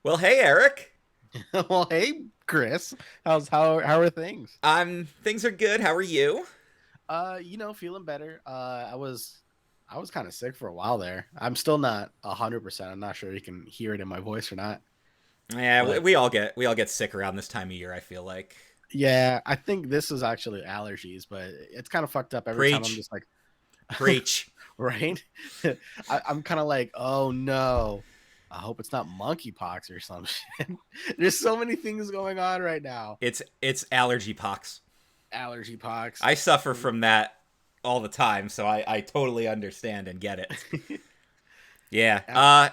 Well, hey Eric. Well, hey, Chris. How are things? Things are good. How are you? Feeling better. I was kind of sick for a while there. I'm still not 100%. I'm not sure you can hear it in my voice or not. Yeah, we, But we all get sick around this time of year, I feel like. yeah, I think this is actually allergies, but it's kind of fucked up every time I'm Preach. just like, Preach. right? I'm kind of like, oh no. I hope it's not monkeypox or some shit. There's so many things going on right now. It's allergy pox. Allergy pox. I suffer from that all the time, so I totally understand and get it. Yeah.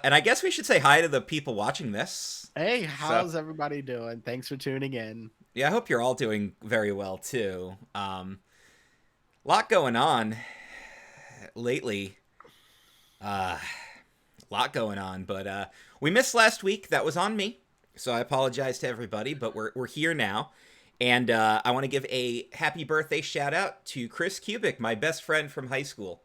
And I guess we should say hi to the people watching this. Hey, So, how's everybody doing? Thanks for tuning in. yeah, I hope you're all doing very well too. Lot going on lately. Uh lot going on, but we missed last week. That was on me, so I apologize to everybody. But we're here now, and I want to give a happy birthday shout out to Chris Kubik, my best friend from high school,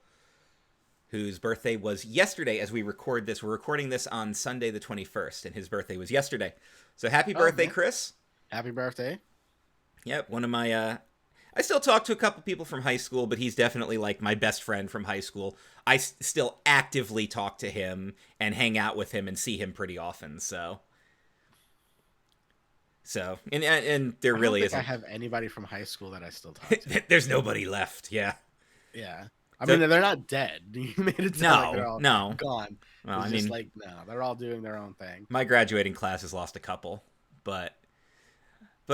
whose birthday was yesterday. As we record this, we're recording this on Sunday the 21st, and his birthday was yesterday. So happy Oh birthday, man, Chris! happy birthday. Yep, one of my I still talk to a couple people from high school, but he's definitely like my best friend from high school. Still actively talk to him and hang out with him and see him pretty often. And there I don't really think I isn't. have anybody from high school that I still talk to. There's nobody left. Yeah. Yeah. I mean, So they're not dead. You made it sound like they're no, all no. gone. Well, It's I just mean, like, no, they're all doing their own thing. my graduating class has lost a couple, but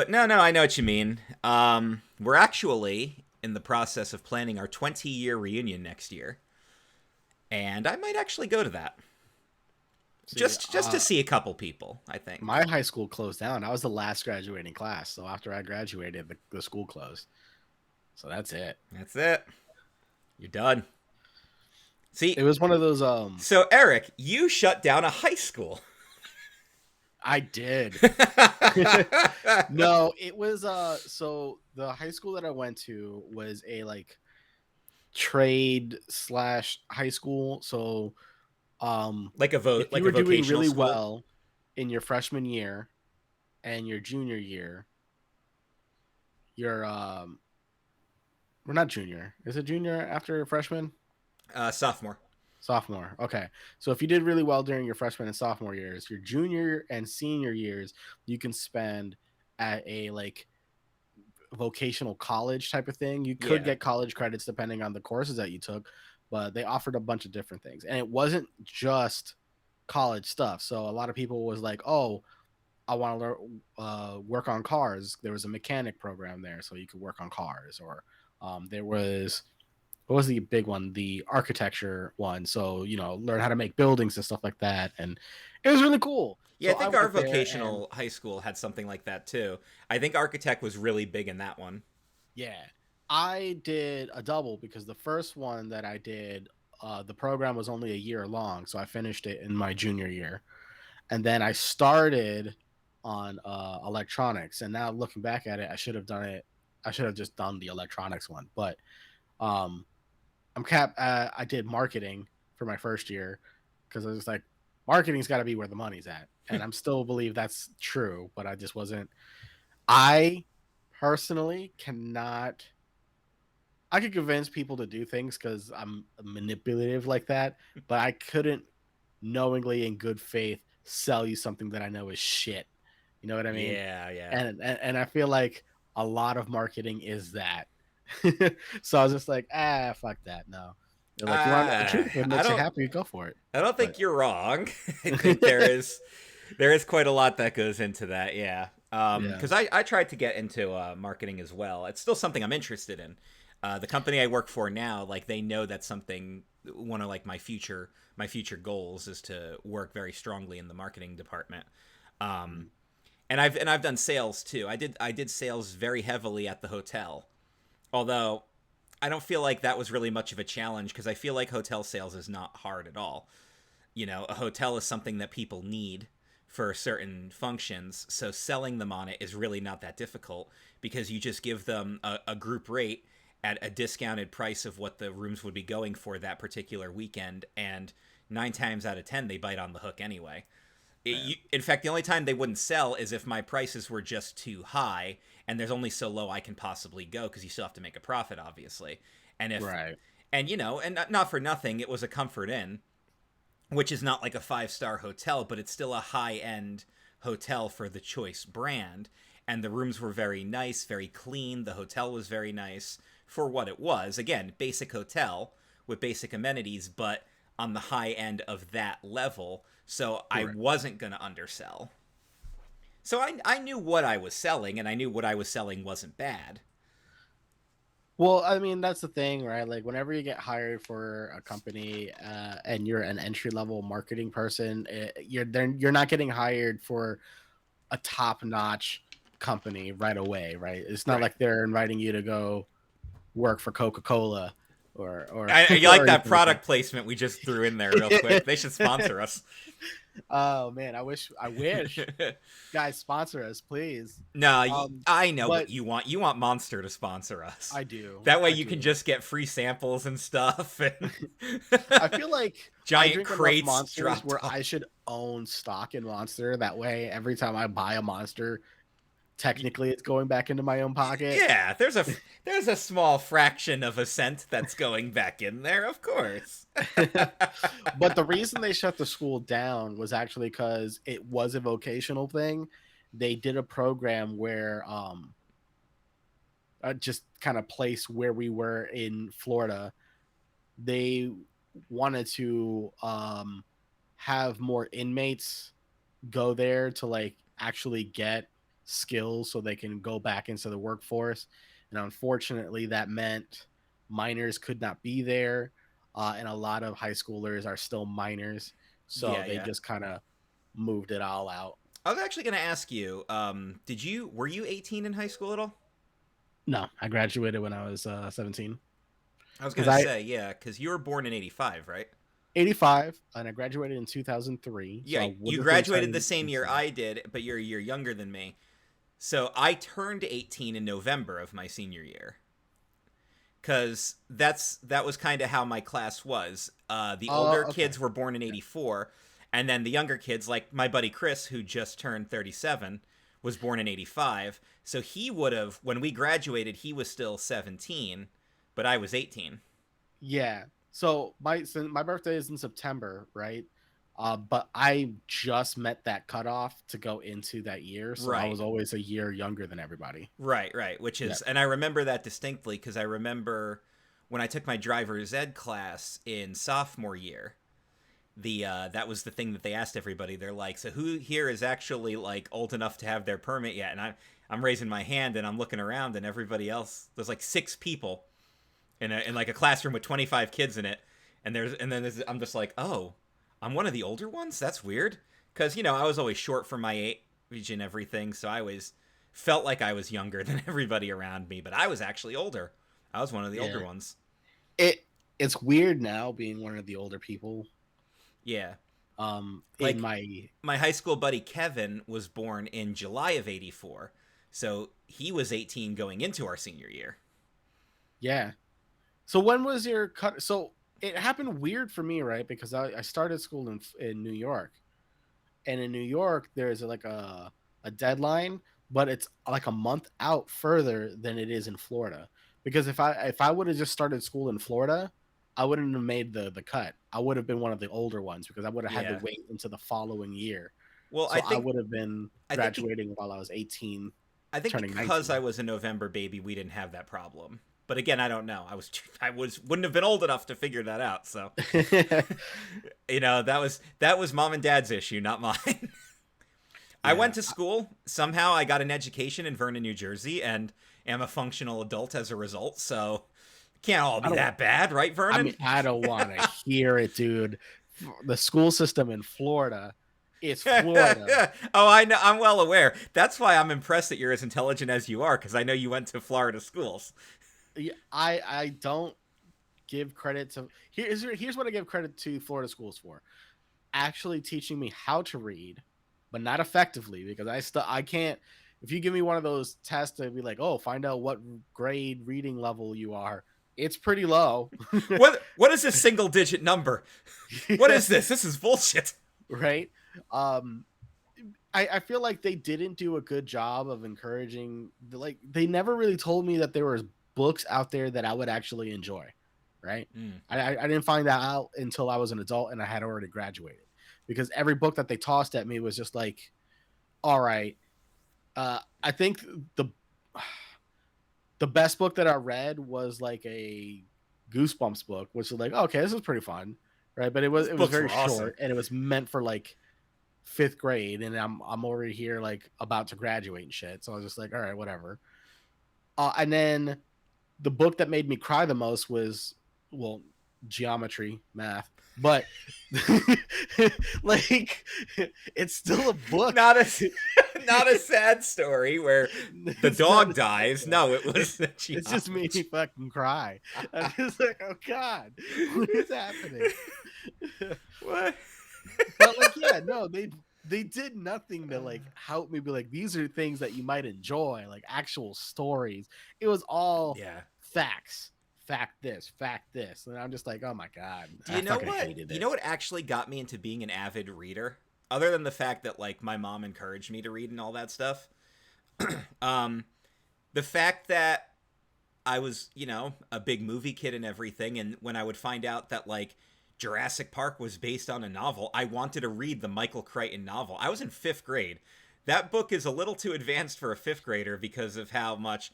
no, I know what you mean. We're actually in the process of planning our 20-year reunion next year, and I might actually go to that. See, Just to see a couple people, I think. my high school closed down. I was the last graduating class. So after I graduated, the school closed. So that's it. That's it. You're done. It See, was one of those, so Eric, you shut down a high school. I did. No, it was, so the high school that I went to was a like trade slash high school. So if you Like a were doing vocational really school. well in your freshman year and your junior year, your we're not junior. Is it junior after freshman? Sophomore. Sophomore. Okay. So if you did really well during your freshman and sophomore years, your junior and senior years, you can spend at a like vocational college type of thing. You could Yeah. get college credits depending on the courses that you took, but they offered a bunch of different things. And it wasn't just college stuff. So a lot of people was like, "Oh, I want to learn work on cars." There was a mechanic program there, so you could work on cars. Or there was what was the big one? The architecture one. So learn how to make buildings and stuff like that. And it was really cool. Yeah, I So I think our went there, and vocational high school had something like that too. I think architect was really big in that one. yeah, I did a double because the first one that I did, the program was only a year long, so I finished it in my junior year, and then I started on electronics. And now looking back at it, I should have done it. I should have just done the electronics one, but um, I did marketing for my first year because I was like, marketing's got to be where the money's at, and I'm still believe that's true, but I just wasn't. I personally cannot. I could convince people to do things because I'm manipulative like that, but I couldn't knowingly in good faith sell you something that I know is shit. You know what I mean? Yeah, yeah. And I feel like a lot of marketing is that. So I was just like, fuck that. No. They're like, you want the truth? If it I makes you don't happy, go for it. I don't But think you're wrong. I think there is quite a lot that goes into that. Yeah. yeah, Because I tried to get into marketing as well. It's still something I'm interested in. The company I work for now, like they know that's something one of like my future goals is to work very strongly in the marketing department. Um, and I've done sales too. I did sales very heavily at the hotel. Although I don't feel like that was really much of a challenge because I feel like hotel sales is not hard at all. A hotel is something that people need for certain functions, so selling them on it is really not that difficult because you just give them a group rate at a discounted price of what the rooms would be going for that particular weekend, and 9 times out of 10 they bite on the hook anyway. Man. In fact, the only time they wouldn't sell is if my prices were just too high, and there's only so low I can possibly go because you still have to make a profit, obviously. And if Right. and and not for nothing, it was a Comfort Inn, which is not like a 5-star hotel, but it's still a high-end hotel for the Choice brand. And the rooms were very nice, very clean. The hotel was very nice for what it was. Again, basic hotel with basic amenities, but on the high end of that level. So I Right. wasn't going to undersell. So I knew what I was selling, and I knew what I was selling wasn't bad. Well, I mean, that's the thing, right? Like, whenever you get hired for a company and you're an entry level marketing person, you're not getting hired for a top notch company right away, right? It's not Right. like they're inviting you to go work for Coca Cola or You like or that anything like that. product placement we just threw in there real quick. They should sponsor us. Oh man, I wish guys sponsor us, please. No, Um, I know what but you want. You want Monster to sponsor us. I do, That way I you can do. just get free samples and stuff and I feel like I giant drink enough crates monsters dropped where off. I should own stock in Monster. That way, every time I buy a monster, technically it's going back into my own pocket. Yeah, there's a small fraction of a cent that's going back in there, of course. But the reason they shut the school down was actually because it was a vocational thing. They did a program where just kind of place where we were in Florida. They wanted to have more inmates go there to like actually get skills so they can go back into the workforce. And unfortunately, that meant minors could not be there. And a lot of high schoolers are still minors. So Yeah, they yeah. just kind of moved it all out. I was actually going to ask you, were you 18 in high school at all? No, I graduated when I was 17. I was Because going to I say, yeah, cuz you were born in 85, right? 85 and I graduated in 2003. So Yeah, I would you have been graduated the turning same year 18. I did, but you're a year younger than me. So I turned 18 in November of my senior year. Cuz that was kind of how my class was. The older Okay. kids were born in 84, and then the younger kids like my buddy Chris who just turned 37 was born in 85. So he would have when we graduated he was still 17, but I was 18. Yeah. So my birthday is in September, right? But I just met that cutoff to go into that year, so I Right. was always a year younger than everybody. Right, right, which Yeah. is and I remember that distinctly cuz I remember when I took my driver's ed class in sophomore year, the that was the thing that they asked everybody. They're like, so who here is actually like old enough to have their permit yet? And I'm raising my hand and I'm looking around and everybody else there's like 6 people in like a classroom with 25 kids in it, and I'm just like, oh, I'm one of the older ones. That's weird because I was always short for my age and everything, so I always felt like I was younger than everybody around me, but I was actually older. I was one of the older Yeah. ones. It it's weird now being one of the older people. Yeah, In like my my high school buddy Kevin was born in July of '84, so he was 18 going into our senior year. yeah. So when was your cut? So it happened weird for me, right? Because I started school in New York, and in New York there's like a deadline, but it's like a month out further than it is in Florida. Because if I would have just started school in Florida, I wouldn't have made the cut. I would have been one of the older ones because I would have had to Yeah. wait into the following year. Well, So I would have been I think be, graduating while I was 18, I think turning because I 19. was a November baby, we didn't have that problem. But again, I don't know. I wouldn't have been old enough to figure that out. So, that was mom and dad's issue, not mine. I went Yeah. to school. Somehow I got an education in Vernon, New Jersey, and am a functional adult as a result. So, can't all I be don't that bad, right, I mean, Vernon? I don't want to hear it, dude. The school system in Florida is Florida. Oh, I know. I'm well aware. That's why I'm impressed that you're as intelligent as you are, because I know you went to Florida schools. Yeah, I don't give credit to here's what I give credit to Florida schools for. Actually teaching me how to read, but not effectively because I can't. If you give me one of those tests to be like, oh, find out what grade reading level you are, it's pretty low. What is this single digit number? What is this? This is bullshit. Right? Um, I feel like they didn't do a good job of encouraging. Like they never really told me that there was books out there that I would actually enjoy. Right? Mm. I didn't find that out until I was an adult and I had already graduated, because every book that they tossed at me was just like, all right. I think the best book that I read was like a Goosebumps book, which is like, okay, this is pretty fun, right? But Those it was books very were awesome. short and it was meant for like fifth grade, and I'm already here like about to graduate and shit. So I was just like, all right, whatever. And then the book that made me cry the most was, well, geometry, math, but like it's still a book. Not a not a sad story where the It's not dog a sad dies. story. No, it was the It's just made me geometry. fucking cry. I'm just like, oh god, what is happening? What? But like, yeah, no, they did nothing to like help me be like, these are things that you might enjoy, like actual stories. It was all Yeah. facts. Fact this. And I'm just like, oh my god. Do I you know fucking what? hated You it. know what actually got me into being an avid reader? Other than the fact that like my mom encouraged me to read and all that stuff. um the fact that I was, a big movie kid and everything, and when I would find out that like Jurassic Park was based on a novel, I wanted to read the Michael Crichton novel. I was in 5th grade. That book is a little too advanced for a 5th grader because of how much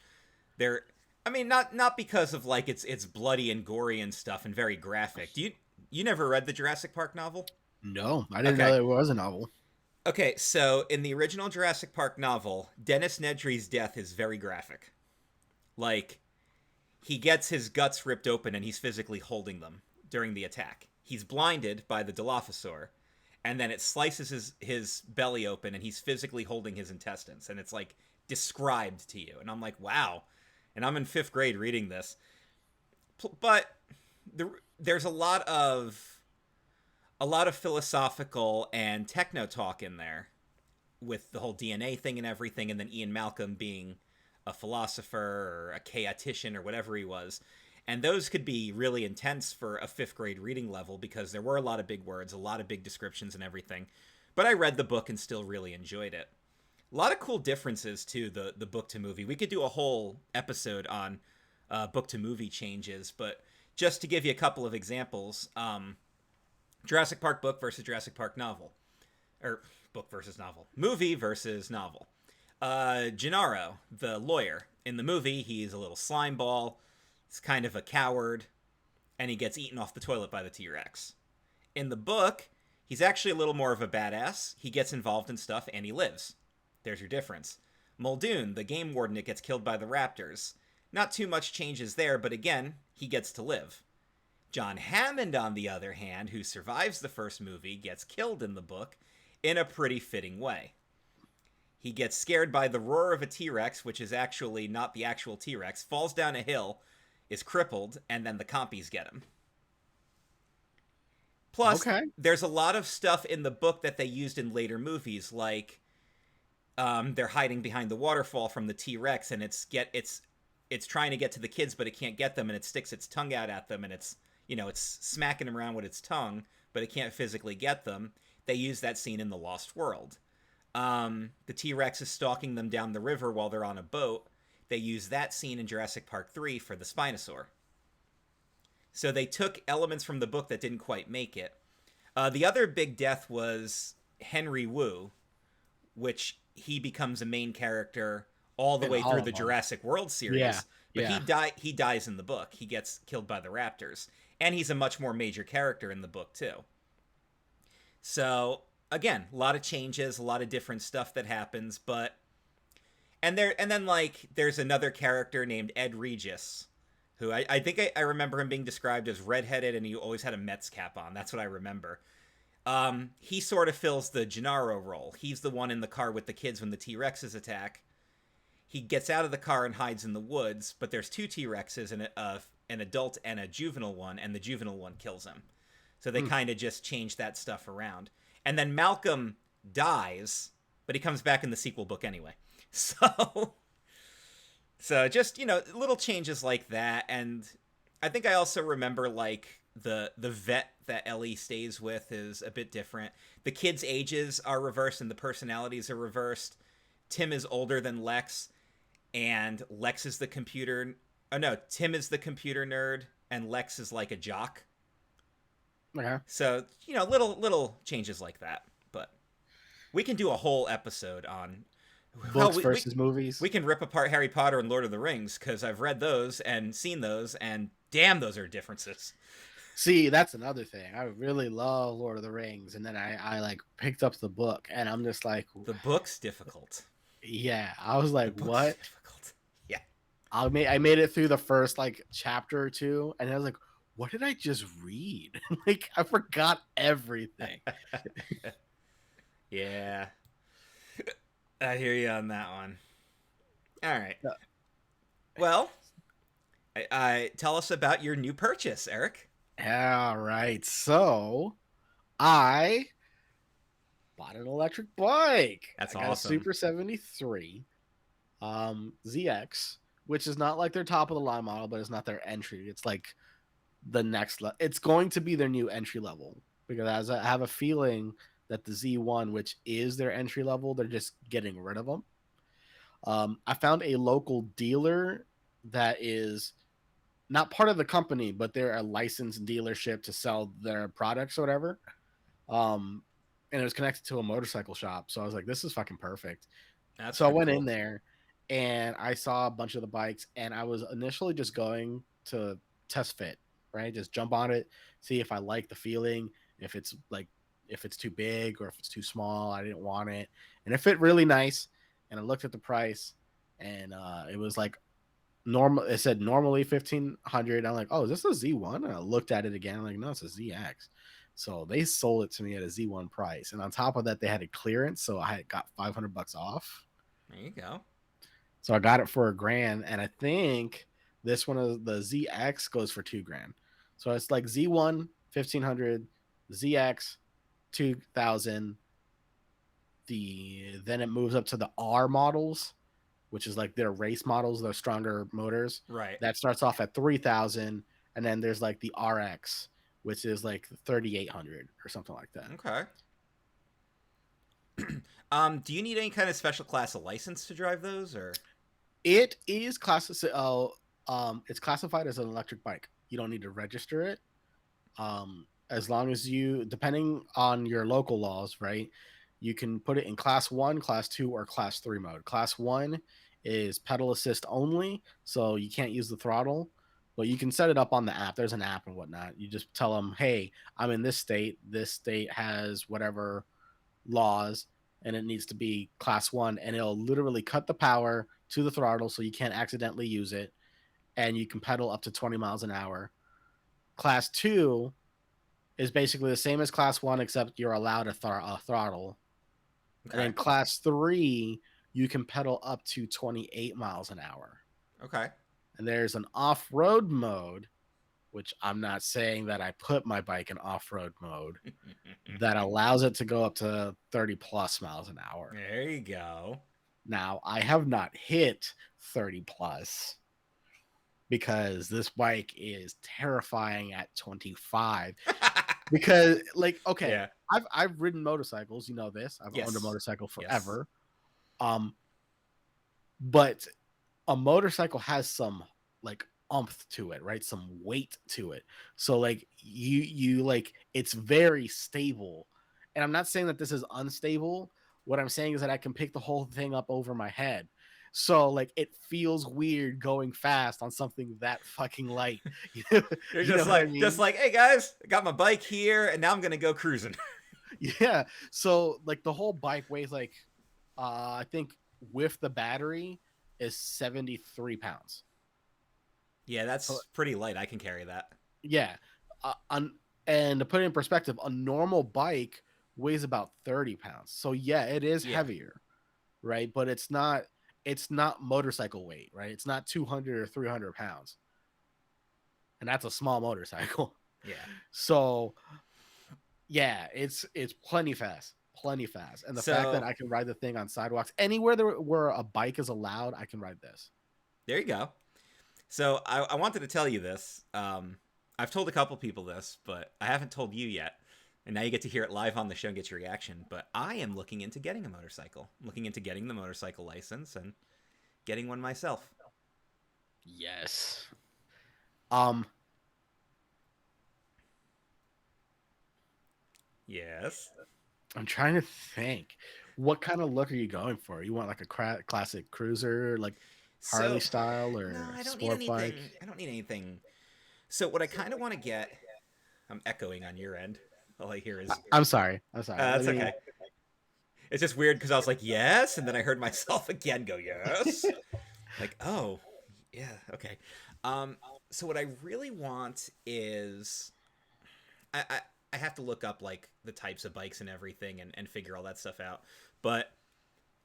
they're I mean, not because of like it's bloody and gory and stuff and very graphic. You never read the Jurassic Park novel? No, I didn't know Okay. there was a novel. Okay, so in the original Jurassic Park novel, Dennis Nedry's death is very graphic. Like he gets his guts ripped open and he's physically holding them during the attack. He's blinded by the Dilophosaur, and then it slices his belly open and he's physically holding his intestines, and it's like described to you. And I'm like, wow. And I'm in 5th grade reading this. But there's a lot of philosophical and techno talk in there with the whole DNA thing and everything, and then Ian Malcolm being a philosopher or a chaotician or whatever he was. And those could be really intense for a 5th grade reading level because there were a lot of big words, a lot of big descriptions and everything. But I read the book and still really enjoyed it. A lot of cool differences to the book to movie. We could do a whole episode on book to movie changes, but just to give you a couple of examples, Jurassic Park book versus Jurassic Park novel, or book versus novel, movie versus novel. Gennaro, the lawyer. In the movie, he's a little slime ball. He's kind of a coward, and he gets eaten off the toilet by the T-Rex. In the book, he's actually a little more of a badass. He gets involved in stuff, and he lives. There's your difference. Muldoon, the game warden that gets killed by the raptors. Not too much changes there, but again, he gets to live. John Hammond, on the other hand, who survives the first movie, gets killed in the book in a pretty fitting way. He gets scared by the roar of a T-Rex, which is actually not the actual T-Rex, falls down a hill, is crippled, and then the compies get him. Plus, Okay. there's a lot of stuff in the book that they used in later movies, like they're hiding behind the waterfall from the T-Rex, and it's trying to get to the kids, but it can't get them, and it sticks its tongue out at them, and it's smacking them around with its tongue, but it can't physically get them. They use that scene in The Lost World. The T-Rex is stalking them down the river while they're on a boat. They use that scene in Jurassic Park 3 for the Spinosaur. So they took elements from the book that didn't quite make it. The other big death was Henry Wu, which he becomes a main character all the In way all through of the them. Jurassic World Yeah. series. But Yeah. he dies in the book. He gets killed by the raptors. And he's a much more major character in the book, too. So, again, a lot of changes, a lot of different stuff that happens, but and then like there's another character named Ed Regis, who I think I remember him being described as redheaded and he always had a Mets cap on. That's what I remember. He sort of fills the Gennaro role. He's the one in the car with the kids when the T-Rexes attack. He gets out of the car and hides in the woods, but there's two T-Rexes and an adult and a juvenile one, and the juvenile one kills him. So they kind of just change that stuff around. And then Malcolm dies, but he comes back in the sequel book anyway. So just, little changes like that. And I think I also remember, like, the vet that Ellie stays with is a bit different. The kids' ages are reversed and the personalities are reversed. Tim is older than Lex, and Lex is the computer. Oh no, Tim is the computer nerd, and Lex is like a jock. Okay. So little changes like that. But we can do a whole episode on. Well, Books versus movies. we can rip apart Harry Potter and Lord of the Rings because I've read those and seen those, and damn, those are differences. See, that's another thing. I really love Lord of the Rings, and then I like picked up the book, and I'm just like, The book's difficult. yeah. I was The like, book's what? difficult. Yeah. I made it through the first like chapter or two, and I was like, what did I just read? Like I forgot everything. Yeah. I hear you on that one. All right. Yeah. Well, I tell us about your new purchase, Eric. All right. So I bought an electric bike. That's I got awesome. a Super 73 ZX, which is not like their top of the line model, but it's not their entry. It's like the next level. It's going to be their new entry level because I have a feeling that the Z1, which is their entry level, they're just getting rid of them. I found a local dealer that is not part of the company, but they're a licensed dealership to sell their products or whatever. And it was connected to a motorcycle shop. So I was like, this is fucking perfect. That's So I pretty went cool. in there and I saw a bunch of the bikes, and I was initially just going to test fit, right? Just jump on it, see if I like the feeling, if it's like, if it's too big or if it's too small. I didn't want it. And it fit really nice. And I looked at the price, and it was like normal. It said normally 1,500. I'm like, oh, is this a Z1? And I looked at it again. I'm like, no, it's a ZX. So they sold it to me at a Z1 price. And on top of that, they had a clearance. So I had got $500 off. There you go. So I got it for $1,000. And I think this one of the ZX goes for $2,000. So it's like Z1, 1,500, ZX, 2,000. Then it moves up to the R models, which is like their race models, their stronger motors. Right. That starts off at 3,000, and then there's like the RX, which is like 3,800 or something like that. Okay. Do you need any kind of special class of license to drive those, or? It is it's classified as an electric bike. You don't need to register it. As long as you, depending on your local laws, right? You can put it in class 1, class 2, or class 3 mode. Class 1 is pedal assist only, so you can't use the throttle, but you can set it up on the app. There's an app and whatnot. You just tell them, hey, I'm in this state. This state has whatever laws, and it needs to be class 1, and it'll literally cut the power to the throttle so you can't accidentally use it, and you can pedal up to 20 miles an hour. Class 2 is basically the same as class 1, except you're allowed a throttle. Okay. And then class 3, you can pedal up to 28 miles an hour. Okay. And there's an off-road mode, which I'm not saying that I put my bike in off-road mode, that allows it to go up to 30 plus miles an hour. There you go. Now, I have not hit 30 plus because this bike is terrifying at 25. Because, like, okay, yeah. I've ridden motorcycles, you know this. I've owned a motorcycle forever. Yes. But a motorcycle has some like oomph to it, right? Some weight to it. So like you like, it's very stable. And I'm not saying that this is unstable. What I'm saying is that I can pick the whole thing up over my head. So like it feels weird going fast on something that fucking light. You're just like, I mean? Just like, hey guys, I got my bike here, and now I'm gonna go cruising. Yeah. So like the whole bike weighs like, I think with the battery is 73 pounds. Yeah, that's pretty light. I can carry that. Yeah. And to put it in perspective, a normal bike weighs about 30 pounds. So yeah, it is heavier, right? But it's not motorcycle weight, right? It's not 200 or 300 pounds. And that's a small motorcycle. Yeah. So yeah, it's plenty fast. And the fact that I can ride the thing on sidewalks, anywhere where a bike is allowed, I can ride this. There you go. So I wanted to tell you this. I've told a couple people this, but I haven't told you yet. And now you get to hear it live on the show and get your reaction. But I am looking into getting a motorcycle, looking into getting the motorcycle license and getting one myself. Yes. Um, Yes. I'm trying to think. What kind of look are you going for? You want like a classic cruiser, like Harley So, style, no, or I don't need sport bike? anything. I don't need anything. So, what I kind of want to get, I'm echoing on your end. All I hear is, I'm sorry. I'm sorry. Let that's me. okay. It's just weird because I was like, yes. And then I heard myself again go, yes. Like, oh, yeah, okay. Um, so, what I really want is, I, I, I have to look up like the types of bikes and everything and figure all that stuff out. But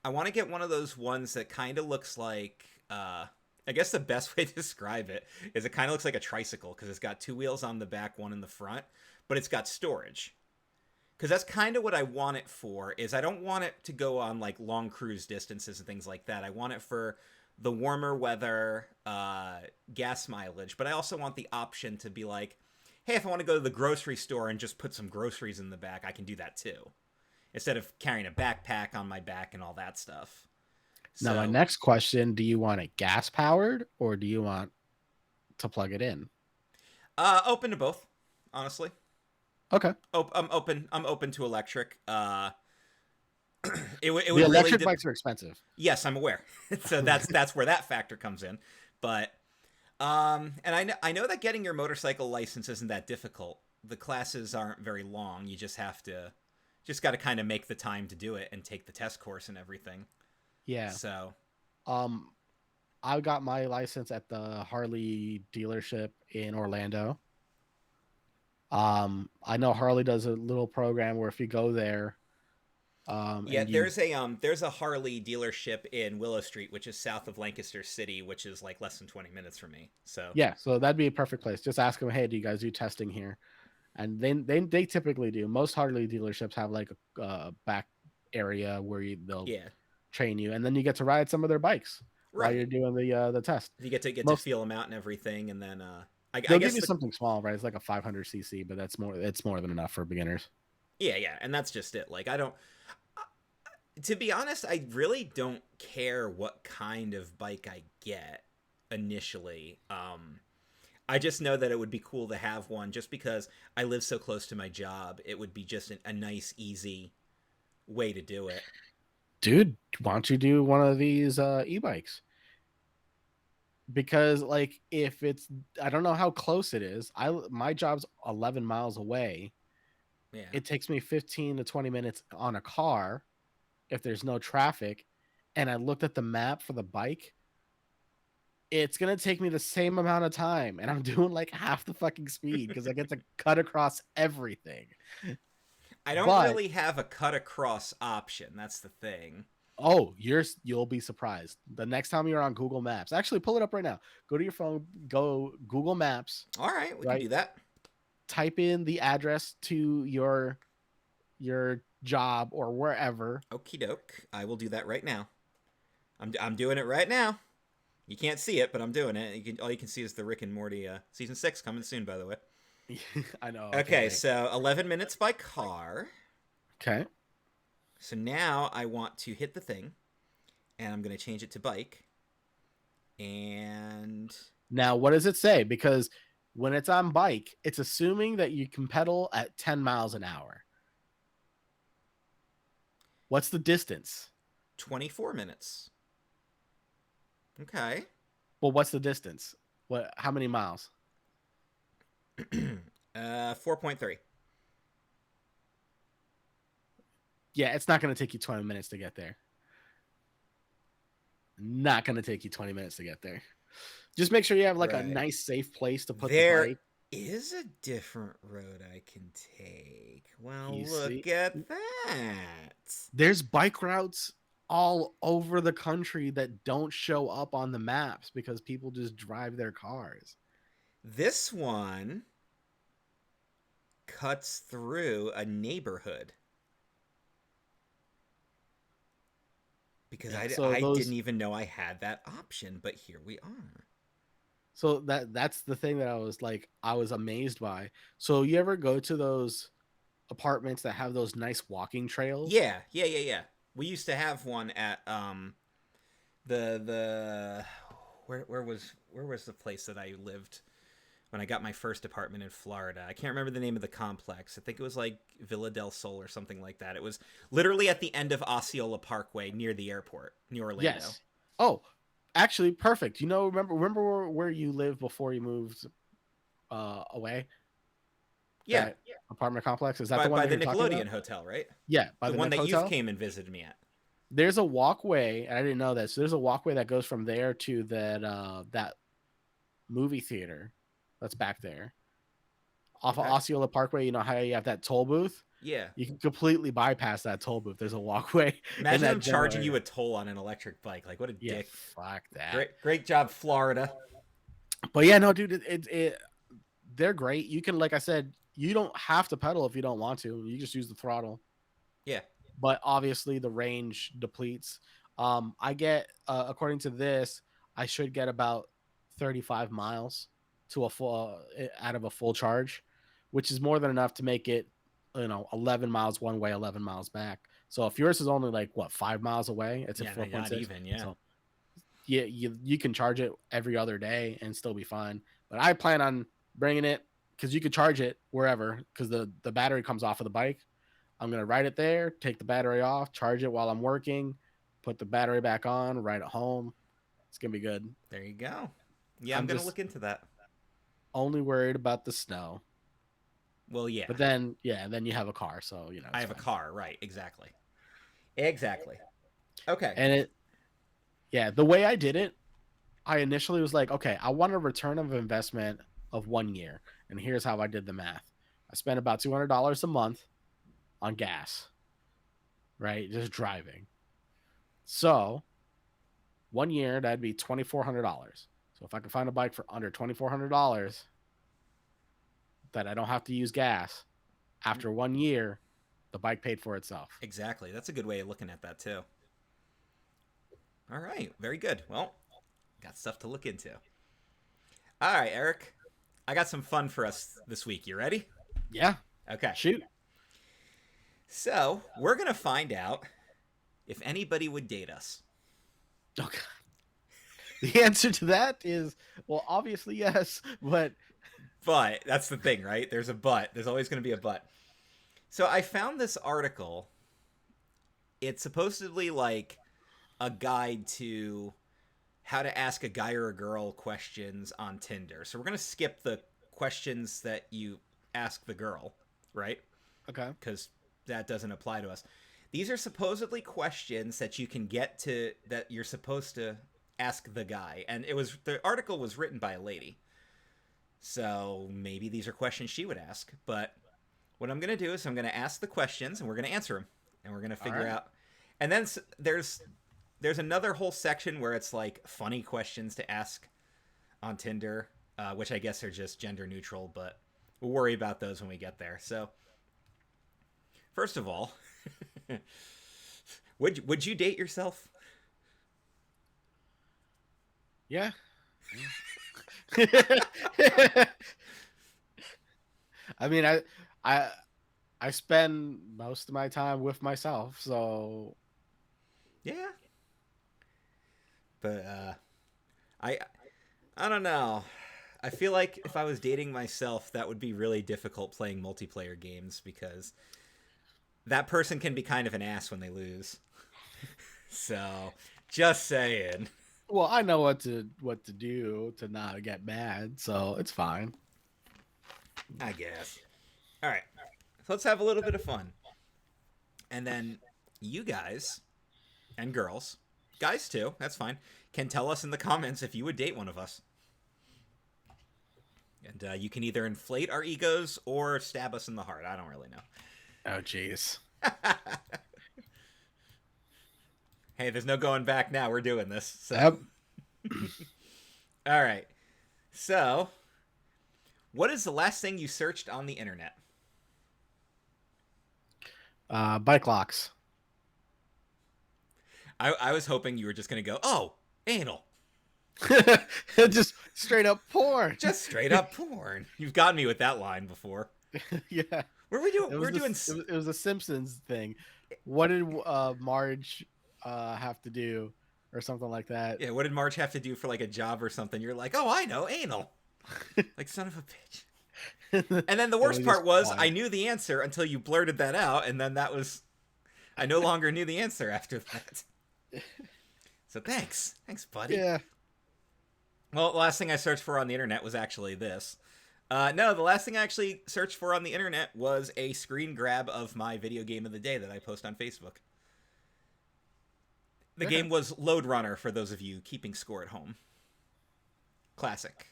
I want to get one of those ones that kind of looks like. I guess the best way to describe it is it kind of looks like a tricycle because it's got two wheels on the back, one in the front, but it's got storage. Because that's kind of what I want it for. Is I don't want it to go on like long cruise distances and things like that. I want it for the warmer weather, gas mileage, but I also want the option to be like, hey, if I want to go to the grocery store and just put some groceries in the back, I can do that too instead of carrying a backpack on my back and all that stuff. Now, my So, next question: do you want it gas powered or do you want to plug it in? open to both, honestly. Okay. I'm open. I'm open to electric. It The would really. electric bikes are expensive. Yes, I'm aware. So that's where that factor comes in. But and I know that getting your motorcycle license isn't that difficult. The classes aren't very long. You just got to kind of make the time to do it and take the test course and everything. Yeah. So Um, I got my license at the Harley dealership in Orlando. I know Harley does a little program where if you go there, yeah, and you there's a Harley dealership in Willow Street, which is south of Lancaster City, which is like less than 20 minutes from me. So yeah, so that'd be a perfect place. Just ask them, hey, do you guys do testing here? And then they typically do. Most Harley dealerships have like a back area where they'll yeah, train you, and then you get to ride some of their bikes while right. you're doing the test. You get to Most feel them out and everything, and then I they'll give guess you the something small, right? It's like a 500cc, but that's more. It's more than enough for beginners. yeah, and that's just it. Like I don't. To be honest, I really don't care what kind of bike I get initially. I just know that it would be cool to have one just because I live so close to my job. It would be just a nice, easy way to do it. Dude, why don't you do one of these e-bikes? Because like if it's, I don't know how close it is. My job's 11 miles away. Yeah. It takes me 15 to 20 minutes on a car if there's no traffic. And I looked at the map for the bike. It's gonna take me the same amount of time, and I'm doing like half the fucking speed because I get to cut across everything. I don't But really have a cut across option. That's the thing. oh, you'll be surprised. The next time you're on Google Maps, actually pull it up right now. Go to your phone, go Google Maps, All right, we can right? do that. Type in the address to your job or wherever. Okie doke. I will do that right now. I'm doing it right now. You can't see it, but I'm doing it. All you can see is the Rick and Morty season 6 coming soon, by the way. I know. I can't Okay, wait. so 11 minutes by car. Okay. So now I want to hit the thing, and I'm going to change it to bike. And Now, what does it say? Because when it's on bike, it's assuming that you can pedal at 10 miles an hour. What's the distance? 24 minutes. Okay. Well, what's the distance? What? How many miles? 4.3. Yeah, it's not going to take you 20 minutes to get there. Not going to take you 20 minutes to get there. Just make sure you have like a Right. nice, safe place to put the There bike. is a different road I can take. Well, You look see, at that. there's bike routes all over the country that don't show up on the maps because people just drive their cars. This one cuts through a neighborhood. Because Yeah, I, so I those didn't even know I had that option, but here we are. So that's the thing that I was amazed by. So you ever go to those apartments that have those nice walking trails? Yeah, yeah, yeah, yeah. We used to have one at the where was the place that I lived when I got my first apartment in Florida. I can't remember the name of the complex. I think it was like Villa del Sol or something like that. It was literally at the end of Osceola Parkway near the airport, near Orlando. Yes. Oh, actually, perfect. You know, remember where you lived before you moved away? Yeah, That apartment complex, is that the by one by that the you're talking about? Nickelodeon Hotel, right? Yeah, by The the one Nick that you've Hotel. came and visited me at. There's a walkway. I didn't know that. So there's a walkway that goes from there to that movie theater that's back there off of Okay. Osceola Parkway. You know how you have that toll booth? Yeah. You can completely bypass that toll booth. There's a walkway in Imagine them that general charging area. you a toll on an electric bike. Like, what a Yeah, dick. fuck that. Great job, Florida. But yeah, no, dude, they're great. You can, like I said, you don't have to pedal if you don't want to. You just use the throttle. Yeah. But obviously the range depletes. I get according to this, I should get about 35 miles to a full out of a full charge, which is more than enough to make it 11 miles one way, 11 miles back. So if yours is only like what 5 miles away, it's at Yeah, not 4.6. even. Yeah. So yeah, you can charge it every other day and still be fine. But I plan on bringing it because you could charge it wherever because the battery comes off of the bike. I'm gonna ride it there, take the battery off, charge it while I'm working, put the battery back on, ride it home. It's gonna be good. There you go. Yeah, I'm I'm gonna just look into that. only worried about the snow. Well, yeah. But then yeah, then you have a car, so I it's have a fine. car, right? Exactly. Exactly. Okay. And the way I did it, I initially was like, okay, I want a return of investment of 1 year. And here's how I did the math. I spent about $200 a month on gas, right? Just driving. So 1 year, that'd be $2,400. So if I can find a bike for under $2,400 that I don't have to use gas, after 1 year, the bike paid for itself. Exactly. That's a good way of looking at that too. All right. Very good. Well, got stuff to look into. All right, Eric. I got some fun for us this week. You ready? Yeah, Okay. shoot. So, we're going to find out if anybody would date us. Okay. The answer to that is, well, obviously yes, but But that's the thing, right? There's a but. There's always going to be a but. So, I found this article. It's supposedly like a guide to how to ask a guy or a girl questions on Tinder. So, we're going to skip the questions that you ask the girl, right? okay. Because that doesn't apply to us. These are supposedly questions that you can get to that you're supposed to ask the guy, and the article was written by a lady, so maybe these are questions she would ask. But what I'm gonna do is I'm gonna ask the questions, and we're gonna answer them, and we're gonna figure Right. out. And then there's another whole section where it's like funny questions to ask on Tinder, which I guess are just gender neutral, but we'll worry about those when we get there. So first of all, would you date yourself? Yeah. I mean, I I spend most of my time with myself, so Yeah, but I I don't know. I feel like if I was dating myself, that would be really difficult playing multiplayer games because that person can be kind of an ass when they lose. So, just saying. well, I know what to do to not get mad, so it's fine. I guess. All right. So let's have a little bit of fun. And then you guys and girls, guys too, that's fine, can tell us in the comments if you would date one of us. And you can either inflate our egos or stab us in the heart. I don't really know. Oh, jeez. Hey, there's no going back now. We're doing this. So. Yep. All right. So, what is the last thing you searched on the internet? Bike locks. I was hoping you were just going to go, oh, anal. Just straight up porn. Just straight up porn. You've gotten me with that line before. Yeah. What are we doing? It was it was a Simpsons thing. What did Marge have to do, or something like that? Yeah, what did Marge have to do for like a job or something? You're like, oh, I know, anal. Like, son of a bitch. And then the worst part was I knew the answer until you blurted that out, and then that was I no longer knew the answer after that. So thanks, buddy. Yeah. Well, the last thing I searched for on the internet was actually this. No, the last thing I actually searched for on the internet was a screen grab of my video game of the day that I post on Facebook. The game was Load Runner, for those of you keeping score at home. Classic.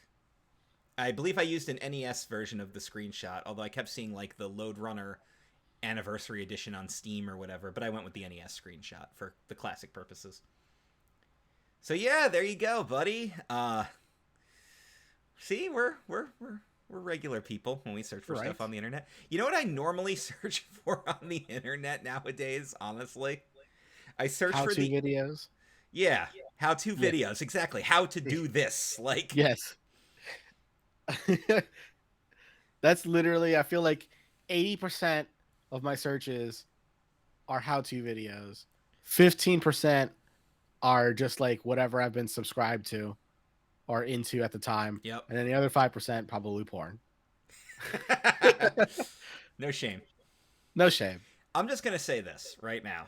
I believe I used an NES version of the screenshot, although I kept seeing like the Load Runner Anniversary Edition on Steam or whatever, but I went with the NES screenshot for the classic purposes. So yeah, there you go, buddy. See, we're regular people when we search for stuff on the internet. You know what I normally search for on the internet nowadays, honestly? I search for the videos. Yeah, how-to videos, exactly. How to do this, like yes. That's literally, I feel like 80% of my searches are how-to videos. 15% are just like whatever I've been subscribed to or into at the time. Yep. And then the other 5% probably porn. No shame. No shame. I'm just going to say this right now.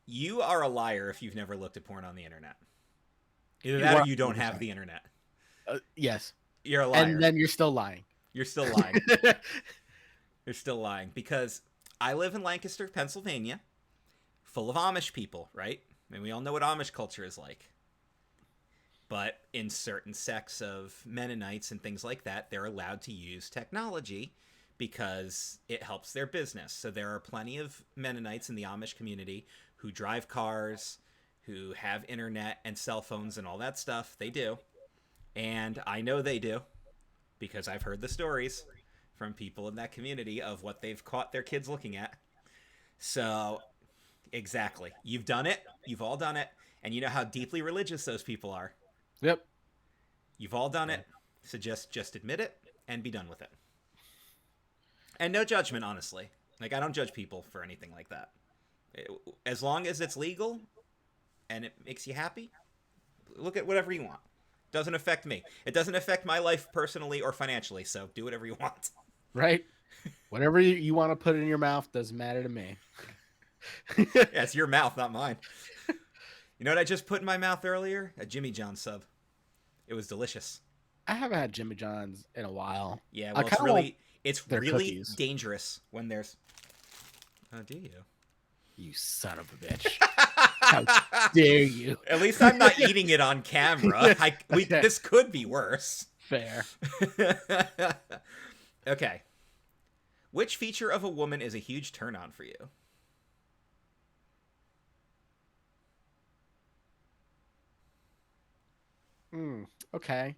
You are a liar if you've never looked at porn on the internet. Either that or you don't have the internet. Yes. You're a liar. And then you're still lying. You're still lying. You're still lying. Because I live in Lancaster, Pennsylvania, full of Amish people, right? And we all know what Amish culture is like. But in certain sects of Mennonites and things like that, they're allowed to use technology because it helps their business. So there are plenty of Mennonites in the Amish community who drive cars, who have internet and cell phones and all that stuff. They do. And I know they do because I've heard the stories from people in that community of what they've caught their kids looking at. So, exactly. You've done it. You've all done it. And you know how deeply religious those people are. Yep. You've all done it. So just admit it and be done with it. And no judgment, honestly. Like, I don't judge people for anything like that. As long as it's legal and it makes you happy, look at whatever you want. Doesn't affect me. It doesn't affect my life personally or financially, so do whatever you want. Right? Whatever you want to put in your mouth doesn't matter to me. Yeah, it's your mouth, not mine. You know what I just put in my mouth earlier? A Jimmy John sub. It was delicious. I haven't had Jimmy John's in a while. Yeah, well, it's really dangerous when there's... Oh, do you? You son of a bitch. How dare you? At least I'm not eating it on camera. This could be worse. Fair. Okay. Which feature of a woman is a huge turn on for you? Okay.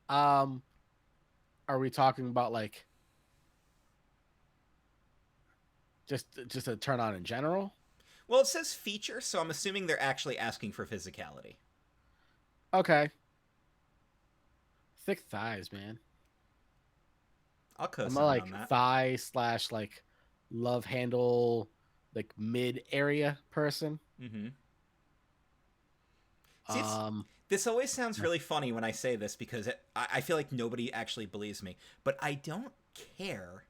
Are we talking about like just a turn on in general? Well, it says feature, so I'm assuming they're actually asking for physicality. Okay. Thick thighs, man. I'll I'm a like thigh / like love handle, like mid area person. Mm-hmm. See, this always sounds really funny when I say this because I feel like nobody actually believes me, but I don't care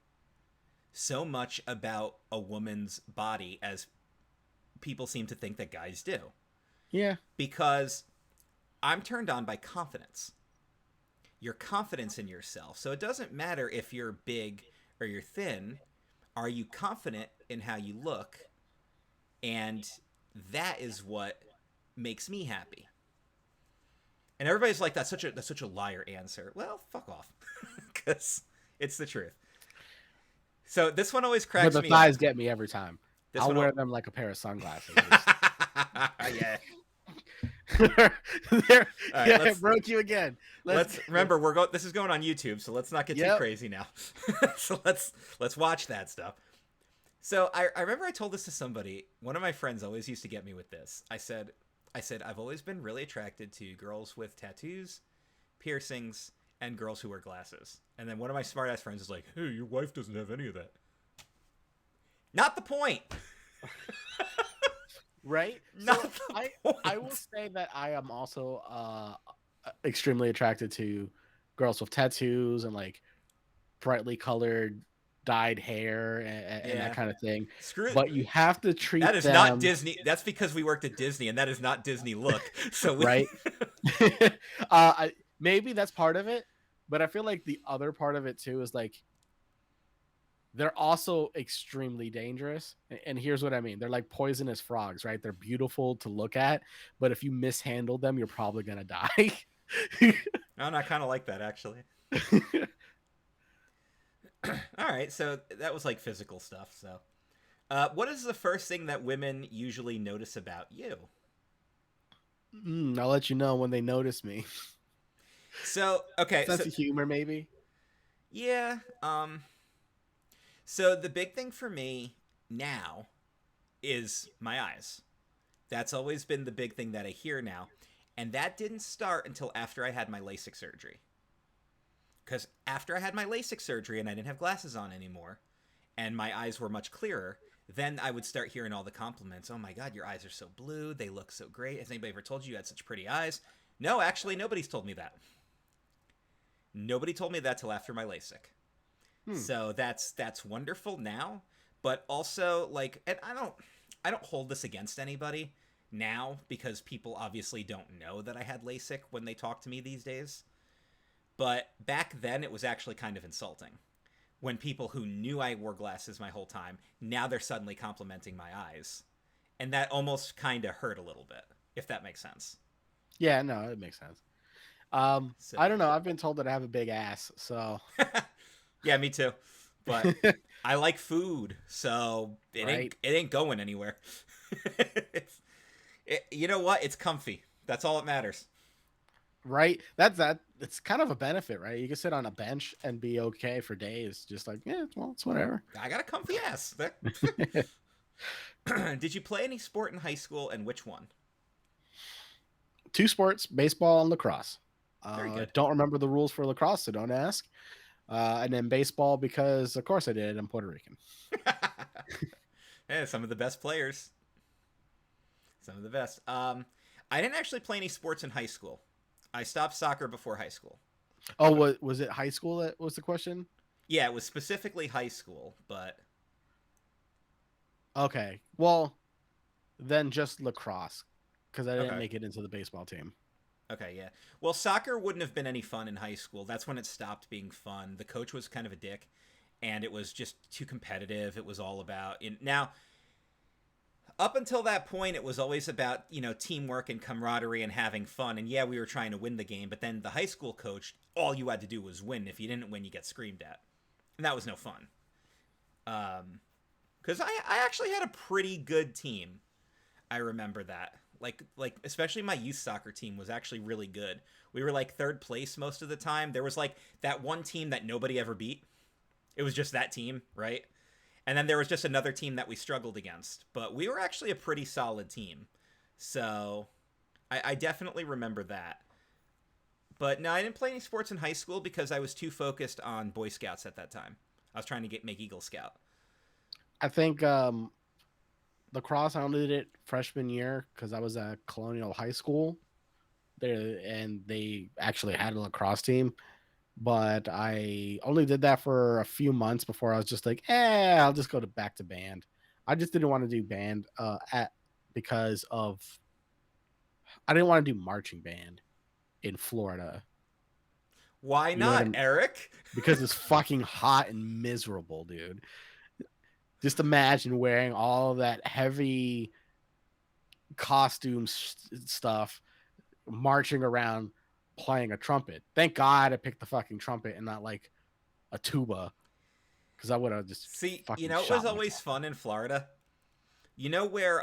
so much about a woman's body as people seem to think that guys do. Yeah. Because I'm turned on by confidence. Your confidence in yourself. So it doesn't matter if you're big or you're thin. Are you confident in how you look? And that is what makes me happy. And everybody's like, that's such a liar answer. Well, fuck off. Because it's the truth. So this one always cracks me up. But the thighs get me every time. I'll wear them like a pair of sunglasses. Yeah. I broke you again. Let's remember this is going on YouTube, so let's not get too crazy now. So let's watch that stuff. So I remember I told this to somebody. One of my friends always used to get me with this. I said, I said, I've always been really attracted to girls with tattoos, piercings, and girls who wear glasses. And then one of my smart ass friends is like, hey, your wife doesn't have any of that. Not the point. Right? Not So the I will point. say that I am also extremely attracted to girls with tattoos and like brightly colored dyed hair and that Yeah. kind of thing. Screw it. But you have to That treat is not them Disney. That's because we worked at Disney, and that is not Disney look. So we. right. Maybe that's part of it, but I feel like the other part of it too is like they're also extremely dangerous. And here's what I mean. They're like poisonous frogs, right? They're beautiful to look at, but if you mishandle them, you're probably going to die. Oh, I kind of like that, actually. All right, so that was like physical stuff. So, what is the first thing that women usually notice about you? I'll let you know when they notice me. So, okay, so Sense of humor, maybe. yeah, so the big thing for me now is my eyes. That's always been the big thing that I hear now, and that didn't start until after I had my LASIK surgery. Because after I had my LASIK surgery and I didn't have glasses on anymore, and my eyes were much clearer, then I would start hearing all the compliments. Oh my God, your eyes are so blue. They look so great. Has anybody ever told you you had such pretty eyes? No, actually, nobody's told me that. Nobody told me that till after my LASIK. So that's wonderful now, but also like, and I don't hold this against anybody now because people obviously don't know that I had LASIK when they talk to me these days. But back then, it was actually kind of insulting when people who knew I wore glasses my whole time, now they're suddenly complimenting my eyes. And that almost kind of hurt a little bit, if that makes sense. Yeah, no, it makes sense. So, I don't know. I've been told that I have a big ass, so yeah, me too. But I like food, so it ain't right, it ain't going anywhere. You know what? It's comfy. That's all that matters. right. That's that. It's kind of a benefit, right? You can sit on a bench and be okay for days, just like yeah, well, it's whatever. I got a comfy ass. Did you play any sport in high school, and which one? Two sports: baseball and lacrosse. Very good. Don't remember the rules for lacrosse, so don't ask. And then baseball because, of course, I did. I'm Puerto Rican. Yeah, some of the best players. Some of the best. I didn't actually play any sports in high school. I stopped soccer before high school. Oh, was it high school? That was the question. Yeah, it was specifically high school, but Okay, well, then just lacrosse because I didn't okay. make it into the baseball team. Okay, yeah. Well, soccer wouldn't have been any fun in high school. That's when it stopped being fun. The coach was kind of a dick, and it was just too competitive. It was all about now. Up until that point, it was always about teamwork and camaraderie and having fun. And yeah, we were trying to win the game, but then the high school coach, all you had to do was win. If you didn't win, you get screamed at, and that was no fun. Because I actually had a pretty good team. I remember that. Like especially my youth soccer team was actually really good. We were like third place most of the time. There was like that one team that nobody ever beat. It was just that team, right? And then there was just another team that we struggled against. But we were actually a pretty solid team. So I definitely remember that. But no, I didn't play any sports in high school because I was too focused on Boy Scouts at that time. I was trying to make Eagle Scout. I think lacrosse I only did it freshman year because I was at Colonial High School there, and they actually had a lacrosse team. But I only did that for a few months before I was just like, I'll just go back to band. I just didn't want to do band because of I didn't want to do marching band in Florida. Why You know what not, I'm Eric? because it's fucking hot and miserable, dude. Just imagine wearing all of that heavy costume stuff, marching around playing a trumpet. Thank God I picked the fucking trumpet and not like a tuba, because I would have just See, fucking it was shot always myself. fun in Florida. You know where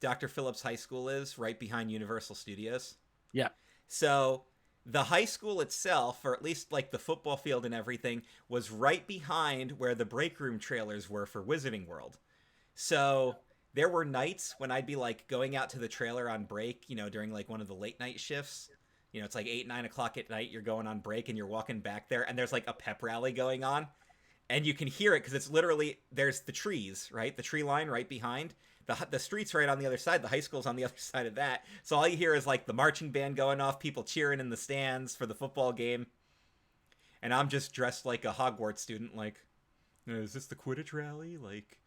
Dr. Phillips High School is, right behind Universal Studios? Yeah. So the high school itself, or at least like the football field and everything, was right behind where the break room trailers were for Wizarding World. So there were nights when I'd be like going out to the trailer on break, during like one of the late night shifts. It's like 8, 9 o'clock at night. You're going on break and you're walking back there, and there's like a pep rally going on, and you can hear it because it's literally there's the trees, right? The tree line right behind the streets right on the other side. The high school's on the other side of that. So all you hear is like the marching band going off, people cheering in the stands for the football game, and I'm just dressed like a Hogwarts student. Like, is this the Quidditch rally? Like,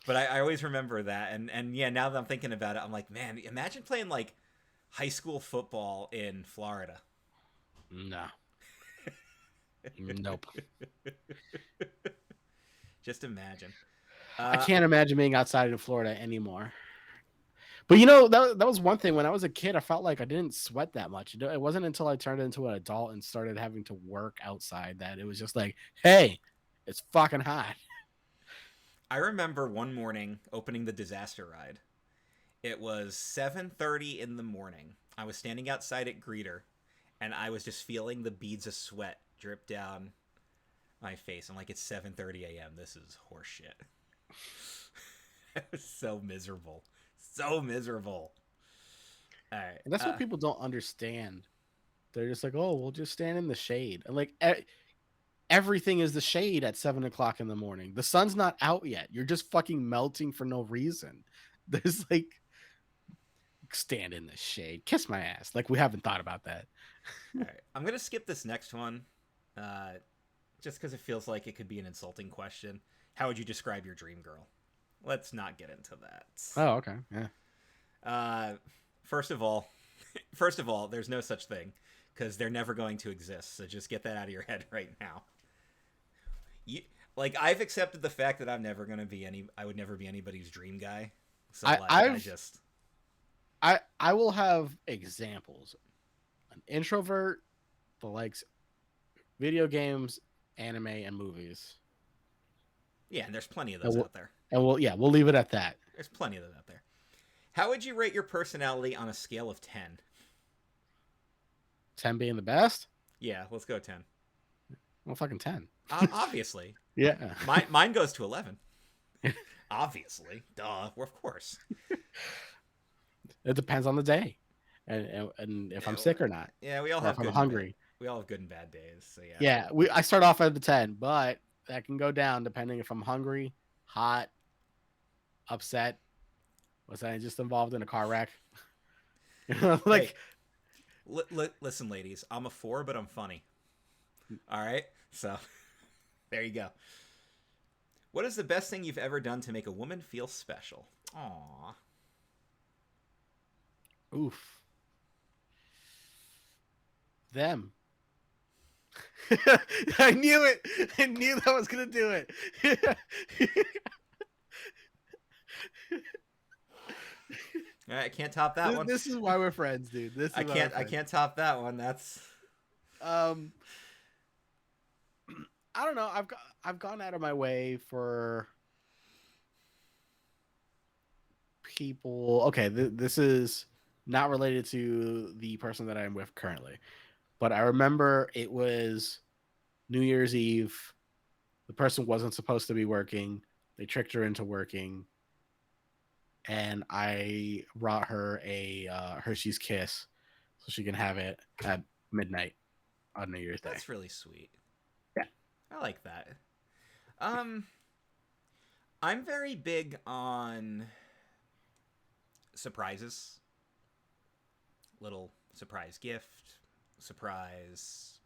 but I always remember that, and yeah, now that I'm thinking about it, I'm like, man, imagine playing like high school football in Florida. No. Nope. Just imagine. I can't imagine being outside in Florida anymore. But that was one thing. When I was a kid, I felt like I didn't sweat that much. It wasn't until I turned into an adult and started having to work outside that it was just like, hey, it's fucking hot. I remember one morning opening the disaster ride. It was 7:30 in the morning. I was standing outside at Greeter, and I was just feeling the beads of sweat drip down my face. I'm like, it's 7:30 a.m. This is horseshit. It was so miserable. So miserable. All right. And that's what people don't understand. They're just like, oh, we'll just stand in the shade. And like everything is the shade at 7 o'clock in the morning. The sun's not out yet. You're just fucking melting for no reason. There's like, stand in the shade. Kiss my ass. Like, we haven't thought about that. All right. I'm going to skip this next one just because it feels like it could be an insulting question. How would you describe your dream girl? Let's not get into that. Oh, okay. Yeah. First of all, there's no such thing because they're never going to exist. So just get that out of your head right now. I've accepted the fact that I would never be anybody's dream guy. So I will have examples. An introvert that likes video games, anime, and movies. Yeah, and there's plenty of those out there. And we'll leave it at that. There's plenty of those out there. How would you rate your personality on a scale of 10? 10 being the best? Yeah, let's go 10. Well, fucking 10. Obviously. Yeah. Mine goes to 11. Obviously. Duh. Of course. It depends on the day. And if I'm sick or not. Yeah, we all have if I'm hungry. We all have good and bad days. So yeah. Yeah, I start off at the 10, but that can go down depending if I'm hungry, hot, upset. Was I just involved in a car wreck? Like, hey, listen, ladies, I'm a 4, but I'm funny. All right, so there you go. What is the best thing you've ever done to make a woman feel special? Aww. Oof. Them. I knew it. I knew that was gonna do it. I can't top that one. This is why we're friends, dude. I can't top that one. That's I don't know. I've gone out of my way for people. Okay, this is not related to the person that I'm with currently, but I remember it was New Year's Eve. The person wasn't supposed to be working. They tricked her into working. And I brought her a Hershey's Kiss so she can have it at midnight on New Year's Day. That's really sweet. Yeah. I like that. I'm very big on surprises. Little surprise gift, surprise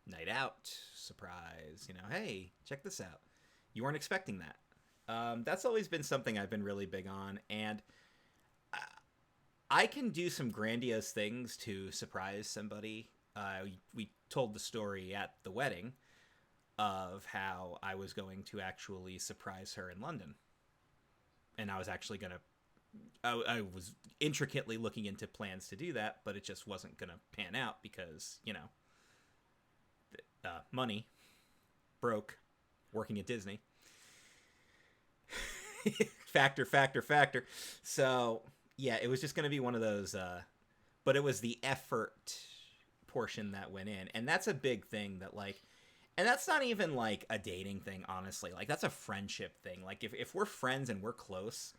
night out, surprise, hey, check this out. You weren't expecting that. That's always been something I've been really big on, and I can do some grandiose things to surprise somebody. We told the story at the wedding of how I was going to actually surprise her in London, and I was actually going to I was intricately looking into plans to do that, but it just wasn't going to pan out because, money, broke, working at Disney. factor. So, yeah, it was just going to be one of those, but it was the effort portion that went in. And that's a big thing that, like, And that's not even like a dating thing, honestly. Like that's a friendship thing. Like if we're friends and we're close,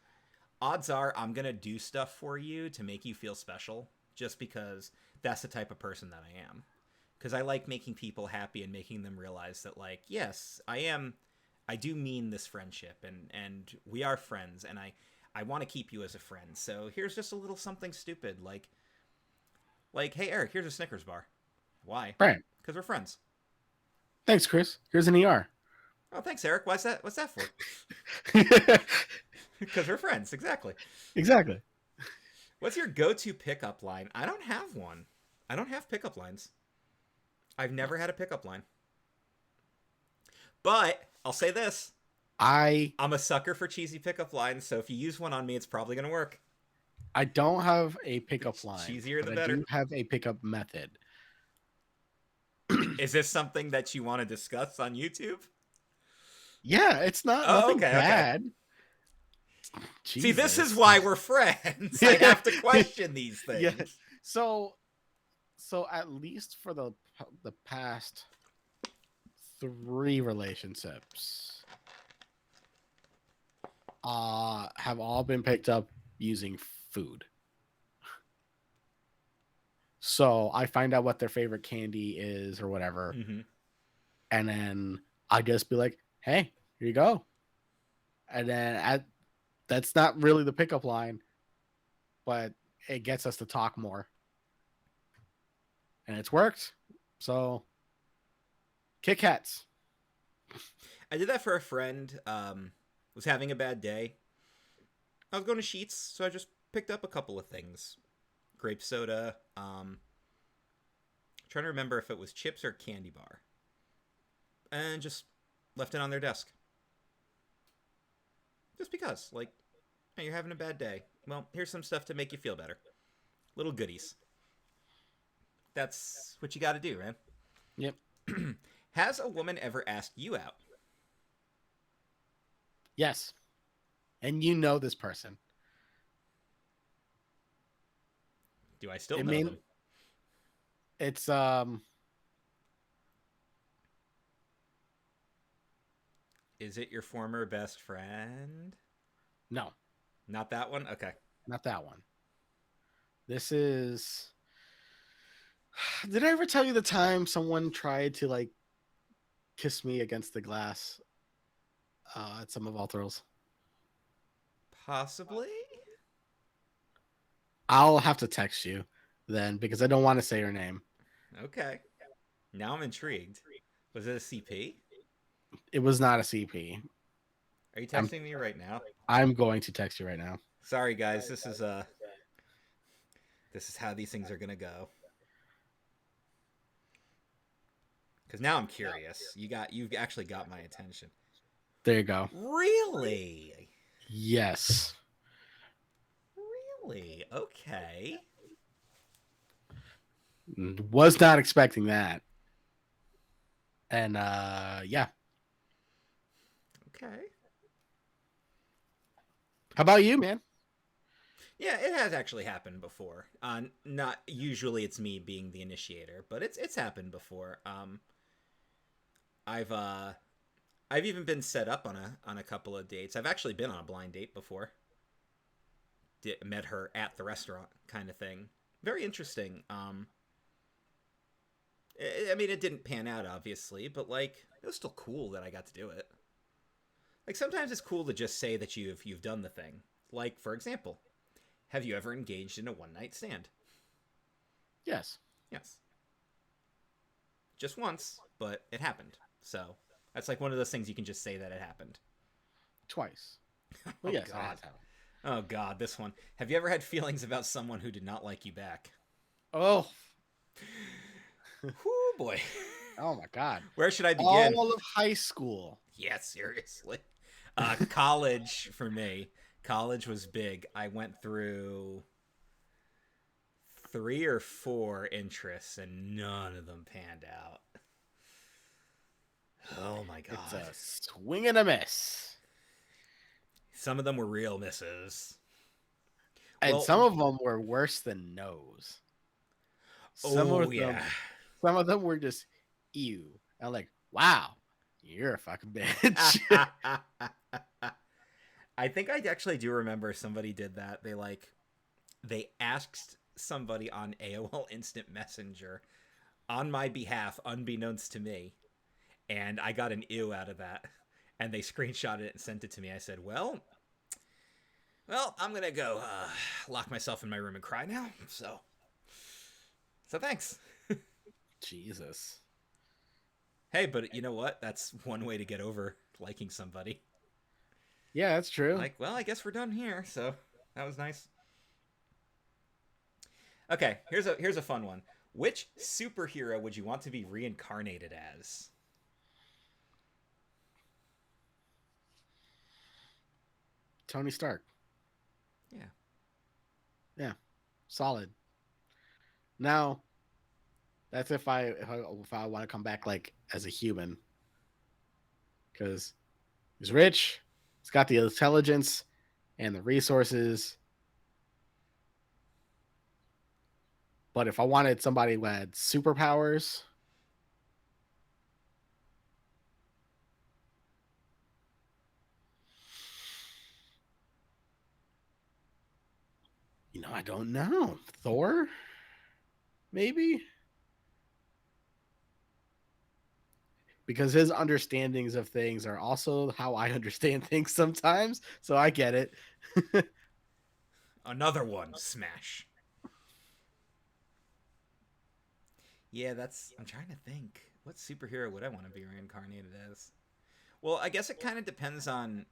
odds are I'm gonna do stuff for you to make you feel special, just because that's the type of person that I am. Because I like making people happy and making them realize that, like, yes, I do mean this friendship, and we are friends, and I want to keep you as a friend. So here's just a little something stupid, like, hey Eric, here's a Snickers bar. Why? Right. Because we're friends. Thanks, Chris. Here's an ER. Oh, thanks, Eric. What's that for? Because we're friends, exactly. Exactly. What's your go-to pickup line? I don't have one. I don't have pickup lines. I've never had a pickup line. But I'll say this. I'm a sucker for cheesy pickup lines, so if you use one on me, it's probably going to work. I don't have a pickup line. Cheesier the but better. I do have a pickup method. Is this something that you want to discuss on YouTube? Yeah, it's nothing bad. Okay. See, this is why we're friends. I have to question these things. Yeah. So at least for the past 3 relationships, have all been picked up using food. So I find out what their favorite candy is or whatever, and then I just be like, "Hey, here you go," and then that's not really the pickup line, but it gets us to talk more. And it's worked. So Kit Kats. I did that for a friend. Was having a bad day. I was going to Sheetz, so I just picked up a couple of things. Grape soda. Trying to remember if it was chips or candy bar. And just left it on their desk. Just because, like, hey, you're having a bad day. Well, here's some stuff to make you feel better. Little goodies. That's what you got to do, man. Yep. Has a woman ever asked you out? Yes. And you know this person. Do I still know them? It's Is it your former best friend? No. Not that one? Okay. Not that one. This is... Did I ever tell you the time someone tried to, like, kiss me against the glass at some of All Thrills? Possibly? I'll have to text you then because I don't want to say her name. Okay. Now I'm intrigued. Was it a CP? It was not a CP. Are you texting me right now? I'm going to text you right now. Sorry, guys. This is how these things are gonna go. Because now I'm curious. You've actually got my attention. There you go. Really? Yes. Really? Okay. Was not expecting that. And yeah. Okay. How about you, man? Yeah, it has actually happened before. Not usually it's me being the initiator, but it's happened before. I've even been set up on a couple of dates. I've actually been on a blind date before. Met her at the restaurant, kind of thing. Very interesting. I mean, it didn't pan out, obviously, but like it was still cool that I got to do it. Like sometimes it's cool to just say that you've done the thing. Like for example, have you ever engaged in a one-night stand? Yes. Yes. Just once, but it happened. So that's like one of those things you can just say that it happened. Twice. Oh, yes, God. Oh, God, this one. Have you ever had feelings about someone who did not like you back? Oh. Whoo, boy. Oh, my God. Where should I begin? All of high school. Yeah, seriously. College for me. College was big. I went through 3 or 4 interests, and none of them panned out. Oh, my God. It's a swing and a miss. Some of them were real misses. And some of them were worse than no's. Some of them were just ew. I'm like, Wow, you're a fucking bitch. I think I actually do remember somebody did that. They asked somebody on AOL Instant Messenger on my behalf, unbeknownst to me, and I got an ew out of that. And they screenshotted it and sent it to me. I said, well, I'm gonna go lock myself in my room and cry now. So thanks. Jesus. Hey, but you know what? That's one way to get over liking somebody. Yeah, that's true. Like, well, I guess we're done here. So that was nice. Okay, here's a fun one. Which superhero would you want to be reincarnated as? Tony Stark. Yeah. Yeah, solid. Now, that's if I want to come back like as a human, because he's rich, he's got the intelligence and the resources. But if I wanted somebody who had superpowers, I don't know. Thor, maybe, because his understandings of things are also how I understand things sometimes. So I get it. Another one. Smash. Yeah, that's. I'm trying to think. What superhero would I want to be reincarnated as? Well, I guess it kind of depends on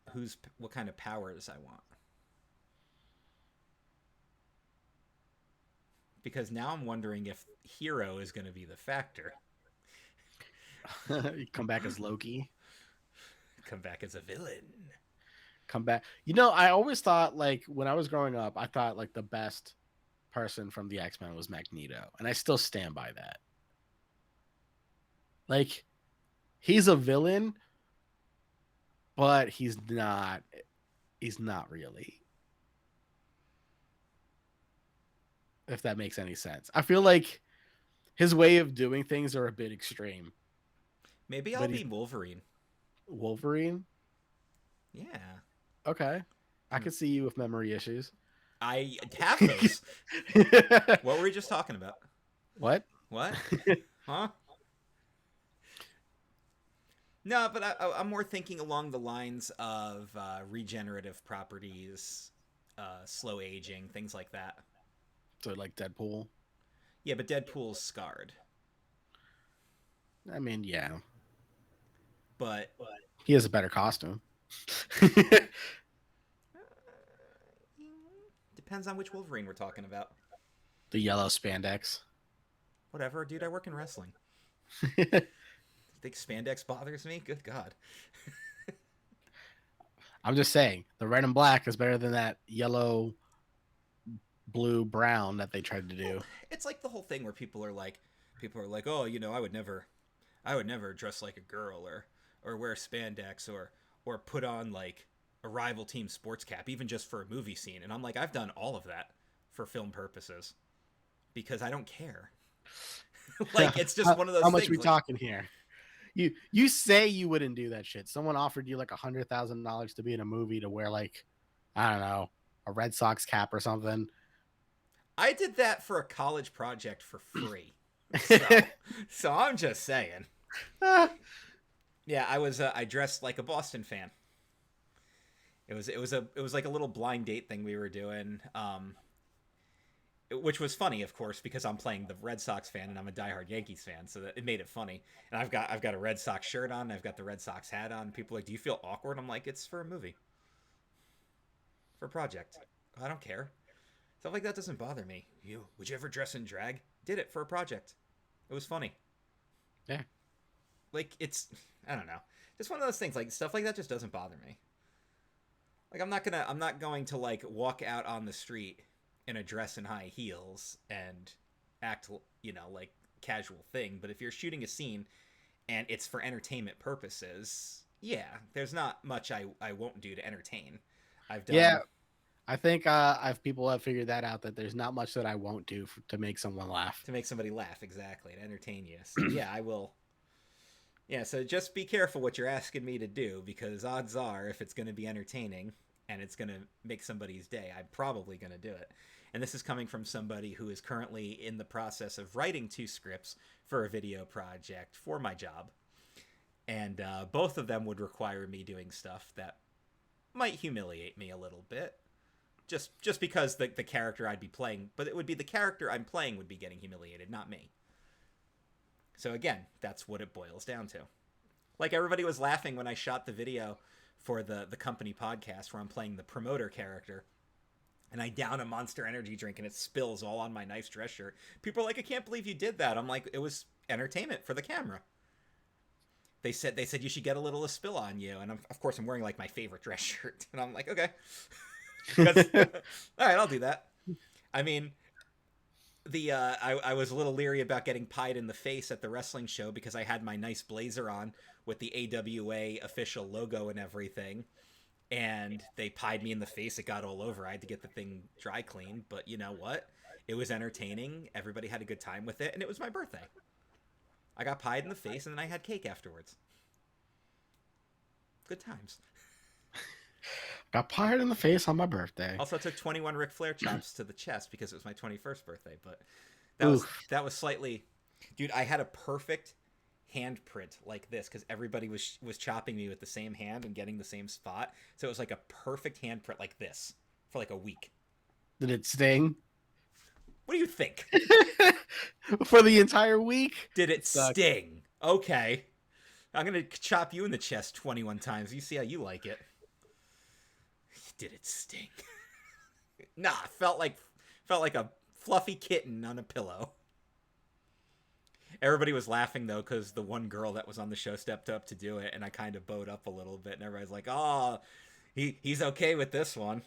what kind of powers I want. Because now I'm wondering if hero is going to be the factor. You come back as Loki. Come back as a villain. Come back. I always thought like when I was growing up, I thought like the best person from the X-Men was Magneto, and I still stand by that. Like he's a villain, but he's not really. If that makes any sense. I feel like his way of doing things are a bit extreme. Maybe I'll But he's be Wolverine. Wolverine. Yeah. Okay. I could see you with memory issues. I have those. What were we just talking about? What? What? Huh? No, but I'm more thinking along the lines of regenerative properties, slow aging, things like that. So like Deadpool. Yeah, but Deadpool's scarred. I mean, yeah. But He has a better costume. uh, depends on which Wolverine we're talking about. The yellow spandex. Whatever, dude. I work in wrestling. Think spandex bothers me? Good God. I'm just saying, the red and black is better than that yellow, blue, brown that they tried to Well, do. it's like the whole thing where people are like, oh, I would never dress like a girl or wear spandex or put on like a rival team sports cap, even just for a movie scene. And I'm like, I've done all of that for film purposes because I don't care. Like it's just one of How those much are we things. Like talking here? You say you wouldn't do that shit. Someone offered you like $100,000 to be in a movie to wear like, I don't know, a Red Sox cap or something. I did that for a college project for free. So I'm just saying. Yeah, I dressed like a Boston fan. It was like a little blind date thing we were doing. Which was funny, of course, because I'm playing the Red Sox fan and I'm a diehard Yankees fan, so that it made it funny. And I've got a Red Sox shirt on, I've got the Red Sox hat on. People are like, "Do you feel awkward?" I'm like, "It's for a movie, for a project. I don't care. Stuff like that doesn't bother me." Would you ever dress in drag? Did it for a project. It was funny. Yeah. Like it's I don't know, just one of those things. Like stuff like that just doesn't bother me. Like I'm not going to like walk out on the street in a dress and high heels and act like casual thing. But if you're shooting a scene and it's for entertainment purposes, yeah, there's not much I won't do to entertain. I've Yeah. done I think I've people have figured that out that there's not much that I won't do to make someone laugh. to make somebody laugh, exactly, to entertain you. So yeah, I will. Yeah, so just be careful what you're asking me to do, because odds are, if it's going to be entertaining and it's going to make somebody's day, I'm probably going to do it. And this is coming from somebody who is currently in the process of writing 2 scripts for a video project for my job. And both of them would require me doing stuff that might humiliate me a little bit. Just because the character I'd be playing, but it would be the character I'm playing would be getting humiliated, not me. So again, that's what it boils down to. Like, everybody was laughing when I shot the video for the company podcast where I'm playing the promoter character, and I down a Monster Energy drink and it spills all on my nice dress shirt. People are like, I can't believe you did that. I'm like, it was entertainment for the camera. They said you should get a little spill on you, and of course I'm wearing like my favorite dress shirt, and I'm like, okay. All right, I'll do that. I mean, I was a little leery about getting pied in the face at the wrestling show because I had my nice blazer on with the AWA official logo and everything, and they pied me in the face. It got all over. I had to get the thing dry cleaned, but you know what? It was entertaining. Everybody had a good time with it, and it was my birthday. I got pied in the face, and then I had cake afterwards. Good times. Got pied in the face on my birthday. Also took 21 Ric Flair chops to the chest because it was my 21st birthday, but that was slightly... Dude, I had a perfect handprint like this because everybody was chopping me with the same hand and getting the same spot. So it was like a perfect handprint like this for like a week. Did it sting? What do you think? For the entire week? Did it sting? Okay. I'm going to chop you in the chest 21 times. You see how you like it. Did it sting? Nah, felt like a fluffy kitten on a pillow. Everybody was laughing though because the one girl that was on the show stepped up to do it, and I kind of bowed up a little bit, and everybody's like, "Oh, he's okay with this one."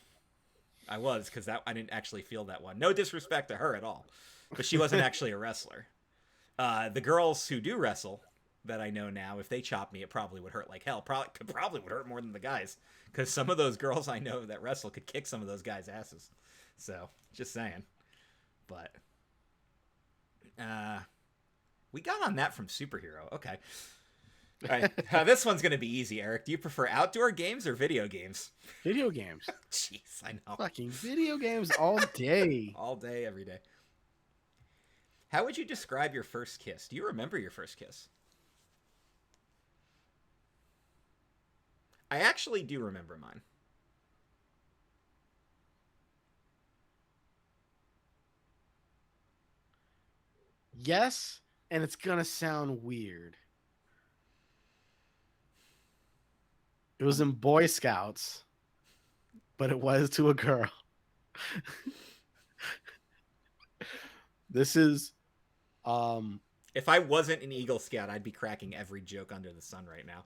I was, because I didn't actually feel that one. No disrespect to her at all, but she wasn't actually a wrestler. The girls who do wrestle that I know now, if they chop me, it probably would hurt like hell. Probably would hurt more than the guys, because some of those girls I know that wrestle could kick some of those guys' asses. So, just saying. But, we got on that from Superhero. Okay. All right. This one's going to be easy, Eric. Do you prefer outdoor games or video games? Video games. Jeez, I know. Fucking video games all day. All day, every day. How would you describe your first kiss? Do you remember your first kiss? I actually do remember mine. Yes, and it's gonna sound weird. It was in Boy Scouts, but it was to a girl. This is if I wasn't an Eagle Scout, I'd be cracking every joke under the sun right now.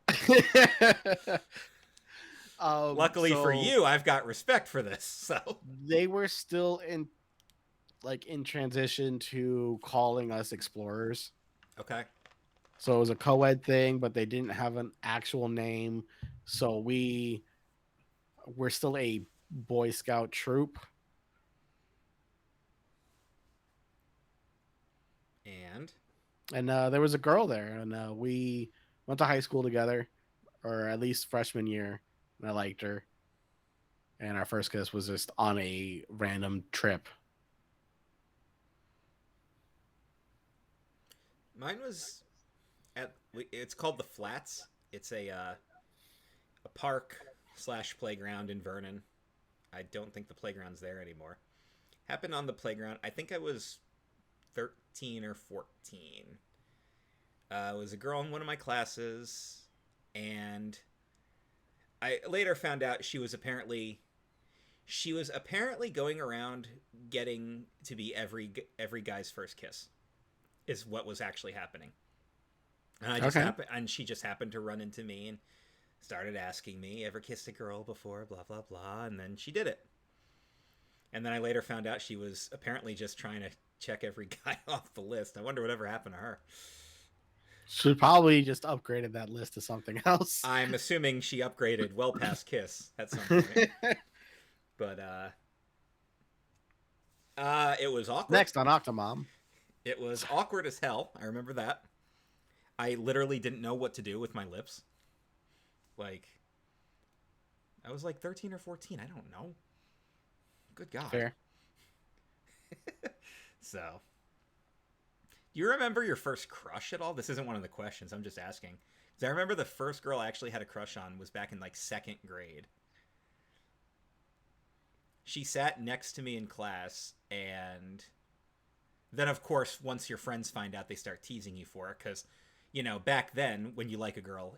Luckily for you, I've got respect for this. So they were still in transition to calling us explorers. Okay. So it was a co-ed thing, but they didn't have an actual name. So we're still a Boy Scout troop. And there was a girl there, and we went to high school together, or at least freshman year, and I liked her. And our first kiss was just on a random trip. Mine was it's called the Flats. It's a park / playground in Vernon. I don't think the playground's there anymore. Happened on the playground. I think I was 13 or 14. It was a girl in one of my classes, and I later found out she was apparently going around getting to be every guy's first kiss, is what was actually happening. And she just happened to run into me and started asking me, "Ever kissed a girl before?" Blah blah blah, and then she did it. And then I later found out she was apparently just trying to check every guy off the list. I wonder whatever happened to her. Should probably just upgraded that list to something else. I'm assuming she upgraded well past kiss at some point. But it was awkward. Next on Octomom. It was awkward as hell. I remember that. I literally didn't know what to do with my lips. Like, I was like 13 or 14. I don't know. Good God. Fair. So, do you remember your first crush at all? This isn't one of the questions. I'm just asking. Because I remember the first girl I actually had a crush on was back in like second grade. She sat next to me in class, and then, of course, once your friends find out, they start teasing you for it. Because, back then, when you like a girl,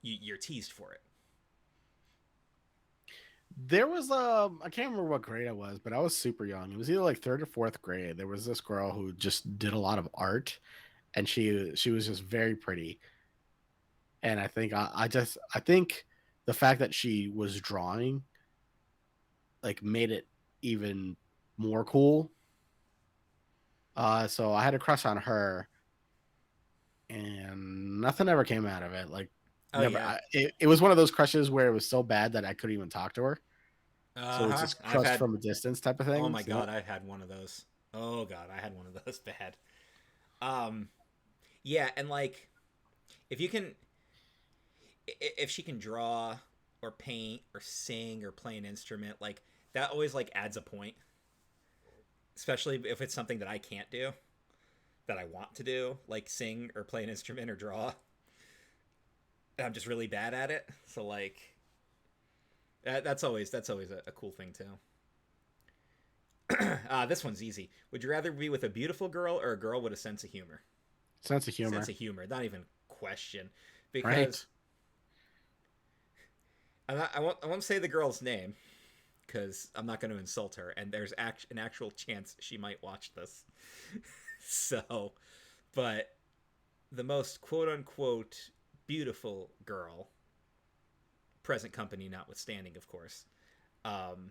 you're teased for it. There was I can't remember what grade I was, but I was super young. It was either like third or fourth grade. There was this girl who just did a lot of art, and she was just very pretty. And I think I think the fact that she was drawing like made it even more cool. So I had a crush on her, and nothing ever came out of it. Like Oh, never. yeah. It was one of those crushes where it was so bad that I couldn't even talk to her. So it's Uh-huh. just I've crush had... from a distance type of Oh, my things, you know? God, I had one of those. Oh, God, I had one of those bad. Um, yeah, and, like, if you can... If she can draw or paint or sing or play an instrument, like, that always, like, adds a point. Especially if it's something that I can't do, that I want to do, like sing or play an instrument or draw. I'm just really bad at it. So, like, that's always a cool thing too. This one's easy. Would you rather be with a beautiful girl or a girl with a sense of humor? Sense of Sense humor, of humor, not even question. Because right? I won't say the girl's name because I'm not going to insult her, and there's an actual chance she might watch this. So, but the most quote unquote beautiful girl, present company notwithstanding, of course, um,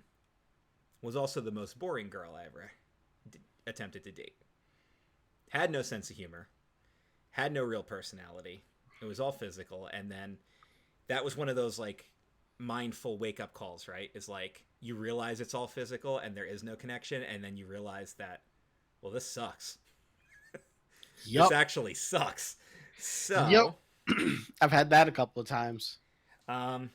was also the most boring girl I ever attempted to date. Had no sense of humor, had no real personality. It was all physical, and then that was one of those like mindful wake up calls, right? Is like you realize it's all physical and there is no connection, and then you realize that, well, this sucks. This Yep. actually sucks. Yep. So, I've had that a couple of times. um,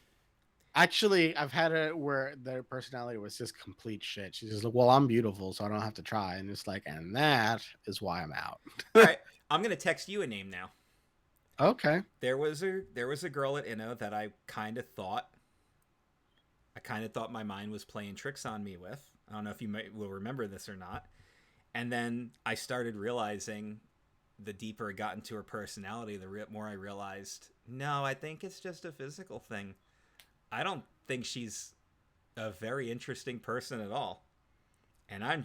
Actually, I've had it where their personality was just complete shit. She's just like, "Well, I'm beautiful, so I don't have to try," and it's like, and that is why I'm out. all right, I'm gonna text you a name now. Okay. There was a girl at Inno that I kind of thought my mind was playing tricks on me with. I don't know if you will remember this or not. And then I started realizing, the deeper it got into her personality, the more I realized, no, I think it's just a physical thing. I don't think she's a very interesting person at all. And now I'm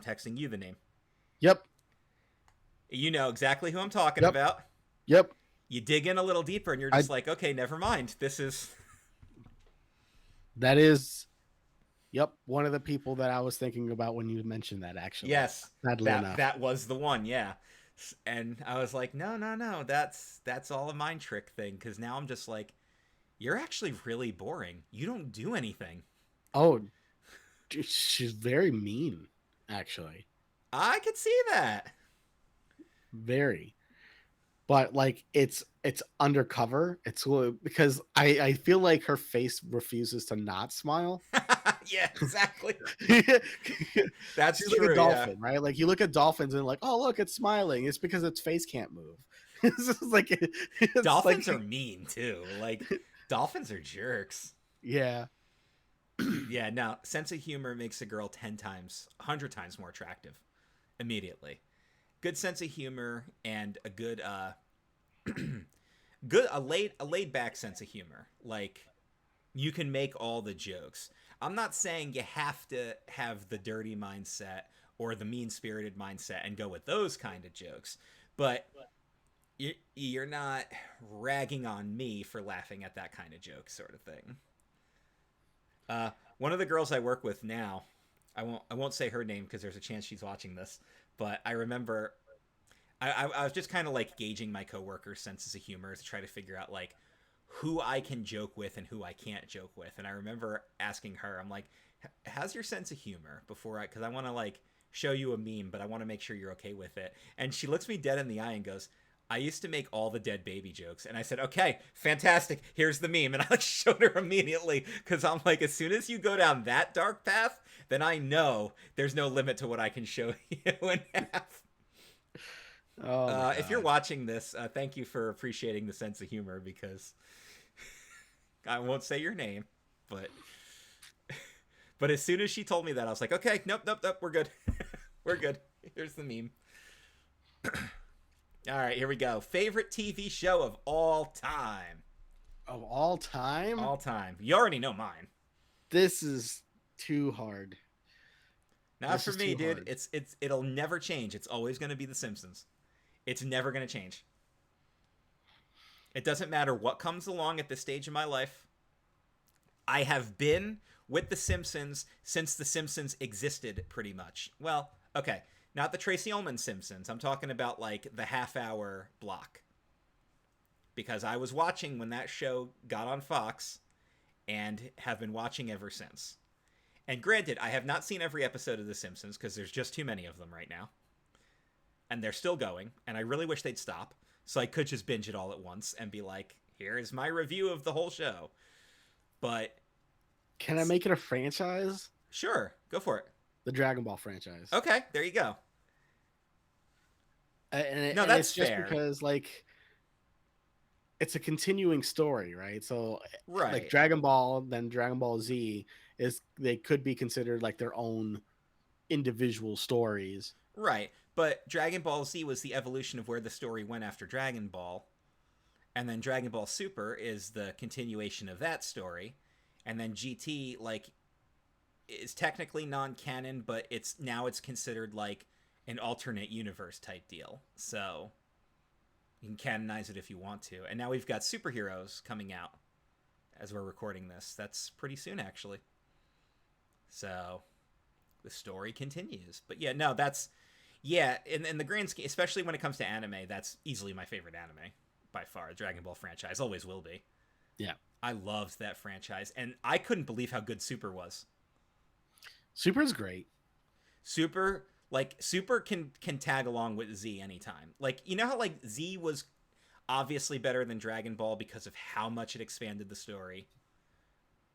texting you the name. Yep. You know exactly who I'm talking Yep. about. Yep. You dig in a little deeper and you're I just like, okay, never mind. This is... That is, yep, one of the people that I was thinking about when you mentioned that. Actually, Yes, sadly that enough. that was the one, yeah. And I was like, no, no, no, that's all a mind trick thing. Because now I'm just like, you're actually really boring. You don't do anything. Oh, she's very mean. Actually, I could see that. very. But like it's undercover. It's because I feel like her face refuses to not smile. Yeah, exactly. That's She's like a true. Yeah, dolphin, right? Like you look at dolphins and like, oh look, it's smiling. It's because its face can't move. It's just like it's like dolphins are mean too. Like, dolphins are jerks. yeah. Yeah, no, sense of humor makes a girl 10 times, 100 times more attractive immediately. Good sense of humor and a good a laid back sense of humor. Like, you can make all the jokes. I'm not saying you have to have the dirty mindset or the mean-spirited mindset and go with those kind of jokes, but you're not ragging on me for laughing at that kind of joke, sort of thing. One of the girls I work with now, I won't say her name because there's a chance she's watching this, but I remember I was just kind of like gauging my coworkers' senses of humor to try to figure out like who I can joke with and who I can't joke with. And I remember asking her, I'm like, how's your sense of humor before because I want to like show you a meme, but I want to make sure you're okay with it. And she looks me dead in the eye and goes, I used to make all the dead baby jokes, and I said, "Okay, fantastic. Here's the meme," and I like showed her immediately because I'm like, as soon as you go down that dark path, then I know there's no limit to what I can show you and have. Oh my If you're god. watching this, thank you for appreciating the sense of humor because I won't say your name, but as soon as she told me that, I was like, okay, nope, nope, nope, we're good, we're good. Here's the meme. All right, here we go. Favorite TV show of all time. Of all time? All time. You already know mine. This is too hard. Not This for is me, too dude. hard. It'll never change. It's always going to be The Simpsons. It's never going to change. It doesn't matter what comes along at this stage of my life. I have been with The Simpsons since The Simpsons existed, pretty much. Well, okay, not the Tracy Ullman Simpsons. I'm talking about like the half-hour block. Because I was watching when that show got on Fox and have been watching ever since. And granted, I have not seen every episode of The Simpsons because there's just too many of them right now. And they're still going, and I really wish they'd stop. So I could just binge it all at once and be like, here is my review of the whole show. But Can I make it a franchise? sure, go for it. The Dragon Ball franchise. Okay, there you go. No, And that's it's just fair. because like it's a continuing story, right? So Right. like Dragon Ball, then Dragon Ball Z is they could be considered like their own individual stories. Right. But Dragon Ball Z was the evolution of where the story went after Dragon Ball. And then Dragon Ball Super is the continuation of that story. And then GT, like, is technically non-canon, but it's considered like an alternate universe type deal. So you can canonize it if you want to. And now we've got superheroes coming out as we're recording this. That's pretty soon, actually. So the story continues. But yeah, no, that's in the grand scheme, especially when it comes to anime, that's easily my favorite anime by far. Dragon Ball franchise always will be. Yeah. I loved that franchise, and I couldn't believe how good Super was. Super is great. Super can tag along with Z anytime. Like, you know how like Z was obviously better than Dragon Ball because of how much it expanded the story,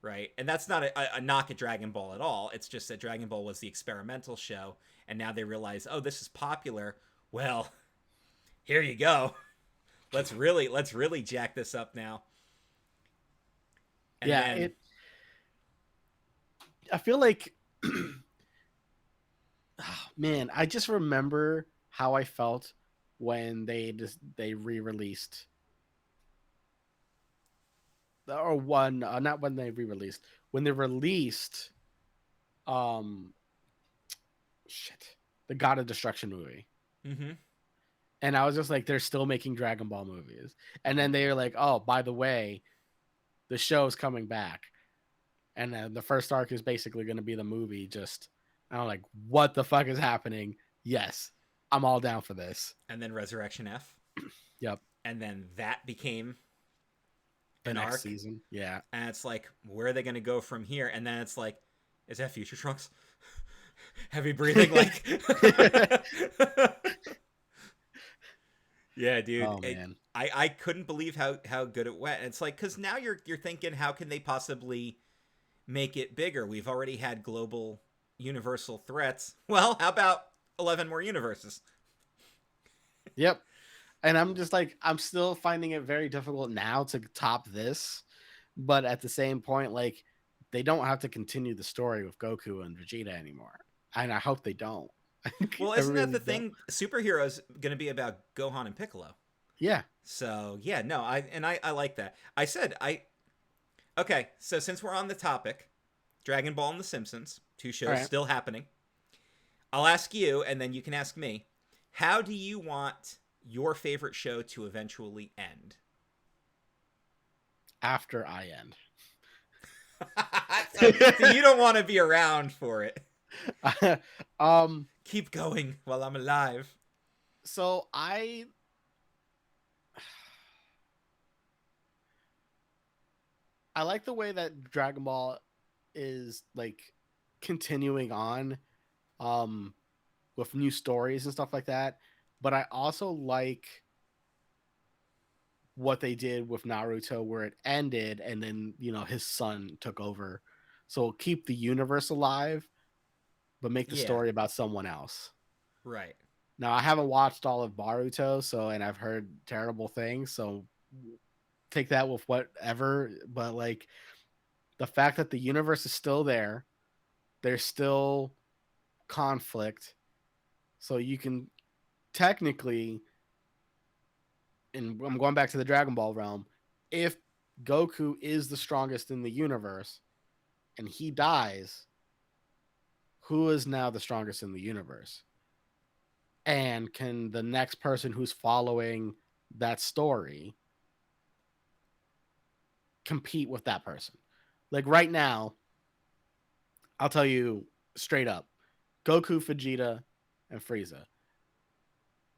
right? And that's not a knock at Dragon Ball at all. It's just that Dragon Ball was the experimental show, and now they realize, oh, this is popular. Well, here you go. Let's really jack this up now. And yeah, I feel like oh, man, I just remember how I felt when they re-released or not when they re-released, when they released the God of Destruction movie. Mm-hmm. And I was just like, they're still making Dragon Ball movies. And then they were like, oh, by the way, the show's coming back. And then the first arc is basically going to be the movie. Just, I'm like, what the fuck is happening? Yes, I'm all down for this. And then Resurrection F. Yep. And then that became the next arc season. Yeah. And it's like, where are they going to go from here? And then it's like, is that Future Trunks? Heavy breathing, like. Yeah, dude. Oh, man. I couldn't believe how good it went. And it's like, because now you're thinking, how can they possibly make it bigger? We've already had global universal threats. Well, how about 11 more universes? Yep. And I'm just like, I'm still finding it very difficult now to top this. But at the same point, like, they don't have to continue the story with Goku and Vegeta anymore. And I hope they don't. Well, isn't that the thing? Superheroes going to be about Gohan and Piccolo. Yeah. So, yeah, no, I like that. Okay, so since we're on the topic, Dragon Ball and The Simpsons, two shows still happening. I'll ask you, and then you can ask me, how do you want your favorite show to eventually end? After I end. So you don't want to be around for it. Keep going while I'm alive. So I like the way that Dragon Ball is like continuing on with new stories and stuff like that, but I also like what they did with Naruto, where it ended, and then his son took over. So keep the universe alive, but make the Yeah. story about someone else. Right. Now I haven't watched all of Boruto, and I've heard terrible things, so take that with whatever. But like the fact that the universe is still there, there's still conflict, so you can technically, and I'm going back to the Dragon Ball realm, if Goku is the strongest in the universe and he dies, who is now the strongest in the universe? And can the next person who's following that story compete with that person? Like right now, I'll tell you straight up, Goku, Vegeta, and Frieza,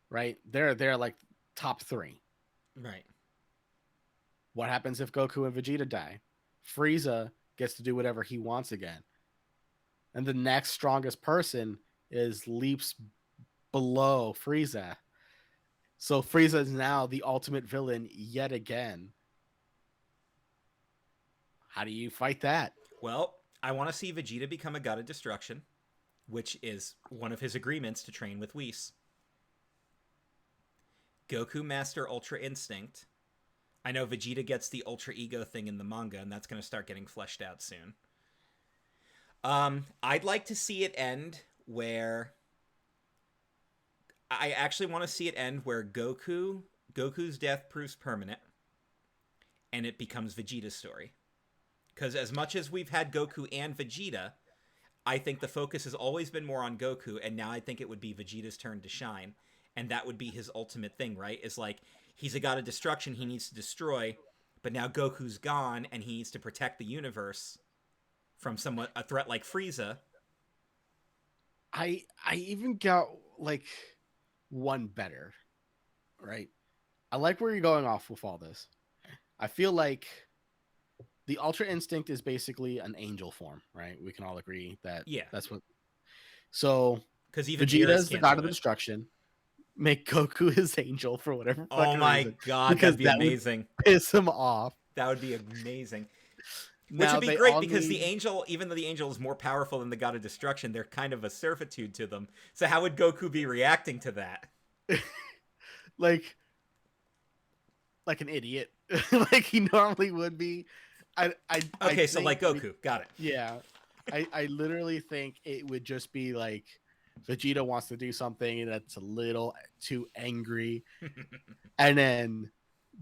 right? They're like top 3. Right. What happens if Goku and Vegeta die? Frieza gets to do whatever he wants again. And the next strongest person is leaps below Frieza. So Frieza is now the ultimate villain yet again. How do you fight that? Well, I want to see Vegeta become a god of destruction, which is one of his agreements to train with Whis. Goku master Ultra Instinct. I know Vegeta gets the Ultra Ego thing in the manga, and that's going to start getting fleshed out soon. I'd like to see it end where I actually want to see it end where Goku's death proves permanent, and it becomes Vegeta's story. Because as much as we've had Goku and Vegeta, I think the focus has always been more on Goku, and now I think it would be Vegeta's turn to shine, and that would be his ultimate thing, right? Is like he's a god of destruction, he needs to destroy, but now Goku's gone, and he needs to protect the universe from a threat like Frieza. I even got like one better, right? I like where you're going off with all this. I feel like the Ultra Instinct is basically an angel form, right? We can all agree that Yeah, that's what. So because even Vegeta Beerus is the can't god do of the it. destruction. Make Goku his angel for whatever Oh fucking my reason, god, because that'd be that would amazing. piss him off. That would be amazing. Which Now would be they great all because the need angel, even though the angel is more powerful than the god of destruction, they're kind of a servitude to them. So how would Goku be reacting to that? like an idiot, like he normally would be. I Okay, so think like Goku, got it. yeah, I literally think it would just be like Vegeta wants to do something that's a little too angry, and then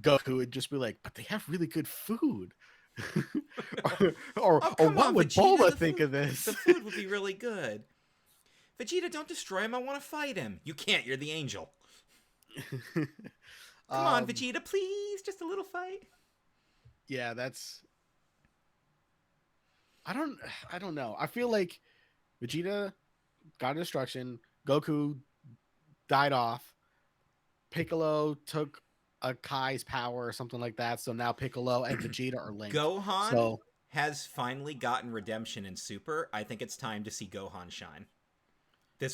Goku would just be like, "But they have really good food." or, Oh or come what on, would Vegeta, Bulma think of the this? food would be really good. Vegeta, don't destroy him. I want to fight him. You can't. You're the angel. Come on, um, Vegeta, please, just a little fight. yeah, that's I don't I don't know. I feel like Vegeta got destruction, Goku died off, Piccolo took a Kai's power or something like that. So now Piccolo and Vegeta are linked. Gohan So has finally gotten redemption in Super. I think it's time to see Gohan shine.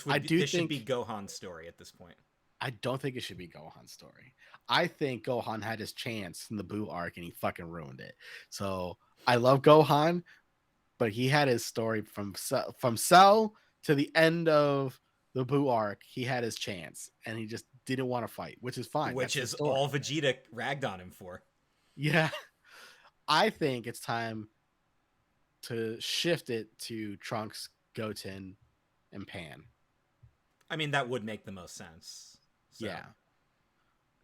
I do This should be think Gohan's story at this point. I don't think it should be Gohan's story. I think Gohan had his chance in the Boo arc and he fucking ruined it. So I love Gohan, but he had his story from Cell to the end of the Boo arc. He had his chance and he just didn't want to fight, which is fine. Which That's his is story. all Vegeta ragged on him for. Yeah. I think it's time to shift it to Trunks, Goten, and Pan. I mean, that would make the most sense. So. Yeah.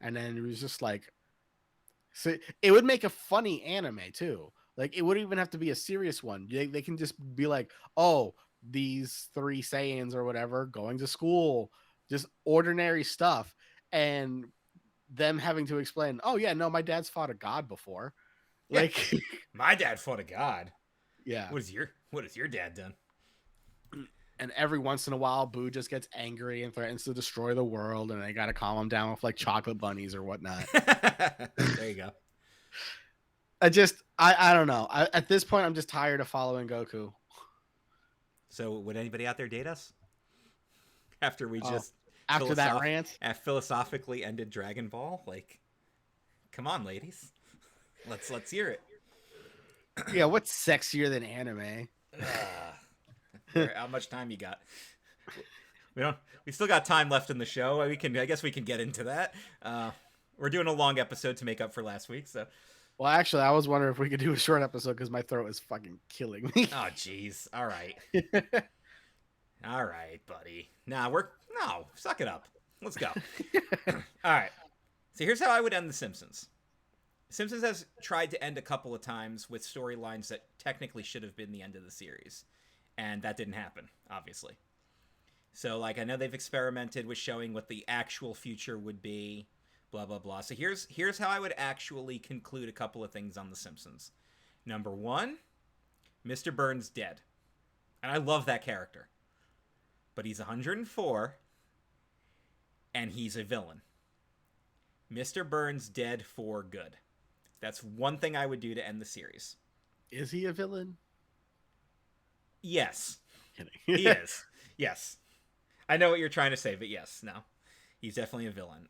And then it was just like, so it would make a funny anime too. Like it wouldn't even have to be a serious one. They can just be like, oh, these 3 Saiyans or whatever going to school, just ordinary stuff, and them having to explain, oh yeah, no, my dad's fought a god before. Yeah. Like My dad fought a god. yeah. What has your dad done? And every once in a while, Boo just gets angry and threatens to destroy the world, and they got to calm him down with like chocolate bunnies or whatnot. There you go. I don't know. At this point, I'm just tired of following Goku. So, would anybody out there date us? After we just After that rant, philosophically ended Dragon Ball? Like, Come on, ladies. Let's hear it. Yeah, what's sexier than anime? How much time you got? We don't. We still got time left in the show. We can. I guess we can get into that. We're doing a long episode to make up for last week. So. Well, actually, I was wondering if we could do a short episode because my throat is fucking killing me. Oh, jeez. All right. All right, buddy. Suck it up. Let's go. All right. So here's how I would end The Simpsons. Simpsons has tried to end a couple of times with storylines that technically should have been the end of the series. And that didn't happen, obviously. So, like, I know they've experimented with showing what the actual future would be, blah, blah, blah. So here's how I would actually conclude a couple of things on The Simpsons. Number one, Mr. Burns dead. And I love that character. But he's 104, and he's a villain. Mr. Burns dead for good. That's one thing I would do to end the series. Is he a villain? Yes. Kidding. He is. Yes. I know what you're trying to say, but yes, no. He's definitely a villain.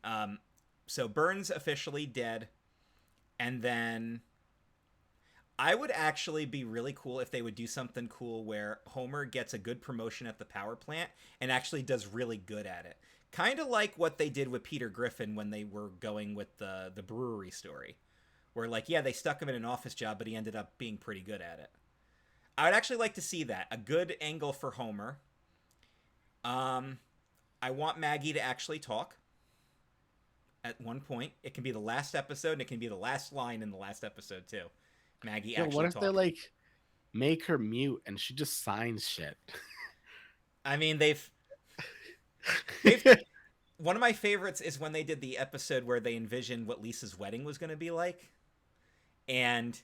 So Burns officially dead, and then I would actually be really cool if they would do something cool where Homer gets a good promotion at the power plant and actually does really good at it. Kind of like what they did with Peter Griffin when they were going with the brewery story. Where, like, yeah, they stuck him in an office job, but he ended up being pretty good at it. I would actually like to see that. A good angle for Homer. I want Maggie to actually talk at one point. It can be the last episode, and it can be the last line in the last episode, too. Maggie actually what if talk. they, like, make her mute and she just signs shit? I mean, one of my favorites is when they did the episode where they envisioned what Lisa's wedding was going to be like. And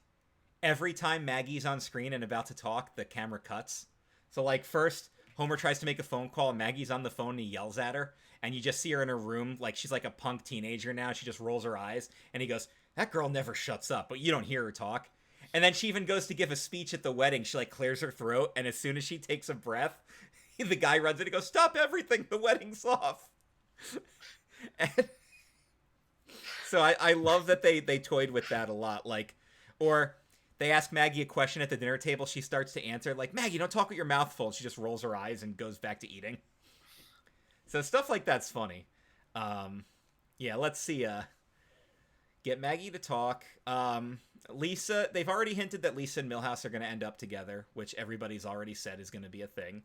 every time Maggie's on screen and about to talk, the camera cuts. So, like, first, Homer tries to make a phone call, and Maggie's on the phone, and he yells at her. And you just see her in her room, like, she's like a punk teenager now. She just rolls her eyes. And he goes, that girl never shuts up, but you don't hear her talk. And then she even goes to give a speech at the wedding. She, like, clears her throat, and as soon as she takes a breath, the guy runs in and goes, stop everything, the wedding's off. And so I love that they toyed with that a lot. Like, or they ask Maggie a question at the dinner table, she starts to answer, like, Maggie, don't talk with your mouth full. She just rolls her eyes and goes back to eating. So stuff like that's funny. Yeah, let's see. Get Maggie to talk. Lisa, they've already hinted that Lisa and Milhouse are going to end up together, which everybody's already said is going to be a thing.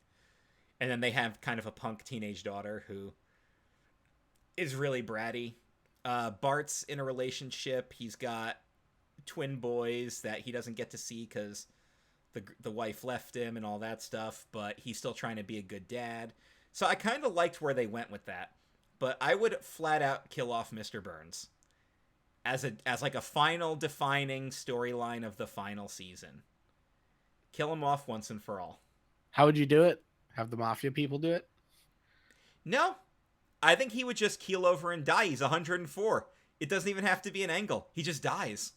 And then they have kind of a punk teenage daughter who is really bratty. Bart's in a relationship. He's got twin boys that he doesn't get to see because the wife left him and all that stuff, but he's still trying to be a good dad. So I kind of liked where they went with that. But I would flat out kill off Mr. Burns as like a final defining storyline of the final season. Kill him off once and for all. How would you do it? Have the mafia people do it? No. I think he would just keel over and die. He's 104. It doesn't even have to be an angle. He just dies.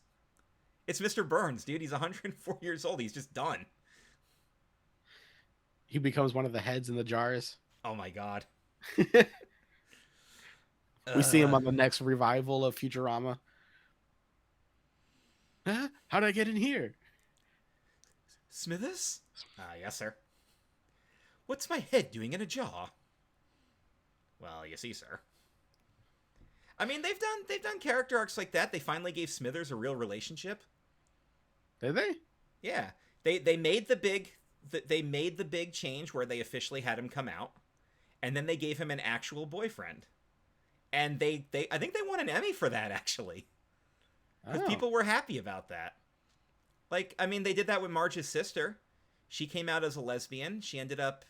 It's Mr. Burns, dude. He's 104 years old. He's just done. He becomes one of the heads in the jars. Oh my god. We see him on the next revival of Futurama. Huh? How'd I get in here? Smithers? Yes, sir. What's my head doing in a jar? Well, you see, sir. I mean, they've done character arcs like that. They finally gave Smithers a real relationship. Did they? Yeah. They made the big change where they officially had him come out, and then they gave him an actual boyfriend. And I think they won an Emmy for that, actually. Because people were happy about that. Like, I mean, they did that with Marge's sister. She came out as a lesbian. She ended up,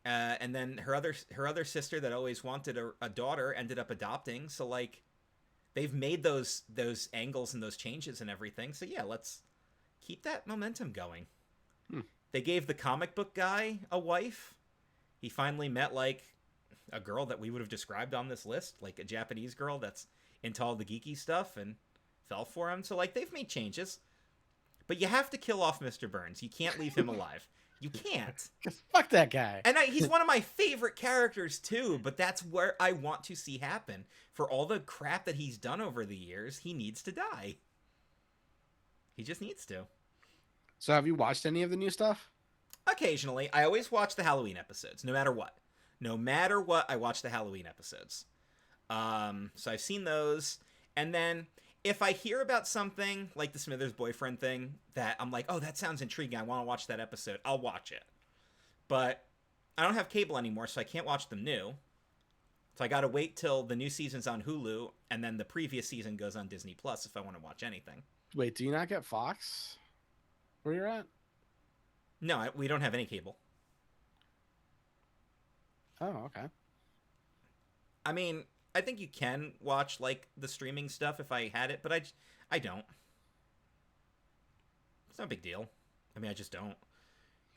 and then her other sister that always wanted a daughter ended up adopting. So, like, they've made those angles and those changes and everything. So yeah, let's keep that momentum going. They gave the comic book guy a wife. He finally met, like, a girl that we would have described on this list, like a Japanese girl that's into all the geeky stuff, and fell for him. So, like, they've made changes. But you have to kill off Mr. Burns. You can't leave him alive. You can't. Because fuck that guy. And he's one of my favorite characters too, but that's where I want to see happen. For all the crap that he's done over the years, he needs to die. He just needs to. So have you watched any of the new stuff? Occasionally. I always watch the Halloween episodes, no matter what. No matter what, I watch the Halloween episodes. So I've seen those. And then if I hear about something like the Smithers boyfriend thing that I'm like, oh, that sounds intriguing, I want to watch that episode, I'll watch it. But I don't have cable anymore, so I can't watch them new. So I gotta wait till the new season's on Hulu, and then the previous season goes on Disney Plus if I want to watch anything. Wait, do you not get Fox where you're at? No, we don't have any cable. Oh, okay. I mean, I think you can watch like the streaming stuff if I had it, but I don't. It's not a big deal. I mean, I just don't.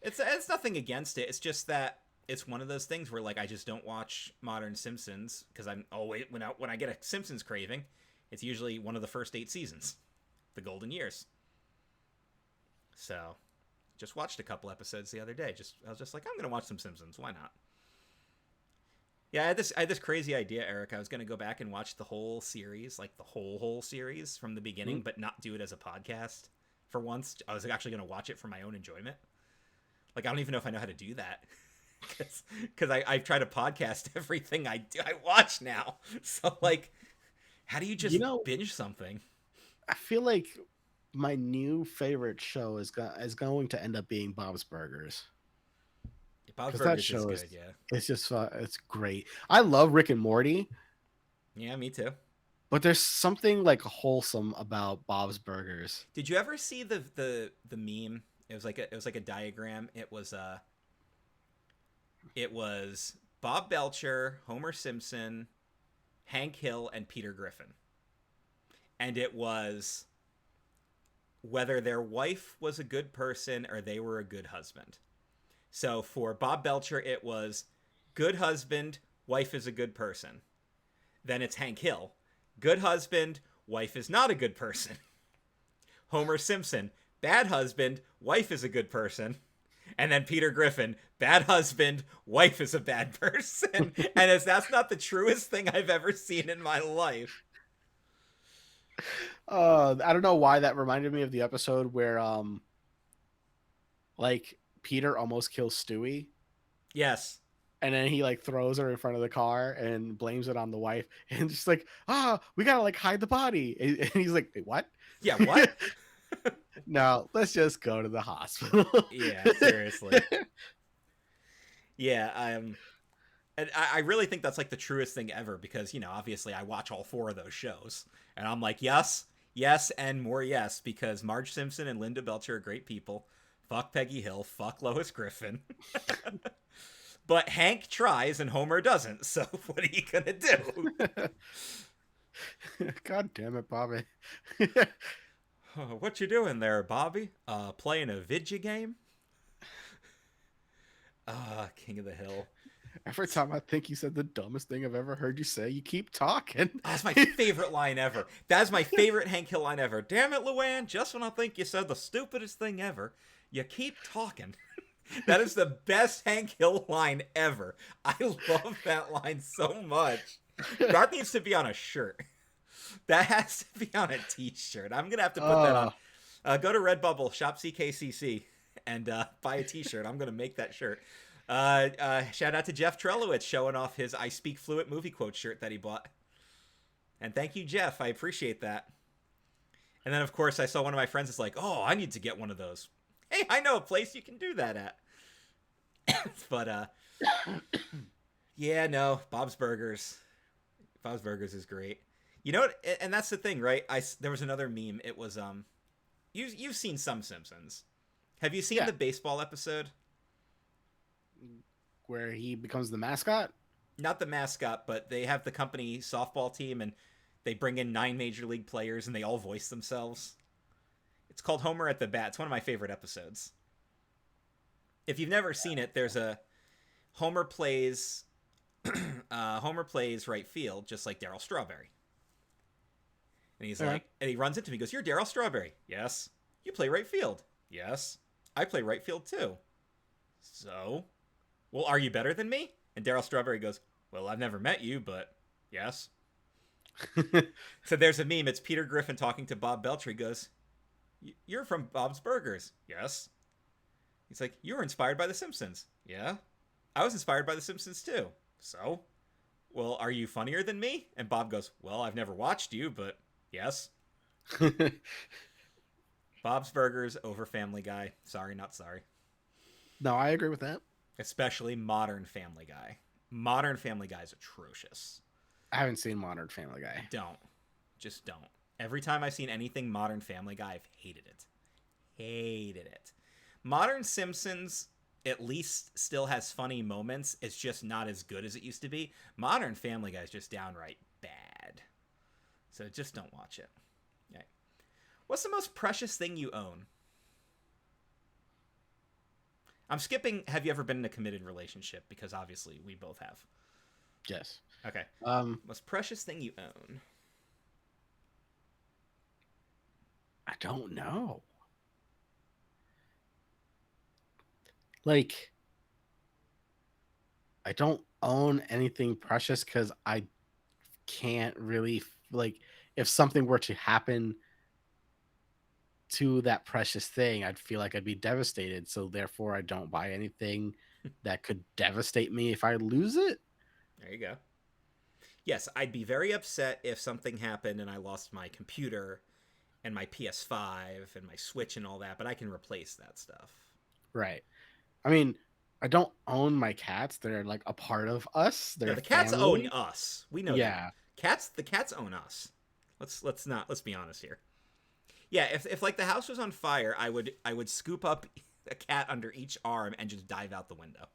It's nothing against it. It's just that it's one of those things where like I just don't watch modern Simpsons because I'm always when I get a Simpsons craving, it's usually one of the first 8 seasons, the golden years. So, just watched a couple episodes the other day. I was just like, I'm gonna watch some Simpsons. Why not? Yeah, I had this crazy idea, Eric. I was gonna go back and watch the whole series, like the whole series from the beginning, but not do it as a podcast. For once, I was actually gonna watch it for my own enjoyment. Like, I don't even know if I know how to do that. Because I try to podcast everything I watch now. So, like, how do you just binge something? I feel like my new favorite show is going to end up being Bob's Burgers. Bob's Burgers is good, yeah. It's just, it's great. I love Rick and Morty. Yeah, me too. But there's something, like, wholesome about Bob's Burgers. Did you ever see the meme? It was like a diagram. It was Bob Belcher, Homer Simpson, Hank Hill, and Peter Griffin. And it was whether their wife was a good person or they were a good husband. So for Bob Belcher, it was good husband, wife is a good person. Then it's Hank Hill. Good husband, wife is not a good person. Homer Simpson, bad husband, wife is a good person. And then Peter Griffin, bad husband, wife is a bad person. And that's not the truest thing I've ever seen in my life. I don't know why that reminded me of the episode where, like, Peter almost kills Stewie. Yes. And then he, like, throws her in front of the car and blames it on the wife. And just like, we gotta, like, hide the body. And he's like, wait, what? Yeah, what? No, let's just go to the hospital. Yeah, seriously. Yeah, and I really think that's like the truest thing ever because, obviously I watch all 4 of those shows. And I'm like, yes, and more yes, because Marge Simpson and Linda Belcher are great people. Fuck Peggy Hill, fuck Lois Griffin. But Hank tries and Homer doesn't, so what are you gonna do? God damn it, Bobby. What you doing there, Bobby? Playing a video game? King of the Hill. Every time I think you said the dumbest thing I've ever heard you say, you keep talking. That's my favorite line ever. That's my favorite Hank Hill line ever. Damn it, Luann, just when I think you said the stupidest thing ever, you keep talking. That is the best Hank Hill line ever. I love that line so much. That needs to be on a shirt. That has to be on a t-shirt. I'm going to have to put that on. Go to Redbubble, shop CKCC, and buy a t-shirt. I'm going to make that shirt. Shout out to Jeff Trelowitz showing off his I Speak Fluent movie quote shirt that he bought. And thank you, Jeff. I appreciate that. And then, of course, I saw one of my friends is like, oh, I need to get one of those. Hey, I know a place you can do that at. But, yeah, no, Bob's Burgers. Bob's Burgers is great. You know what? And that's the thing, right? There was another meme. It was, you've seen some Simpsons. Have you seen the baseball episode? Where he becomes the mascot? Not the mascot, but they have the company softball team and they bring in 9 major league players and they all voice themselves. It's called Homer at the Bat. It's one of my favorite episodes. If you've never seen it, there's a Homer plays right field, just like Darryl Strawberry. And he's like, and he runs into me. He goes, "You're Darryl Strawberry." "Yes." "You play right field." "Yes." "I play right field too." So? Well, are you better than me? And Daryl Strawberry goes, well, I've never met you, but yes. So there's a meme. It's Peter Griffin talking to Bob Belcher. He goes, you're from Bob's Burgers. Yes. He's like, you were inspired by The Simpsons. Yeah. I was inspired by The Simpsons too. So? Well, are you funnier than me? And Bob goes, well, I've never watched you, but yes. Bob's Burgers over Family Guy. Sorry, not sorry. No, I agree with that. Especially modern Family Guy. Modern Family Guy is atrocious. I haven't seen Modern Family Guy. Don't. Just don't. Every time I've seen anything modern Family Guy, I've hated it. Hated it. Modern Simpsons at least still has funny moments. It's just not as good as it used to be. Modern Family Guy is just downright bad. So just don't watch it. Okay. What's the most precious thing you own? I'm skipping have you ever been in a committed relationship, because obviously we both have. Yes. Okay. Most precious thing you own? I don't know. Like, I don't own anything precious because I can't really, like, if something were to happen to that precious thing, I'd feel like I'd be devastated. So therefore, I don't buy anything that could devastate me if I lose it. There you go. Yes, I'd be very upset if something happened and I lost my computer and my PS5 and my Switch and all that, but I can replace that stuff. Right. I mean, I don't own my cats. They're like a part of us. They're No, the cats family. own us. We know Yeah. that. The cats own us. Let's be honest here. Yeah, if like the house was on fire, I would scoop up a cat under each arm and just dive out the window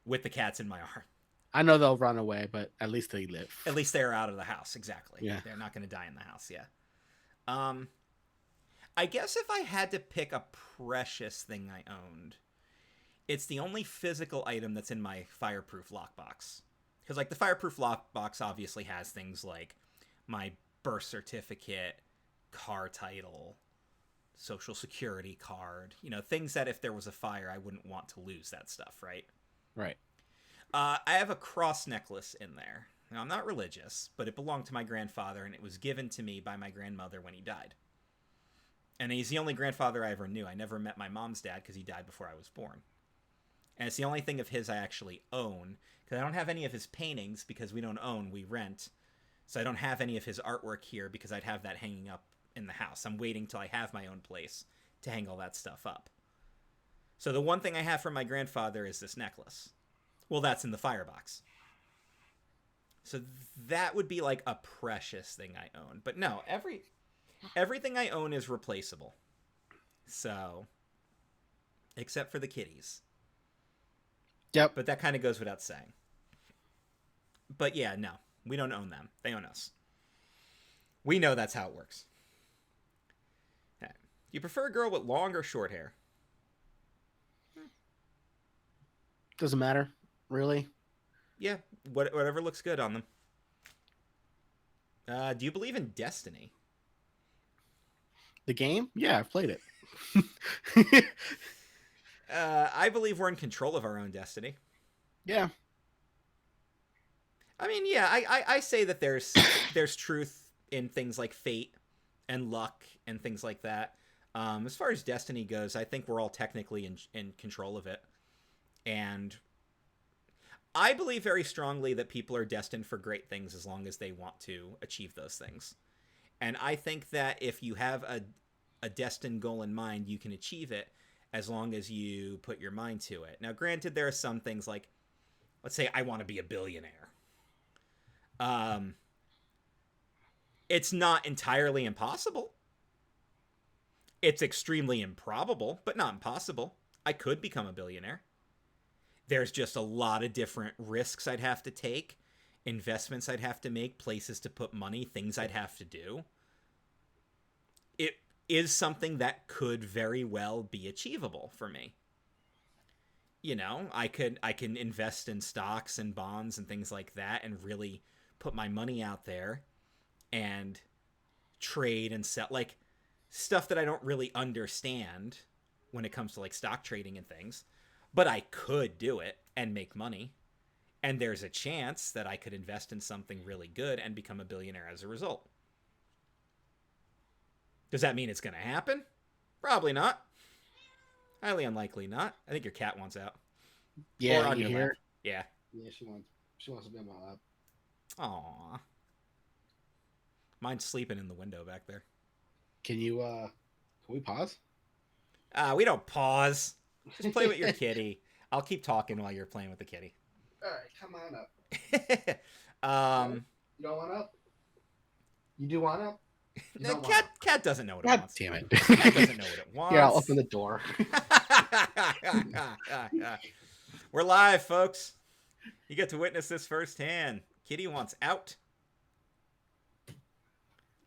with the cats in my arm. I know they'll run away, but at least they live. At least they're out of the house. Exactly. Yeah. They're not going to die in the house. Yeah. I guess if I had to pick a precious thing I owned, it's the only physical item that's in my fireproof lockbox. Because like the fireproof lockbox obviously has things like my birth certificate, car title, social security card, things that if there was a fire, I wouldn't want to lose that stuff, right? Right. I have a cross necklace in there. Now, I'm not religious, but it belonged to my grandfather, and it was given to me by my grandmother when he died. And he's the only grandfather I ever knew. I never met my mom's dad because he died before I was born. And it's the only thing of his I actually own, because I don't have any of his paintings because we don't own, we rent. So I don't have any of his artwork here because I'd have that hanging up in the house. I'm waiting till I have my own place to hang all that stuff up. So the one thing I have from my grandfather is this necklace. Well, that's in the firebox. So that would be like a precious thing I own. But no, everything I own is replaceable. So, except for the kitties. Yep. But that kind of goes without saying. But yeah, no, we don't own them. They own us. We know that's how it works. Okay. You prefer a girl with long or short hair? Doesn't matter, really. Yeah, whatever looks good on them. Do you believe in destiny? The game? Yeah, I've played it. I believe we're in control of our own destiny. Yeah. I mean, yeah, I say that there's truth in things like fate and luck and things like that. As far as destiny goes, I think we're all technically in control of it. And I believe very strongly that people are destined for great things as long as they want to achieve those things. And I think that if you have a destined goal in mind, you can achieve it as long as you put your mind to it. Now, granted, there are some things like, let's say I want to be a billionaire. It's not entirely impossible. It's extremely improbable, but not impossible. I could become a billionaire. There's just a lot of different risks I'd have to take, investments I'd have to make, places to put money, things I'd have to do. It is something that could very well be achievable for me. I can invest in stocks and bonds and things like that and really put my money out there and trade and sell, like stuff that I don't really understand when it comes to like stock trading and things. but I could do it and make money. And there's a chance that I could invest in something really good and become a billionaire as a result. Does that mean it's going to happen? Probably not. Highly unlikely not. I think your cat wants out. Yeah, or on you your hear? lap. Yeah. Yeah, she wants to be on my lap. Aww. Mine's sleeping in the window back there. Can we pause? We don't pause. Just play with your kitty. I'll keep talking while you're playing with the kitty. All right, come on up. You don't want up? You do want up? No, cat doesn't know what it God wants. damn it. Cat doesn't know what it wants. Yeah, I'll open the door. We're live, folks. You get to witness this firsthand. Kitty wants out.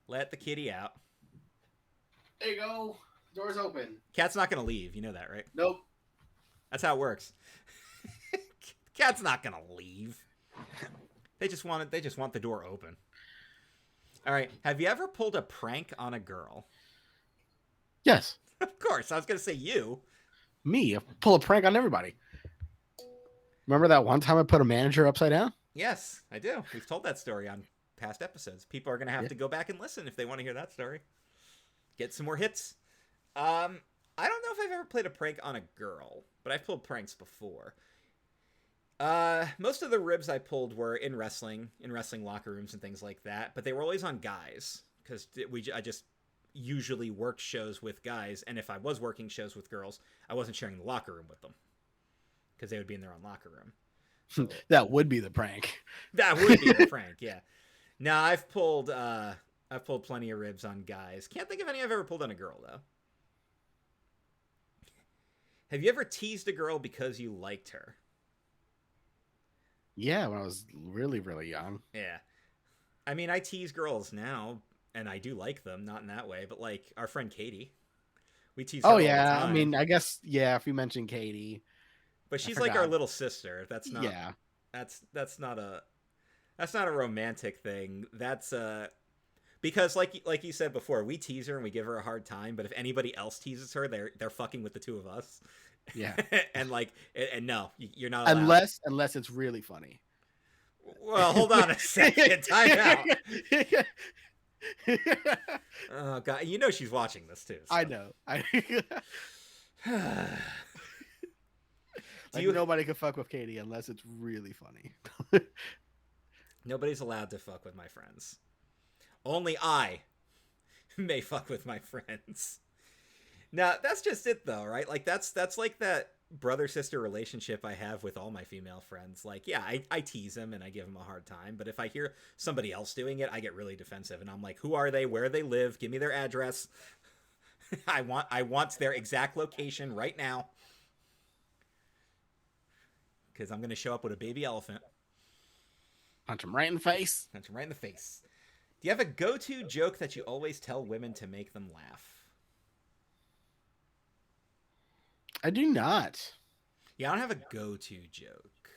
Let the kitty out. There you go. Door's open. Cat's not gonna leave. You know that, right? Nope. That's how it works. Cat's not gonna leave. They just want the door open. All right. Have you ever pulled a prank on a girl? Yes. Of course. I was gonna say you. Me. I pull a prank on everybody. Remember that one time I put a manager upside down? Yes, I do. We've told that story on past episodes. People are gonna have to go back and listen if they want to hear that story. Get some more hits. I don't know if I've ever played a prank on a girl, but I've pulled pranks before. Most of the ribs I pulled were in wrestling locker rooms and things like that, but they were always on guys because I just usually worked shows with guys, and if I was working shows with girls, I wasn't sharing the locker room with them because they would be in their own locker room. So, that would be the prank. That would be the prank, yeah. Now I've pulled plenty of ribs on guys. Can't think of any I've ever pulled on a girl though. Have you ever teased a girl because you liked her? Yeah, when I was really, really young. Yeah. I mean, I tease girls now, and I do like them, not in that way, but like our friend Katie. We tease her all the time. I mean, I guess, yeah, if you mention Katie. But she's like our little sister. That's not yeah. That's not a romantic thing. That's because like you said before, we tease her and we give her a hard time, but if anybody else teases her, they're fucking with the two of us. Yeah. and no, you're not allowed. Unless it's really funny. Well, hold on a second. Time out. Oh God, you know she's watching this too. So. I know. Nobody can fuck with Katie unless it's really funny. Nobody's allowed to fuck with my friends. Only I may fuck with my friends. Now, that's just it though, right? Like that's like that brother-sister relationship I have with all my female friends. Like, yeah, I tease them and I give them a hard time, but if I hear somebody else doing it, I get really defensive and I'm like, who are they? Where do they live? Give me their address. I want their exact location right now. Because I'm going to show up with a baby elephant. Punch him right in the face. Punch him right in the face. Do you have a go-to joke that you always tell women to make them laugh? I do not. Yeah, I don't have a go-to joke.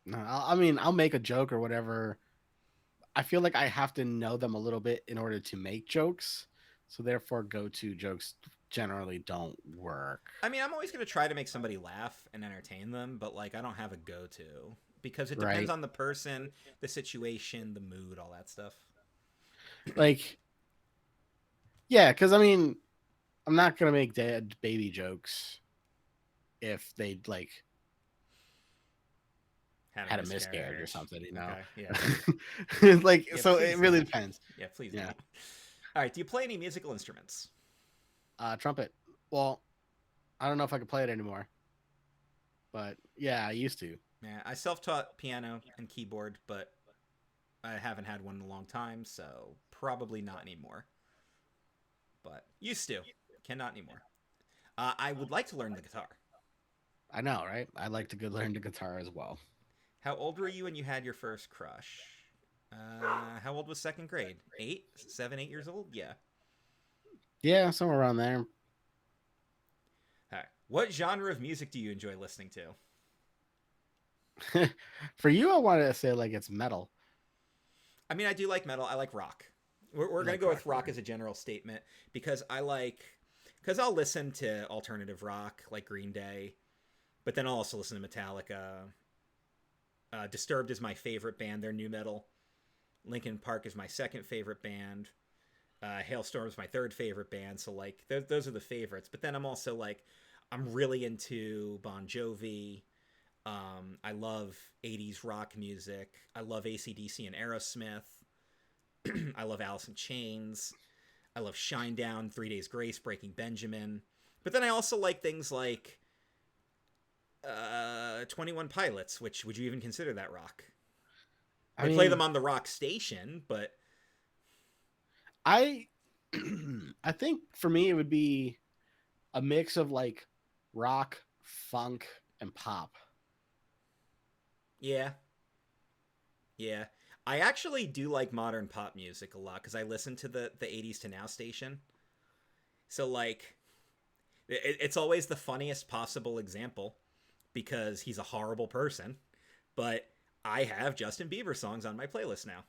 No, I mean, I'll make a joke or whatever. I feel like I have to know them a little bit in order to make jokes. So therefore, go-to jokes generally don't work. I mean, I'm always going to try to make somebody laugh and entertain them, but like I don't have a go-to because it depends on the person, the situation, the mood, all that stuff. Like, yeah, because I mean, I'm not going to make dead baby jokes if they like had a miscarriage or something, you know? Okay, yeah. Like, yeah, so it really depends. Yeah, please. Yeah. Don't. All right. Do you play any musical instruments? Trumpet. Well, I don't know if I can play it anymore, but yeah, I used to. Yeah, I self-taught piano and keyboard, but I haven't had one in a long time, so probably not anymore. But used to, cannot anymore. I would like to learn the guitar. I know, right? I'd like to learn the guitar as well. How old were you when you had your first crush? How old was second grade? 7, 8 years old? Yeah. Yeah, somewhere around there. All right. What genre of music do you enjoy listening to? For you, I wanted to say like it's metal. I mean, I do like metal. I like rock. We're going to go with rock as a general statement because I like because I'll listen to alternative rock like Green Day, but then I'll also listen to Metallica. Disturbed is my favorite band. They're new metal. Linkin Park is my second favorite band. Hailstorm is my third favorite band. So like those are the favorites. But then I'm also like, I'm really into Bon Jovi. I love 80s rock music. I love AC/DC and Aerosmith. I love Alice in Chains. I love Shinedown, 3 Days Grace, Breaking Benjamin. But then I also like things like 21 Pilots, which would you even consider that rock? They play them on the rock station, but I I think for me it would be a mix of like rock, funk, and pop. yeah. Yeah. I actually do like modern pop music a lot because I listen to the 80s to now station. So like it's always the funniest possible example because he's a horrible person, but I have Justin Bieber songs on my playlist now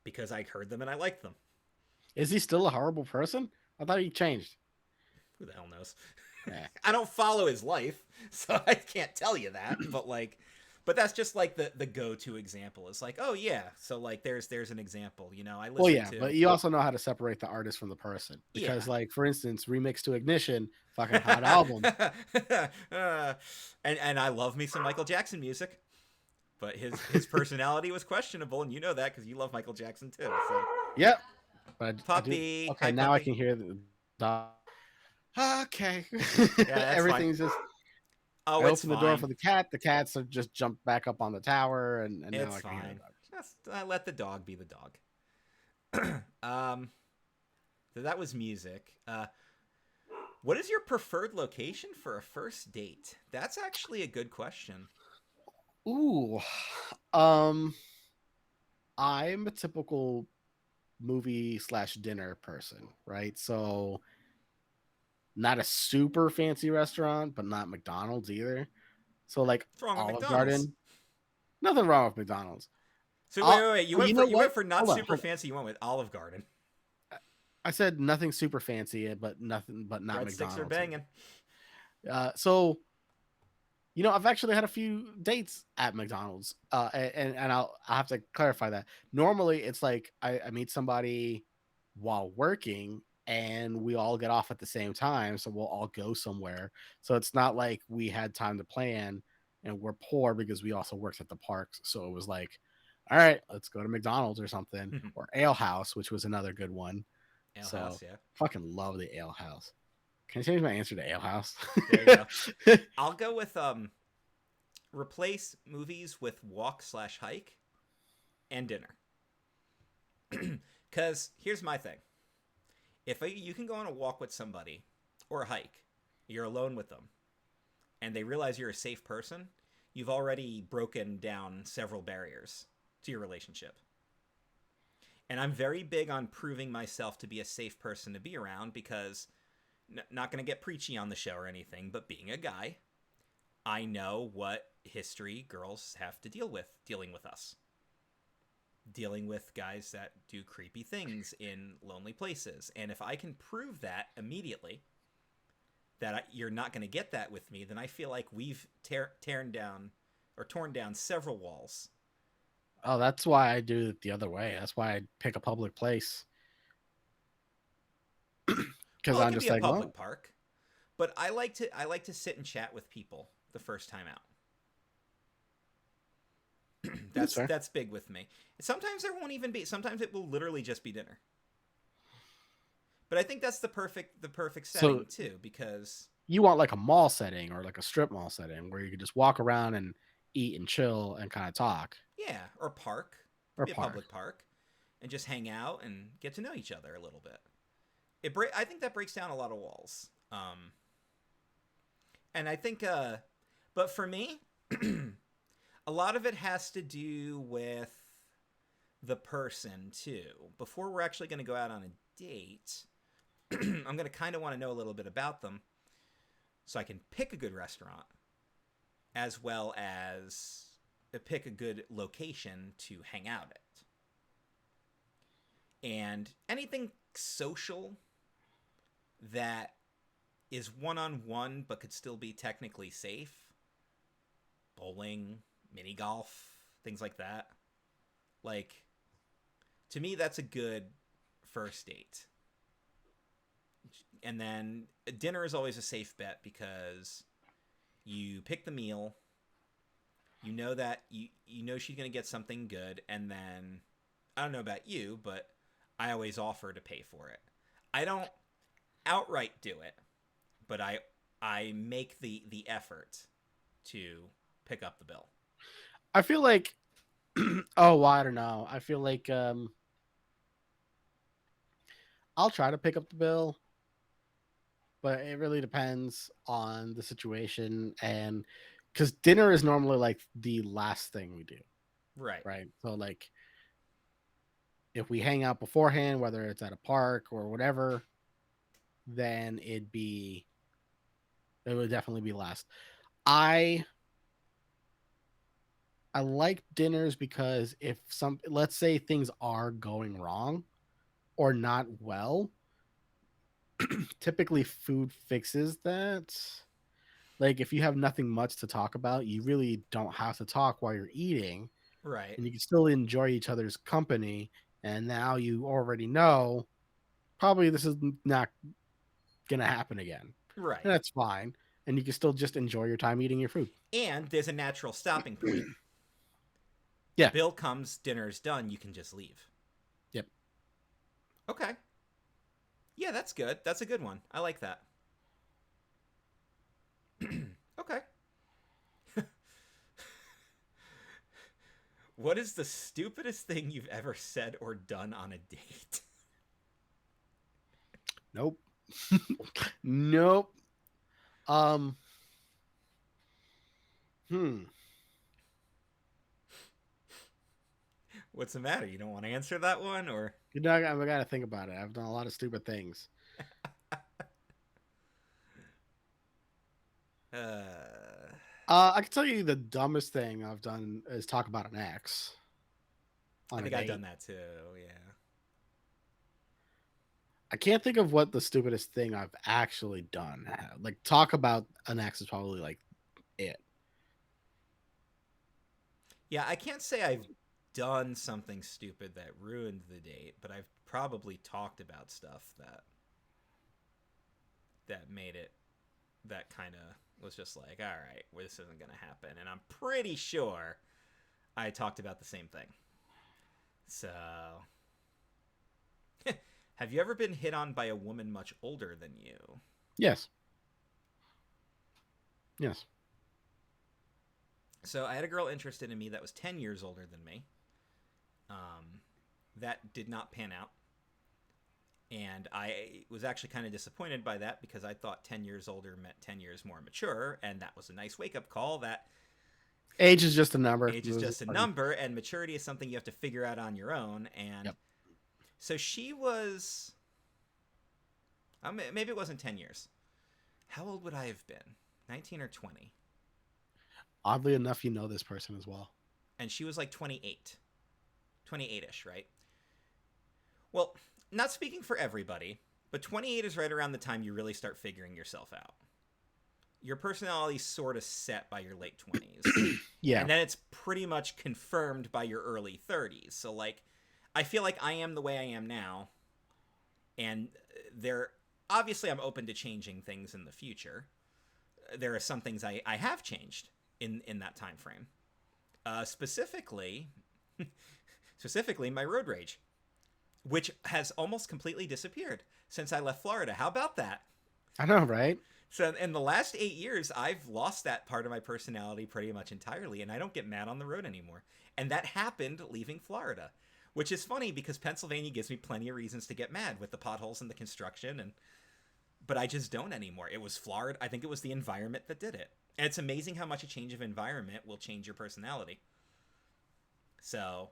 because I heard them and I liked them. Is he still a horrible person? I thought he changed. Who the hell knows? Yeah. I don't follow his life, so I can't tell you that. But like, but that's just like the go to example. It's like, oh yeah, so like there's an example. You know, I listen Well, yeah, to. but you also know how to separate the artist from the person because, Yeah. like, for instance, Remix to Ignition, fucking hot album. And I love me some Michael Jackson music, but his personality was questionable, and you know that because you love Michael Jackson too. So Yep. But I do. puppy, Okay, hi now I puppy. can hear the dog. Okay. Yeah, that's fine. Everything's just. Oh, I it's opened the door fine. for the cat. The cats have just jumped back up on the tower, and now It's I can hear the fine. dog. Just let the dog be the dog. So that was music. What is your preferred location for a first date? That's actually a good question. Ooh. Um, I'm a typical movie/dinner person, right? So not a super fancy restaurant, but not McDonald's either. So like What's wrong with Olive McDonald's? Garden, nothing wrong with McDonald's. So wait. You Oh, went you for know you went what? for not Hold on, super hold on. fancy. You went with Olive Garden. I said nothing super fancy, but not Breadsticks are McDonald's either. banging. So I've actually had a few dates at McDonald's, and I'll have to clarify that. Normally, it's like I meet somebody while working, and we all get off at the same time, so we'll all go somewhere. So it's not like we had time to plan, and we're poor because we also worked at the parks. So it was like, all right, let's go to McDonald's or something, or Ale House, which was another good one. Ale So House, yeah. fucking love the Ale House. Can I change my answer to Ale House? There you go. I'll go with replace movies with walk/hike and dinner. Because here's my thing: if you can go on a walk with somebody or a hike, you're alone with them, and they realize you're a safe person, you've already broken down several barriers to your relationship. And I'm very big on proving myself to be a safe person to be around because not going to get preachy on the show or anything, but being a guy, I know what history girls have to dealing with us. Dealing with guys that do creepy things in lonely places. And if I can prove that immediately, that you're not going to get that with me, then I feel like we've torn down several walls. Oh, that's why I do it the other way. That's why I pick a public place. Because Well, it I'm can just be a like, public well, park, but I like to sit and chat with people the first time out. that's fair. That's big with me. Sometimes there won't even be. Sometimes it will literally just be dinner. But I think that's the perfect setting too, because you want like a mall setting or like a strip mall setting where you could just walk around and eat and chill and kind of talk. yeah, or park, Or be a park. public park, and just hang out and get to know each other a little bit. I think that breaks down a lot of walls. And I think, but for me, a lot of it has to do with the person too. Before we're actually going to go out on a date, I'm going to kind of want to know a little bit about them so I can pick a good restaurant as well as pick a good location to hang out at. And anything social that is one-on-one but could still be technically safe. Bowling, mini golf, things like that. Like, to me, that's a good first date. And then dinner is always a safe bet because you pick the meal, you know that you know she's going to get something good, and then I don't know about you, but I always offer to pay for it. I don't outright do it, but I make the effort to pick up the bill. I feel like, oh, well, I don't know. I feel like I'll try to pick up the bill, but it really depends on the situation. And because dinner is normally like the last thing we do, Right. right? So, like, if we hang out beforehand, whether it's at a park or whatever, then it would definitely be last. I I like dinners because if let's say things are going wrong or not well, typically food fixes that. Like if you have nothing much to talk about, you really don't have to talk while you're eating Right. and you can still enjoy each other's company. And now you already know probably this is not going to happen again. Right. And that's fine. And you can still just enjoy your time eating your food. And there's a natural stopping point. Yeah. Bill comes, dinner's done, you can just leave. Yep. Okay. Yeah, that's good. That's a good one. I like that. Okay. What is the stupidest thing you've ever said or done on a date? Nope. Nope. Um. Hmm. What's the matter? You don't want to answer that one, or? You know, I got to think about it. I've done a lot of stupid things. Uh, I can tell you the dumbest thing I've done is talk about an ex I on a think I've date. done that too. Yeah. I can't think of what the stupidest thing I've actually done. Like talk about an ex is probably like it. Yeah, I can't say I've done something stupid that ruined the date, but I've probably talked about stuff that made it that kind of was just like, all right, well, this isn't going to happen. And I'm pretty sure I talked about the same thing. So, have you ever been hit on by a woman much older than you? Yes. Yes. So, I had a girl interested in me that was 10 years older than me. That did not pan out. And I was actually kind of disappointed by that because I thought 10 years older meant 10 years more mature. And that was a nice wake up call that Age is just a number. age is just a number and maturity is something you have to figure out on your own. And Yep. so she was, maybe it wasn't 10 years. How old would I have been? 19 or 20? Oddly enough, you know this person as well. And she was like 28. 28-ish, right? Well, not speaking for everybody, but 28 is right around the time you really start figuring yourself out. Your personality's sort of set by your late 20s. Yeah. And then it's pretty much confirmed by your early 30s. So, like, I feel like I am the way I am now. And obviously, I'm open to changing things in the future. There are some things I have changed in that time frame. Specifically, my road rage, which has almost completely disappeared since I left Florida. How about that? I know, right? So in the last 8 years, I've lost that part of my personality pretty much entirely, and I don't get mad on the road anymore. And that happened leaving Florida, which is funny because Pennsylvania gives me plenty of reasons to get mad with the potholes and the construction, but I just don't anymore. It was Florida. I think it was the environment that did it. And it's amazing how much a change of environment will change your personality. So,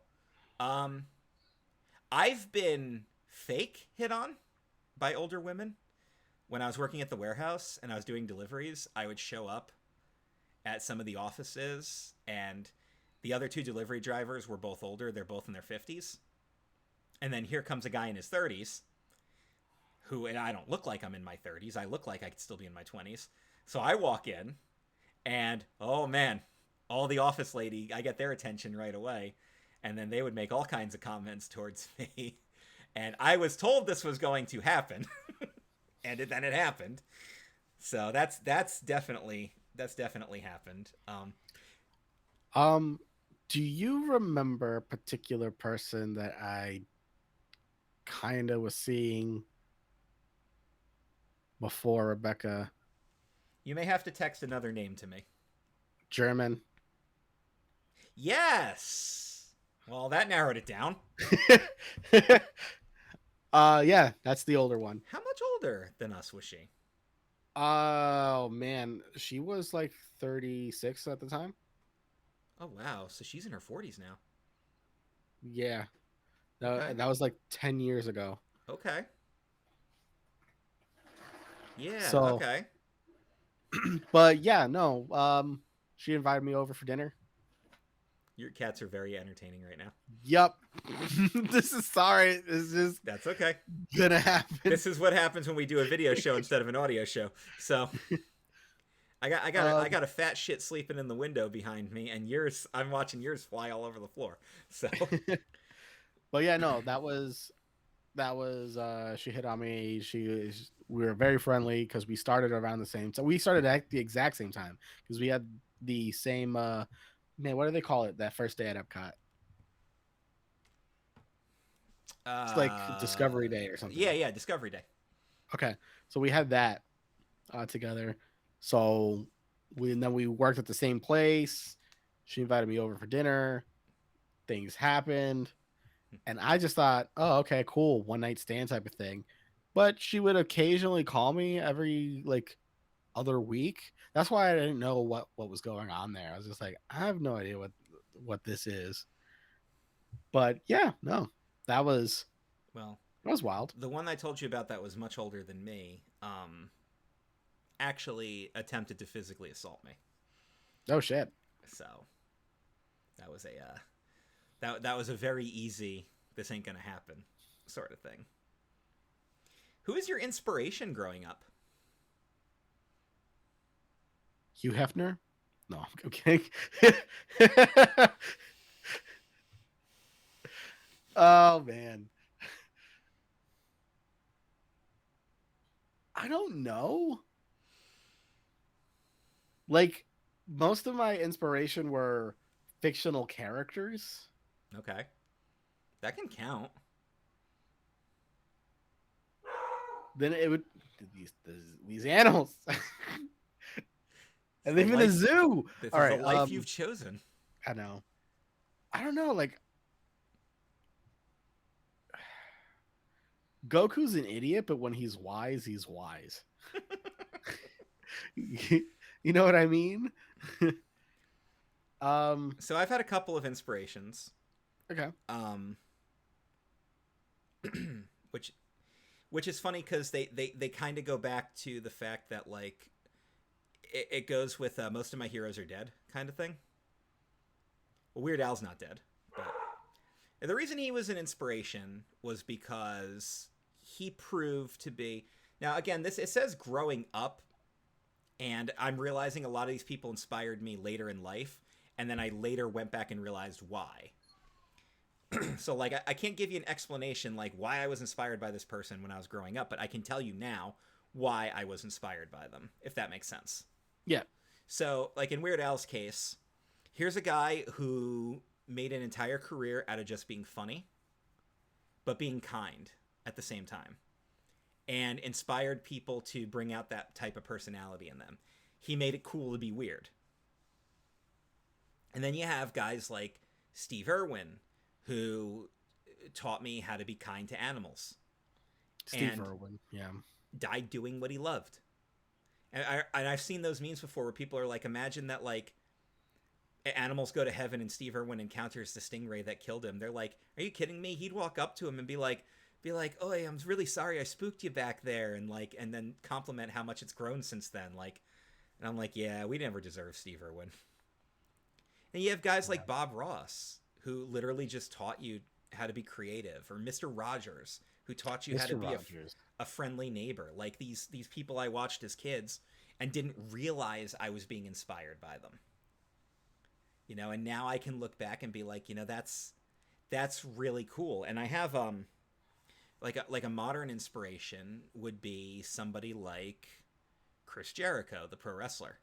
I've been fake hit on by older women. When I was working at the warehouse and I was doing deliveries, I would show up at some of the offices, and the other two delivery drivers were both older. They're both in their 50s. And then here comes a guy in his 30s who, and I don't look like I'm in my 30s. I look like I could still be in my 20s. So I walk in, and oh man, all the office lady, I get their attention right away. And then they would make all kinds of comments towards me. And I was told this was going to happen. And then it happened. So that's definitely happened. Do you remember a particular person that I kind of was seeing before Rebecca? You may have to text another name to me. German. Yes. Well, that narrowed it down. Yeah, that's the older one. How much older than us was she? Oh man, she was like 36 at the time. Oh wow, so she's in her 40s now. Yeah. Okay. That was like 10 years ago. Okay. Yeah, So, okay. but yeah, no. She invited me over for dinner. Your cats are very entertaining right now. Yup. This is sorry. This is That's okay. gonna happen. This is what happens when we do a video show instead of an audio show. So I got a fat shit sleeping in the window behind me, and I'm watching yours fly all over the floor. So But yeah, no, that was she hit on me. We were very friendly because we started around the same. So we started at the exact same time because we had the same. Man, what do they call it? That first day at Epcot. It's like Discovery Day or something. Yeah, Discovery Day. Okay, so we had that together. So then we worked at the same place. She invited me over for dinner. Things happened. And I just thought, oh, okay, cool, one night stand type of thing. But she would occasionally call me every like other week. That's why I didn't know what was going on there. I was just like, I have no idea what this is. But yeah, no, that was wild. The one I told you about that was much older than me. Actually attempted to physically assault me. Oh shit. So that was that was a very easy, this ain't gonna happen sort of thing. Who is your inspiration growing up? Hugh Hefner? No, okay. Oh man. I don't know. Like most of my inspiration were fictional characters. Okay. That can count. Then it would these animals. I live in a zoo. This All is right, the life you've chosen. I know. I don't know. Like Goku's an idiot, but when he's wise, he's wise. You know what I mean? So I've had a couple of inspirations. Okay. Which is funny because they kind of go back to the fact that like it goes with most of my heroes are dead kind of thing. Well, Weird Al's not dead, but the reason he was an inspiration was because he proved to be. Now again, it says growing up, and I'm realizing a lot of these people inspired me later in life, and then I later went back and realized why. So like I can't give you an explanation like why I was inspired by this person when I was growing up, but I can tell you now why I was inspired by them, if that makes sense. Yeah. So like in Weird Al's case, here's a guy who made an entire career out of just being funny, but being kind at the same time, and inspired people to bring out that type of personality in them. He made it cool to be weird. And then you have guys like Steve Irwin, who taught me how to be kind to animals. Steve Irwin, yeah. Died doing what he loved. And I've seen those memes before where people are like, imagine that like animals go to heaven and Steve Irwin encounters the stingray that killed him. They're like, are you kidding me? He'd walk up to him and be like, oh, I'm really sorry I spooked you back there, and like, and then compliment how much it's grown since then. Like, and I'm like, yeah, we never deserve Steve Irwin. And you have guys like Bob Ross, who literally just taught you how to be creative, or Mr. Rogers, who taught you how to be a friendly neighbor, like these people I watched as kids and didn't realize I was being inspired by them. And now I can look back and be like, that's really cool. And I have like a modern inspiration would be somebody like Chris Jericho, the pro wrestler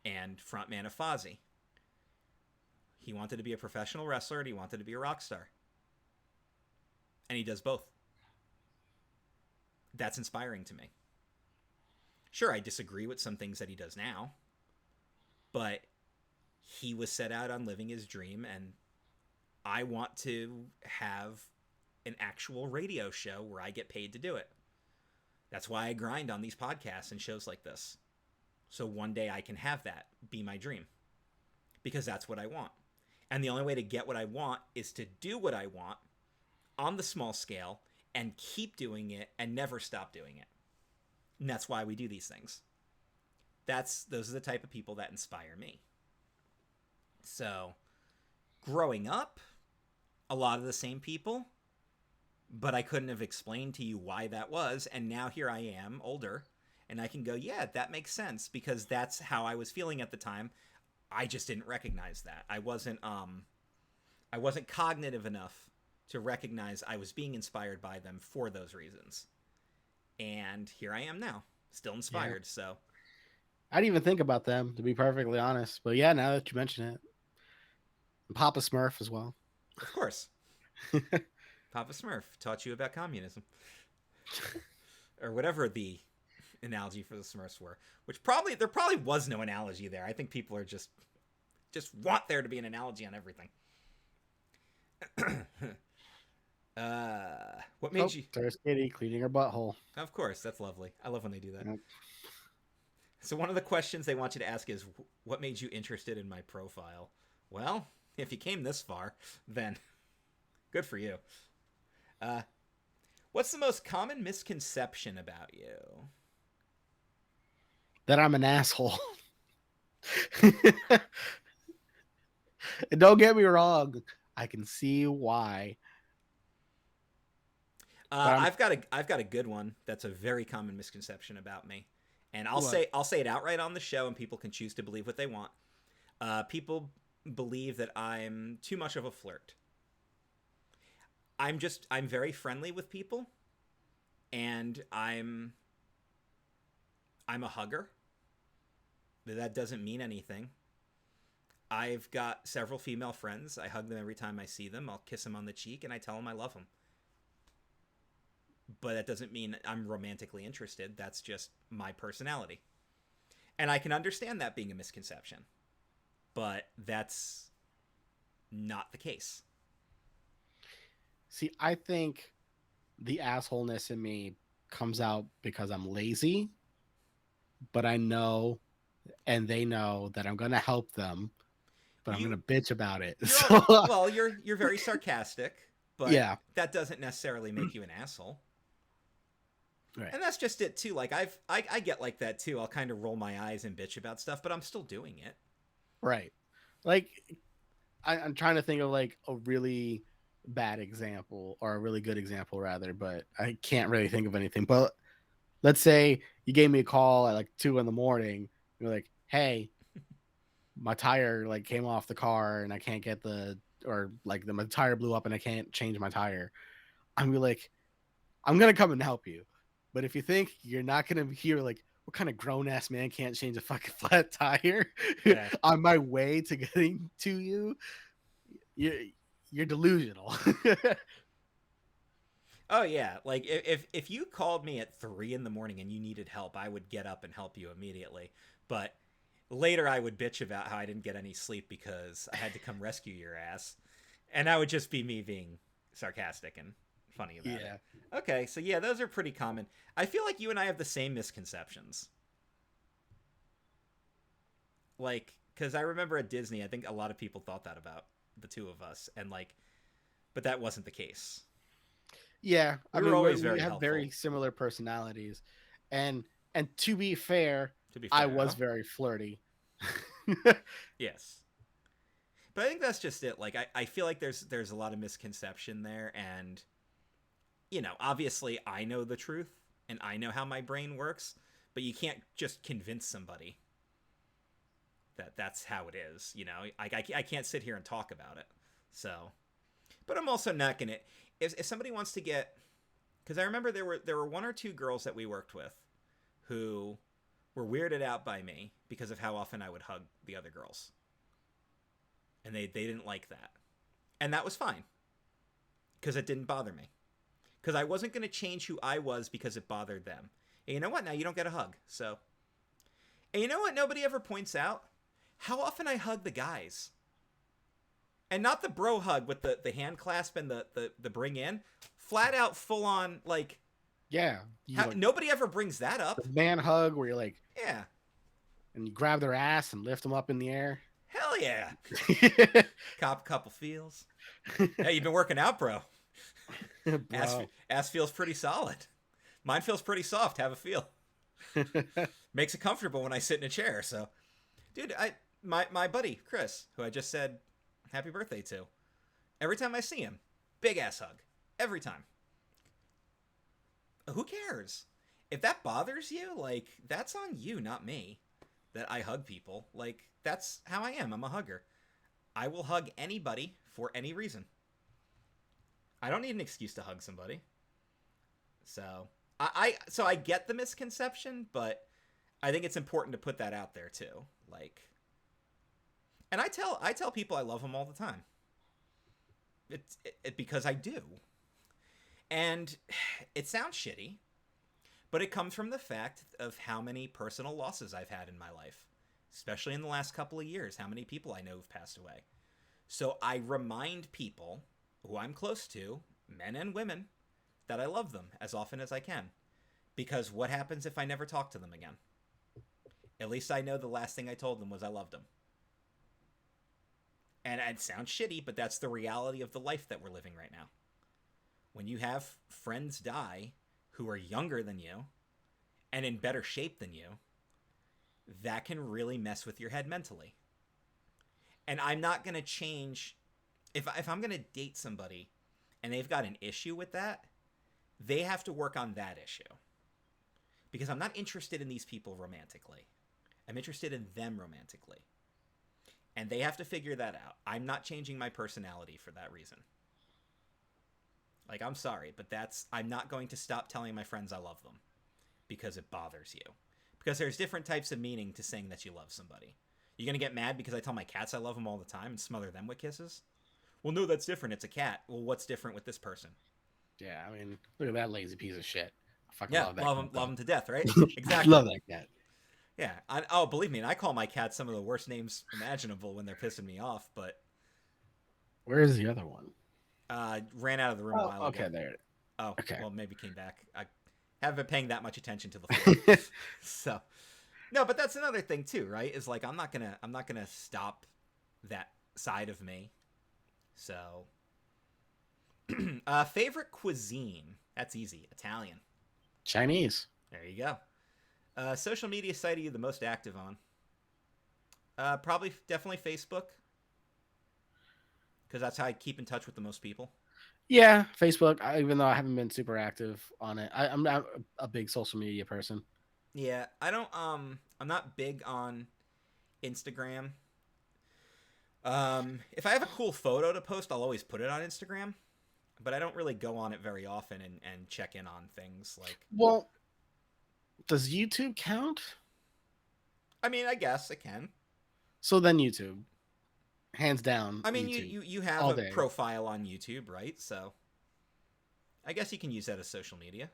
and frontman of Fozzy. He wanted to be a professional wrestler and he wanted to be a rock star. And he does both. That's inspiring to me. Sure, I disagree with some things that he does now, but he was set out on living his dream, and I want to have an actual radio show where I get paid to do it. That's why I grind on these podcasts and shows like this. So one day I can have that be my dream, because that's what I want. And the only way to get what I want is to do what I want on the small scale and keep doing it and never stop doing it. And that's why we do these things. Those are the type of people that inspire me. So, growing up, a lot of the same people, but I couldn't have explained to you why that was. And now here I am, older, and I can go, yeah, that makes sense, because that's how I was feeling at the time. I just didn't recognize that. I wasn't cognitive enough to recognize I was being inspired by them for those reasons. And here I am now, still inspired. Yeah. So I didn't even think about them, to be perfectly honest. But yeah, now that you mention it, Papa Smurf as well. Of course. Papa Smurf taught you about communism. Or whatever the analogy for the Smurfs were. Which there probably was no analogy there. I think people are just want there to be an analogy on everything. What made you... There's Kitty cleaning her butthole. Of course, that's lovely. I love when they do that. Yep. So one of the questions they want you to ask is, what made you interested in my profile? Well, if you came this far, then good for you. What's the most common misconception about you? That I'm an asshole. And don't get me wrong, I can see why. I've got a good one that's a very common misconception about me, and I'll say it outright on the show, and people can choose to believe what they want. People believe that I'm too much of a flirt. I'm very friendly with people, and I'm a hugger. That doesn't mean anything. I've got several female friends. I hug them every time I see them. I'll kiss them on the cheek, and I tell them I love them. But that doesn't mean I'm romantically interested. That's just my personality. And I can understand that being a misconception. But that's not the case. See, I think the assholeness in me comes out because I'm lazy. But I know, and they know, that I'm going to help them. But I'm going to bitch about it. You're very sarcastic. But yeah, that doesn't necessarily make you an asshole. Right. And that's just it too. Like I get like that too. I'll kind of roll my eyes and bitch about stuff, but I'm still doing it. Right. Like I'm trying to think of like a really bad example, or a really good example rather, but I can't really think of anything. But let's say you gave me a call at like 2 a.m. You're like, hey, my tire like came off the car and I can't get my tire blew up and I can't change my tire. I'm gonna be like, I'm gonna come and help you. But if you think you're not going to hear, like, what kind of grown-ass man can't change a fucking flat tire on my way to getting to you, you're delusional. Oh, yeah. Like, if you called me at 3 a.m. and you needed help, I would get up and help you immediately. But later I would bitch about how I didn't get any sleep because I had to come rescue your ass. And that would just be me being sarcastic and funny about it. Okay, so yeah, those are pretty common. I feel like you and I have the same misconceptions. Like, because I remember at Disney, I think a lot of people thought that about the two of us, and like, but that wasn't the case. Yeah, we have very similar personalities, and to be fair, I was very flirty. Yes. But I think that's just it. Like, I feel like there's a lot of misconception there, and obviously I know the truth and I know how my brain works, but you can't just convince somebody that that's how it is. I can't sit here and talk about it. So, but I'm also not gonna. If somebody wants to get, because I remember there were one or two girls that we worked with who were weirded out by me because of how often I would hug the other girls, and they didn't like that, and that was fine because it didn't bother me, because I wasn't gonna change who I was because it bothered them. And you know what? Now you don't get a hug. So, and you know what? Nobody ever points out how often I hug the guys. And not the bro hug with the hand clasp and the bring in. Flat out, full on, like... Yeah. Nobody ever brings that up. The man hug where you're like... Yeah. And you grab their ass and lift them up in the air. Hell yeah. Couple feels. Hey, you've been working out, bro. Ass feels pretty solid. Mine feels pretty soft. Have a feel. Makes it comfortable when I sit in a chair, so... Dude, my buddy, Chris, who I just said happy birthday to, every time I see him, big ass hug. Every time. Who cares? If that bothers you, like, that's on you, not me, that I hug people. Like, that's how I am. I'm a hugger. I will hug anybody for any reason. I don't need an excuse to hug somebody. So, I get the misconception, but I think it's important to put that out there too. Like, and I tell people I love them all the time. It because I do. And it sounds shitty, but it comes from the fact of how many personal losses I've had in my life, especially in the last couple of years, how many people I know have passed away. So I remind people who I'm close to, men and women, that I love them as often as I can. Because what happens if I never talk to them again? At least I know the last thing I told them was I loved them. And it sounds shitty, but that's the reality of the life that we're living right now. When you have friends die who are younger than you and in better shape than you, that can really mess with your head mentally. And I'm not going to change... If I'm going to date somebody and they've got an issue with that, they have to work on that issue. Because I'm not interested in these people romantically. I'm interested in them romantically. And they have to figure that out. I'm not changing my personality for that reason. Like, I'm sorry, but I'm not going to stop telling my friends I love them because it bothers you. Because there's different types of meaning to saying that you love somebody. You gonna get mad because I tell my cats I love them all the time and smother them with kisses? Well, no, that's different. It's a cat. Well, what's different with this person? Yeah, I mean, look at that lazy piece of shit. I fucking Yeah, love that. love him to death, right? Exactly. Love that cat. Yeah. Believe me, and I call my cats some of the worst names imaginable when they're pissing me off, but... Where is the other one? Ran out of the room a while ago. Okay, there. Oh, okay. Well, maybe came back. I haven't been paying that much attention to the floor. So, no, but that's another thing too, right? Is like I'm not gonna stop that side of me. So, favorite cuisine? That's easy. Italian. Chinese. There you go. Social media site are you the most active on? Definitely Facebook. Because that's how I keep in touch with the most people. Yeah, Facebook. Even though I haven't been super active on it, I'm not a big social media person. Yeah, I don't. I'm not big on Instagram. If I have a cool photo to post, I'll always put it on Instagram. But I don't really go on it very often and check in on things like. Well, does YouTube count? I mean, I guess it can. So then YouTube. Hands down. I mean, you have a profile on YouTube, right? So I guess you can use that as social media.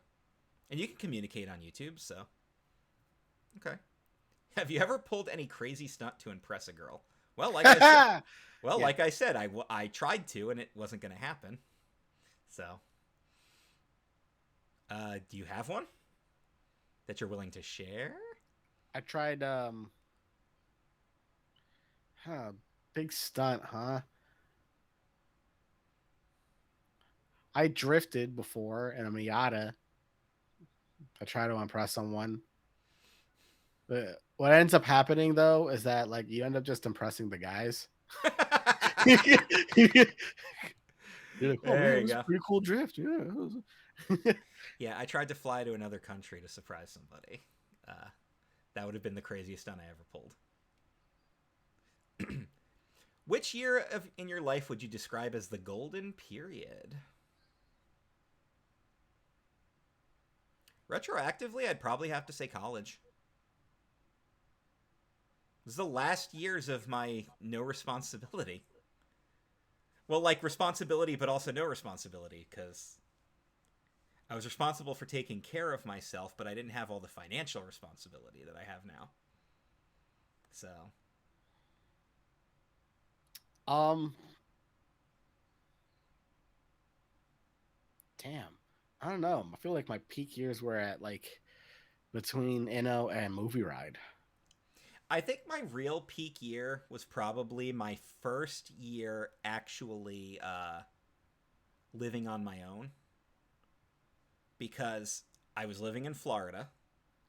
And you can communicate on YouTube, so. Okay. Have you ever pulled any crazy stunt to impress a girl? Well, like I said, I tried to, and it wasn't going to happen. So. Do you have one that you're willing to share? I tried, big stunt, huh? I drifted before in a Miata. I try to impress someone. But what ends up happening though is that like you end up just impressing the guys. You're like, oh, man, it was a pretty cool drift. Yeah. Yeah, I tried to fly to another country to surprise somebody. That would have been the craziest stunt I ever pulled. Which year in your life would you describe as the golden period? Retroactively, I'd probably have to say college. This is the last years of my no responsibility. Well, like responsibility, but also no responsibility, because I was responsible for taking care of myself, but I didn't have all the financial responsibility that I have now. So, Um, damn. I don't know. I feel like my peak years were at like between Inno and Movie Ride. I think my real peak year was probably my first year actually living on my own, because I was living in Florida.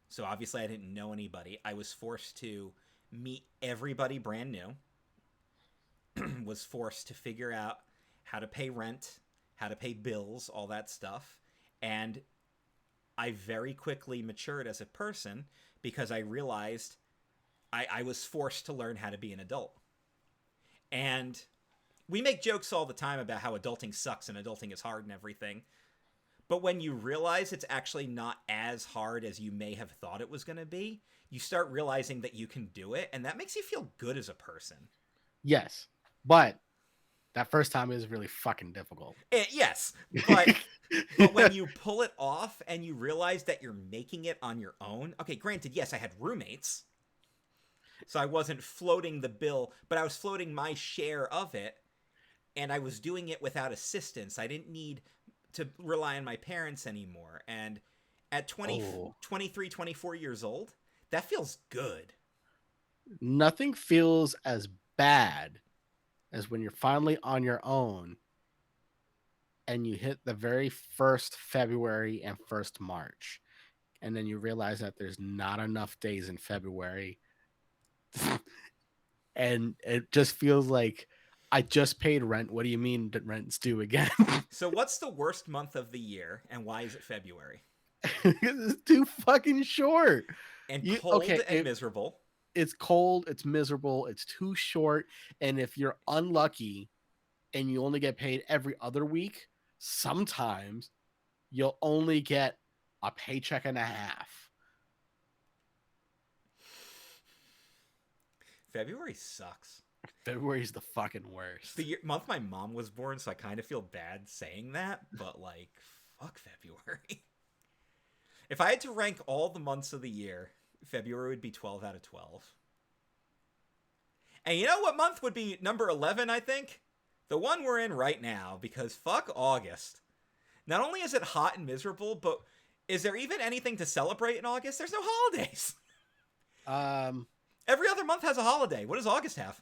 So obviously I didn't know anybody. I was forced to meet everybody brand new. Was forced to figure out how to pay rent, how to pay bills, all that stuff. And I very quickly matured as a person because I realized I was forced to learn how to be an adult. And we make jokes all the time about how adulting sucks and adulting is hard and everything. But when you realize it's actually not as hard as you may have thought it was going to be, you start realizing that you can do it. And that makes you feel good as a person. Yes, but that first time is really fucking difficult. Yes, but when you pull it off and you realize that you're making it on your own. Okay, granted, yes, I had roommates. So I wasn't floating the bill, but I was floating my share of it, and I was doing it without assistance. I didn't need to rely on my parents anymore. And at 23, 24 years old, that feels good. Nothing feels as bad as when you're finally on your own and you hit the very first February and first March. And then you realize that there's not enough days in February. And it just feels like I just paid rent. What do you mean that rent's due again? So what's the worst month of the year, and why is it February? It's too fucking short. And cold and it, miserable. it's cold, it's miserable, it's too short. And if you're unlucky and you only get paid every other week, sometimes you'll only get a paycheck and a half. February sucks. February's the fucking worst. The month my mom was born, so I kind of feel bad saying that, but like, fuck February. If I had to rank all the months of the year, February would be 12 out of 12. And you know what month would be number 11, I think? The one we're in right now, because fuck August. Not only is it hot and miserable, but is there even anything to celebrate in August? There's no holidays. Every other month has a holiday. What does August have?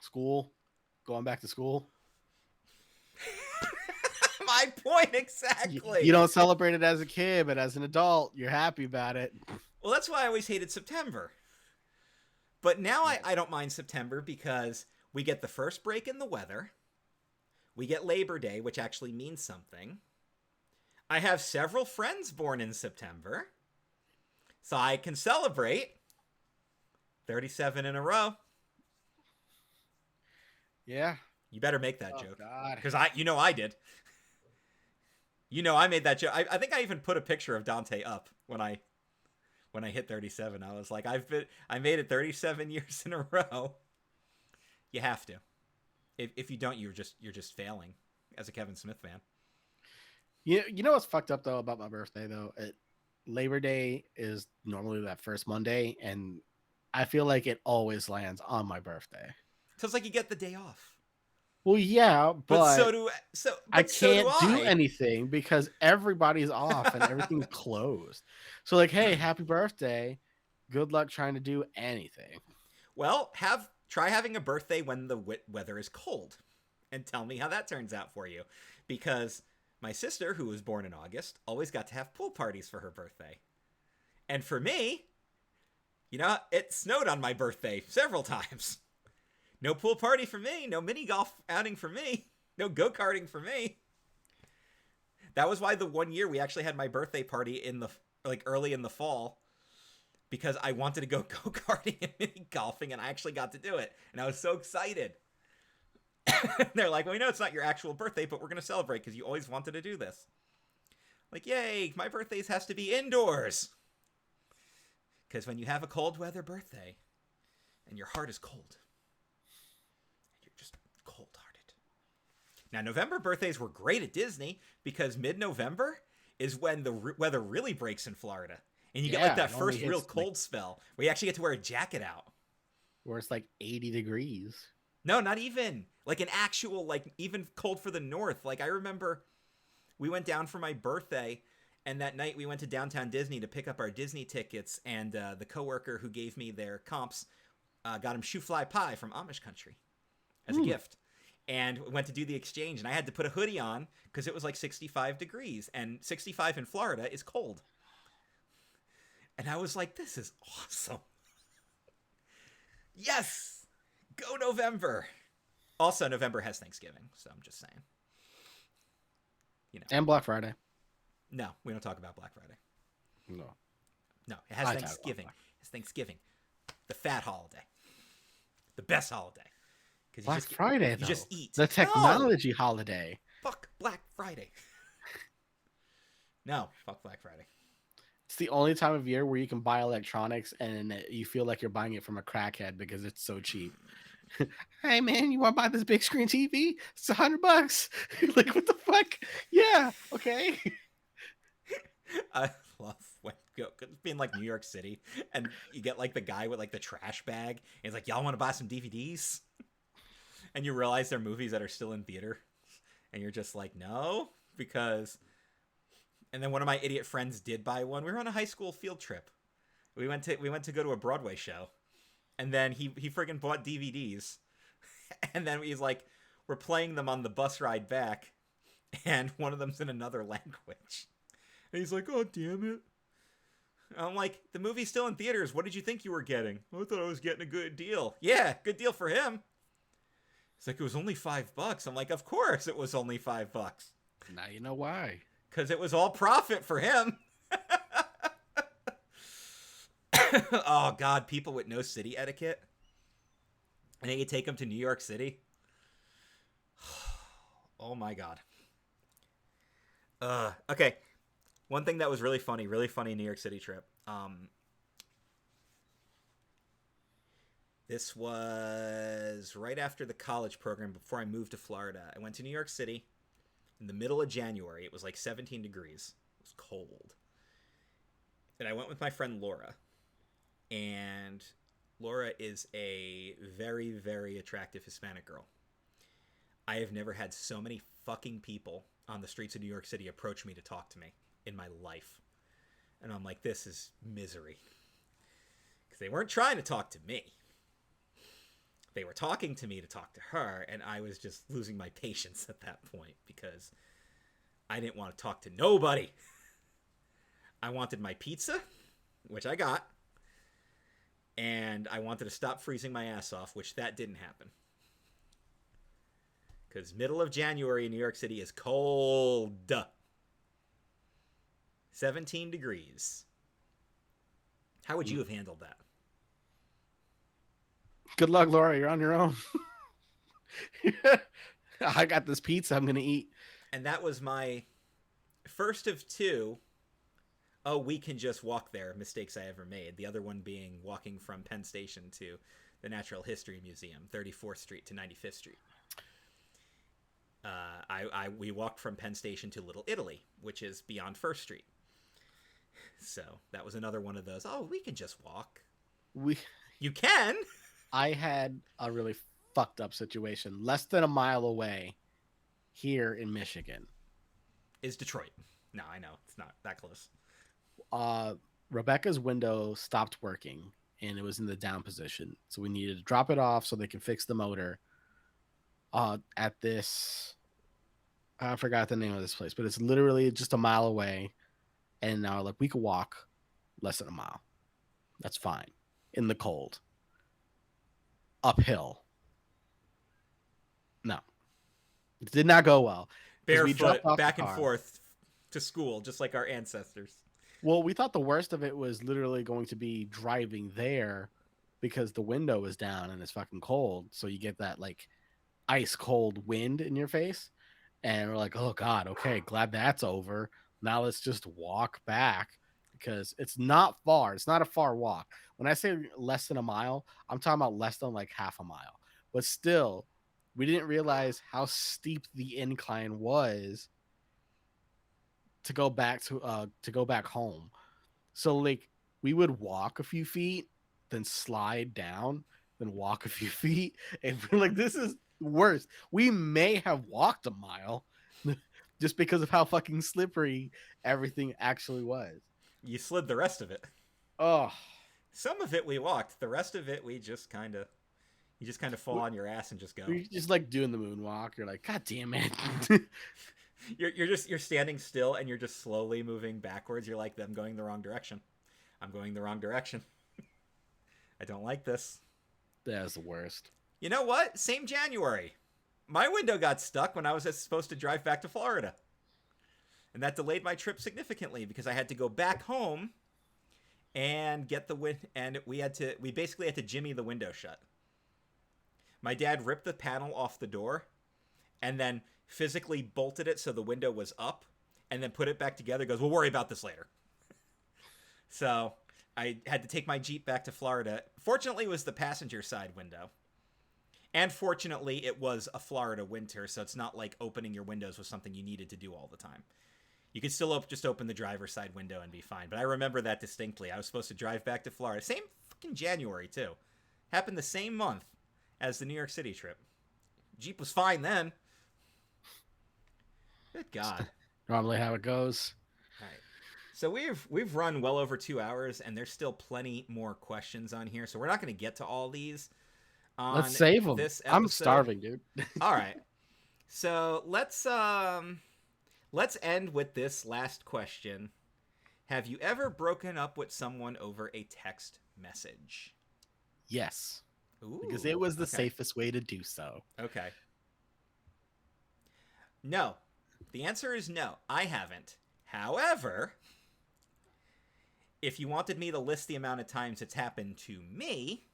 School. Going back to school. My point exactly. You don't celebrate it as a kid, but as an adult, you're happy about it. Well, that's why I always hated September. But now I don't mind September because we get the first break in the weather. We get Labor Day, which actually means something. I have several friends born in September, so I can celebrate 37 in a row. Yeah. You better make that joke. God. Because I did. I made that joke. I think I even put a picture of Dante up when I hit 37. I was like, I made it 37 years in a row. You have to. If you don't, you're just failing as a Kevin Smith fan. You know what's fucked up though about my birthday though? Labor Day is normally that first Monday, and I feel like it always lands on my birthday. So it's like you get the day off. Well, yeah, but I can't do I. anything because everybody's off and everything's closed. So like, hey, happy birthday. Good luck trying to do anything. Well, try having a birthday when the weather is cold and tell me how that turns out for you. Because my sister, who was born in August, always got to have pool parties for her birthday. And for me, it snowed on my birthday several times. No pool party for me. No mini golf outing for me. No go-karting for me. That was why the one year we actually had my birthday party in the like early in the fall, because I wanted to go go-karting and mini golfing, and I actually got to do it, and I was so excited. They're like, well, we know it's not your actual birthday, but we're going to celebrate because you always wanted to do this. Like, yay, my birthdays has to be indoors. Because when you have a cold weather birthday and your heart is cold, and you're just cold-hearted. Now, November birthdays were great at Disney because mid-November is when the weather really breaks in Florida. And you get like that first real cold spell where you actually get to wear a jacket out. Where it's like 80 degrees. No, not even. Like an actual, like even cold for the north. Like I remember we went down for my birthday, and that night we went to downtown Disney to pick up our Disney tickets, and the coworker who gave me their comps got him shoe fly pie from Amish country as a gift. And went to do the exchange, and I had to put a hoodie on because it was like 65 degrees, and 65 in Florida is cold. And I was like, this is awesome. Yes! Go November! Also, November has Thanksgiving, so I'm just saying. You know. And Black Friday. No, we don't talk about Black Friday. No. No, it has Thanksgiving. It's Thanksgiving. The fat holiday. The best holiday. Black Friday, though. You just eat. The technology holiday. Fuck Black Friday. No, fuck Black Friday. It's the only time of year where you can buy electronics and you feel like you're buying it from a crackhead because it's so cheap. Hey man, you want to buy this big screen TV? It's $100. Like, what the fuck? Yeah, okay. I love when being like New York City, and you get like the guy with like the trash bag, and he's like, "Y'all want to buy some DVDs?" And you realize they're movies that are still in theater, and you're just like, "No," because. And then one of my idiot friends did buy one. We were on a high school field trip. We went to go to a Broadway show, and then he friggin' bought DVDs, and then he's like, we're playing them on the bus ride back, and one of them's in another language, and he's like, oh damn it. I'm like, the movie's still in theaters. What did you think you were getting? I thought I was getting a good deal. Yeah, good deal for him. It's like, it was only $5. I'm like, of course it was only $5. Now you know why. Because it was all profit for him. Oh, God. People with no city etiquette. And then you take them to New York City. Oh, my God. Okay. One thing that was really funny New York City trip. This was right after the college program before I moved to Florida. I went to New York City. In the middle of January, it was like 17 degrees. It was cold. And I went with my friend Laura. And Laura is a very, very attractive Hispanic girl. I have never had so many fucking people on the streets of New York City approach me to talk to me in my life. And I'm like, this is misery. Because they weren't trying to talk to me. They were talking to me to talk to her, and I was just losing my patience at that point because I didn't want to talk to nobody. I wanted my pizza, which I got, and I wanted to stop freezing my ass off, which that didn't happen. Because middle of January in New York City is cold. 17 degrees. How would you have handled that? Good luck, Laura. You're on your own. I got this pizza I'm going to eat. And that was my first of two, oh, we can just walk there, mistakes I ever made. The other one being walking from Penn Station to the Natural History Museum, 34th Street to 95th Street. We walked from Penn Station to Little Italy, which is beyond 1st Street. So that was another one of those, oh, we can just walk. You can! I had a really fucked up situation. Less than a mile away here in Michigan is Detroit. No, I know. It's not that close. Rebecca's window stopped working and it was in the down position. So we needed to drop it off so they can fix the motor at this. I forgot the name of this place, but it's literally just a mile away. And now like we could walk less than a mile. That's fine. In the cold. Uphill. No. It did not go well. Barefoot, back and forth. to school, just like our ancestors. Well, we thought the worst of it was literally going to be driving there because the window was down and it's fucking cold. So you get that like ice cold wind in your face. And we're like, oh God, okay, glad that's over. Now let's just walk back because it's not far. It's not a far walk. When I say less than a mile, I'm talking about less than like half a mile. But still, we didn't realize how steep the incline was to go back home. So like we would walk a few feet, then slide down, then walk a few feet, and we're like, this is worse. We may have walked a mile just because of how fucking slippery everything actually was. You slid the rest of it. Oh, Some of it we walked. The rest of it we just kind of you just kind of fall on your ass and just go. we just like doing the moonwalk. You're like, God damn it. You're standing still and you're just slowly moving backwards. You're like them going the wrong direction. I'm going the wrong direction. I don't like this. That's the worst. You know what? Same January. My window got stuck when I was supposed to drive back to Florida. And that delayed my trip significantly because I had to go back home and get the and we basically had to jimmy the window shut. My dad ripped the panel off the door and then physically bolted it so the window was up and then put it back together. Goes, we'll worry about this later. So I had to take my Jeep back to Florida. Fortunately, it was the passenger side window. And fortunately, it was a Florida winter, so it's not like opening your windows was something you needed to do all the time. You could still just open the driver's side window and be fine. But I remember that distinctly. I was supposed to drive back to Florida. Same fucking January, too. Happened the same month as the New York City trip. Jeep was fine then. Good God. Normally how it goes. All right. So we've run well over 2 hours, and there's still plenty more questions on here. So we're not going to get to all these. Let's save them. I'm starving, dude. All right. So let's end with this last question. Have you ever broken up with someone over a text message? Yes. Ooh, because it was the safest way to do so. Okay. No. The answer is no. I haven't. However, if you wanted me to list the amount of times it's happened to me,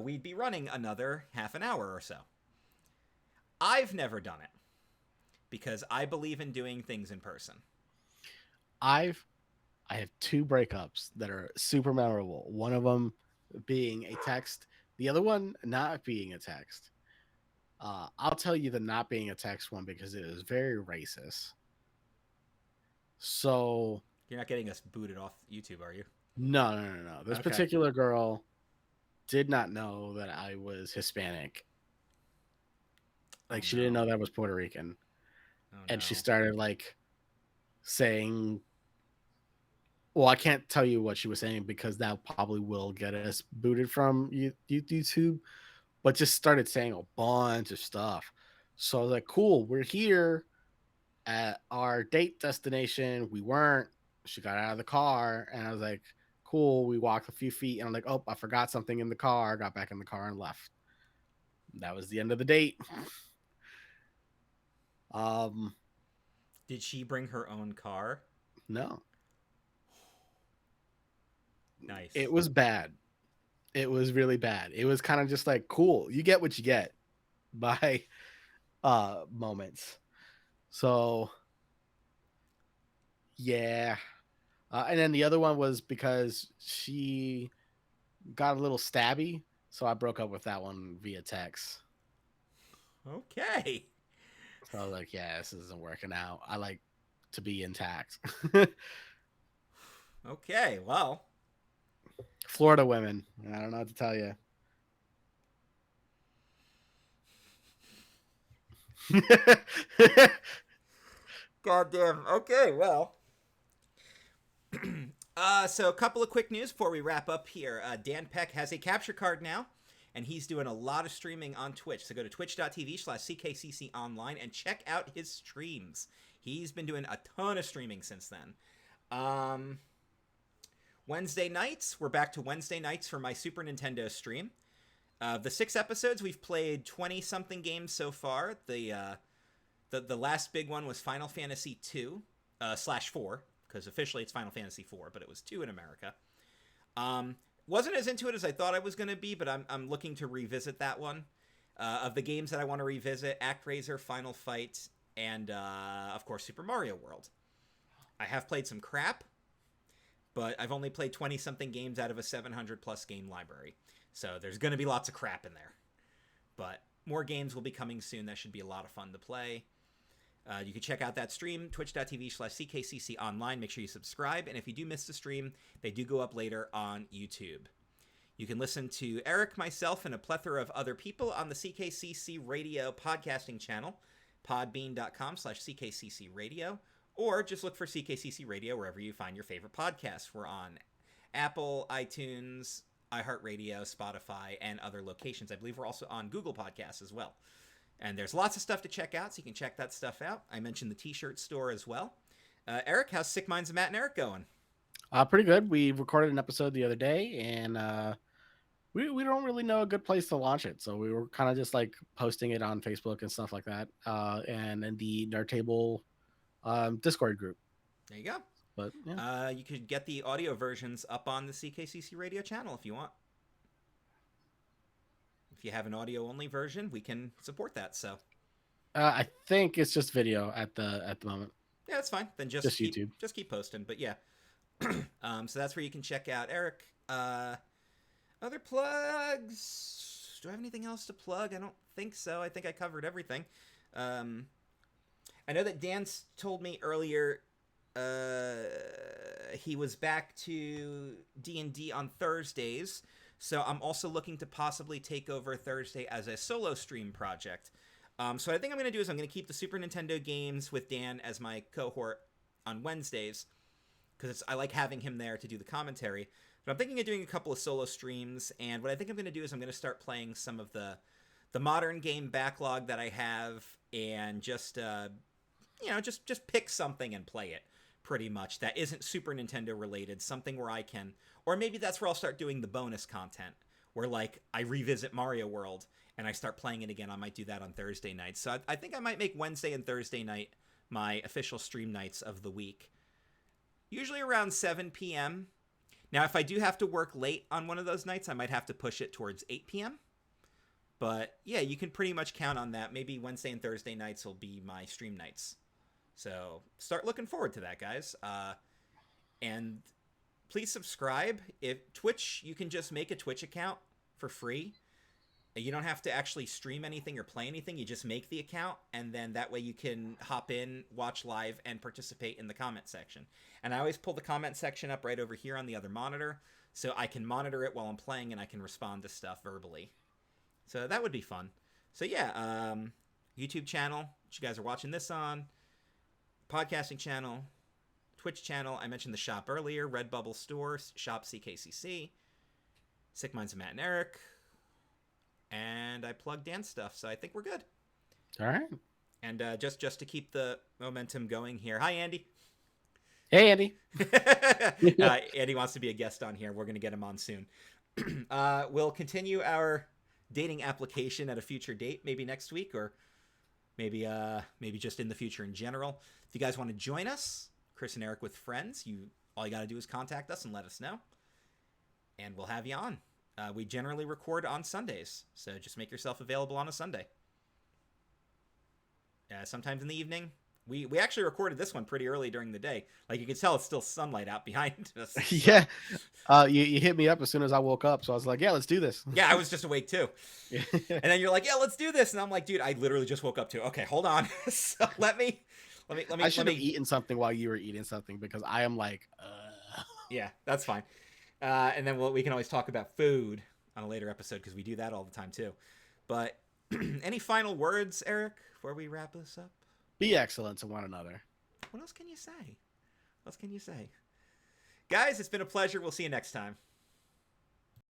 we'd be running another half an hour or so. I've never done it because I believe in doing things in person. I have 2 breakups that are super memorable. One of them being a text, the other one not being a text. I'll tell you the not being a text one because it was very racist. So you're not getting us booted off YouTube, are you? No. This particular girl did not know that I was Hispanic. Like she didn't know that I was Puerto Rican. And she started like saying, well, I can't tell you what she was saying because that probably will get us booted from YouTube, but just started saying a bunch of stuff. So I was like, cool, we're here at our date destination. We weren't. She got out of the car and I was like, cool. We walked a few feet and I'm like, oh, I forgot something in the car. Got back in the car and left. That was the end of the date. Did she bring her own car? No. Nice. It was bad. It was really bad. It was kind of just like, cool, you get what you get by moments. So yeah. And then the other one was because she got a little stabby, so I broke up with that one via text. Okay. So I was like, yeah, this isn't working out. I like to be intact. Okay, well. Florida women. I don't know what to tell you. Goddamn. Okay, well. So a couple of quick news before we wrap up here. Dan Peck has a capture card now, and he's doing a lot of streaming on Twitch. So go to twitch.tv/CKCC online and check out his streams. He's been doing a ton of streaming since then. Wednesday nights, we're back to Wednesday nights for my Super Nintendo stream. The 6 episodes, we've played 20-something games so far. The last big one was Final Fantasy II. /4, because officially it's Final Fantasy 4, but it was 2 in America. Wasn't as into it as I thought I was going to be, but I'm looking to revisit that one. Of the games that I want to revisit, ActRaiser, Final Fight, and of course Super Mario World. I have played some crap, but I've only played 20-something games out of a 700-plus game library. So there's going to be lots of crap in there. But more games will be coming soon. That should be a lot of fun to play. You can check out that stream, twitch.tv/CKCC online. Make sure you subscribe. And if you do miss the stream, they do go up later on YouTube. You can listen to Eric, myself, and a plethora of other people on the CKCC Radio podcasting channel, podbean.com/CKCC Radio, or just look for CKCC Radio wherever you find your favorite podcasts. We're on Apple, iTunes, iHeartRadio, Spotify, and other locations. I believe we're also on Google Podcasts as well. And there's lots of stuff to check out, so you can check that stuff out. I mentioned the t-shirt store as well. Eric, how's Sick Minds of Matt and Eric going? Pretty good. We recorded an episode the other day, and we don't really know a good place to launch it. So we were kind of just like posting it on Facebook and stuff like that, and in the Nerd Table Discord group. There you go. But yeah. You could get the audio versions up on the CKCC Radio channel if you want. If you have an audio-only version, we can support that. So, I think it's just video at the moment. Yeah, that's fine. Then just keep, YouTube. Just keep posting. But yeah, so that's where you can check out Eric. Other plugs? Do I have anything else to plug? I don't think so. I think I covered everything. I know that Dan told me earlier he was back to D&D on Thursdays. So I'm also looking to possibly take over Thursday as a solo stream project. So what I think I'm going to do is I'm going to keep the Super Nintendo games with Dan as my cohort on Wednesdays, because I like having him there to do the commentary. But I'm thinking of doing a couple of solo streams, and what I think I'm going to do is I'm going to start playing some of the modern game backlog that I have, and just just pick something and play it. Pretty much that isn't Super Nintendo related, something where I can, or maybe that's where I'll start doing the bonus content, where like I revisit Mario World and I start playing it again. I might do that on Thursday nights. So I think I might make Wednesday and Thursday night my official stream nights of the week, usually around 7 p.m. Now, if I do have to work late on one of those nights, I might have to push it towards 8 p.m. But yeah, you can pretty much count on that. Maybe Wednesday and Thursday nights will be my stream nights. So start looking forward to that, guys. And please subscribe. If Twitch, you can just make a Twitch account for free. You don't have to actually stream anything or play anything. You just make the account, and then that way you can hop in, watch live, and participate in the comment section. And I always pull the comment section up right over here on the other monitor, so I can monitor it while I'm playing, and I can respond to stuff verbally. So that would be fun. So yeah, YouTube channel, which you guys are watching this on. Podcasting channel, Twitch channel. I mentioned the shop earlier. Redbubble store, shop CKCC. Sick Minds of Matt and Eric. And I plugged Dan stuff, so I think we're good. All right. And just to keep the momentum going here. Hi, Andy. Hey, Andy. Andy wants to be a guest on here. We're going to get him on soon. We'll continue our dating application at a future date, maybe next week, or maybe just in the future in general. If you guys want to join us, Chris and Eric with friends, all you got to do is contact us and let us know, and we'll have you on. We generally record on Sundays, so just make yourself available on a Sunday. Sometimes in the evening. We actually recorded this one pretty early during the day. Like, you can tell it's still sunlight out behind us. Yeah. You hit me up as soon as I woke up, so I was like, yeah, let's do this. Yeah, I was just awake too. And then you're like, yeah, let's do this. And I'm like, dude, I literally just woke up too. Okay, hold on. So let me. I should have eaten something while you were eating something, because I am like, Yeah, that's fine. And then we can always talk about food on a later episode, because we do that all the time too. But any final words, Eric, before we wrap this up? Be excellent to one another. What else can you say? Guys, it's been a pleasure. We'll see you next time.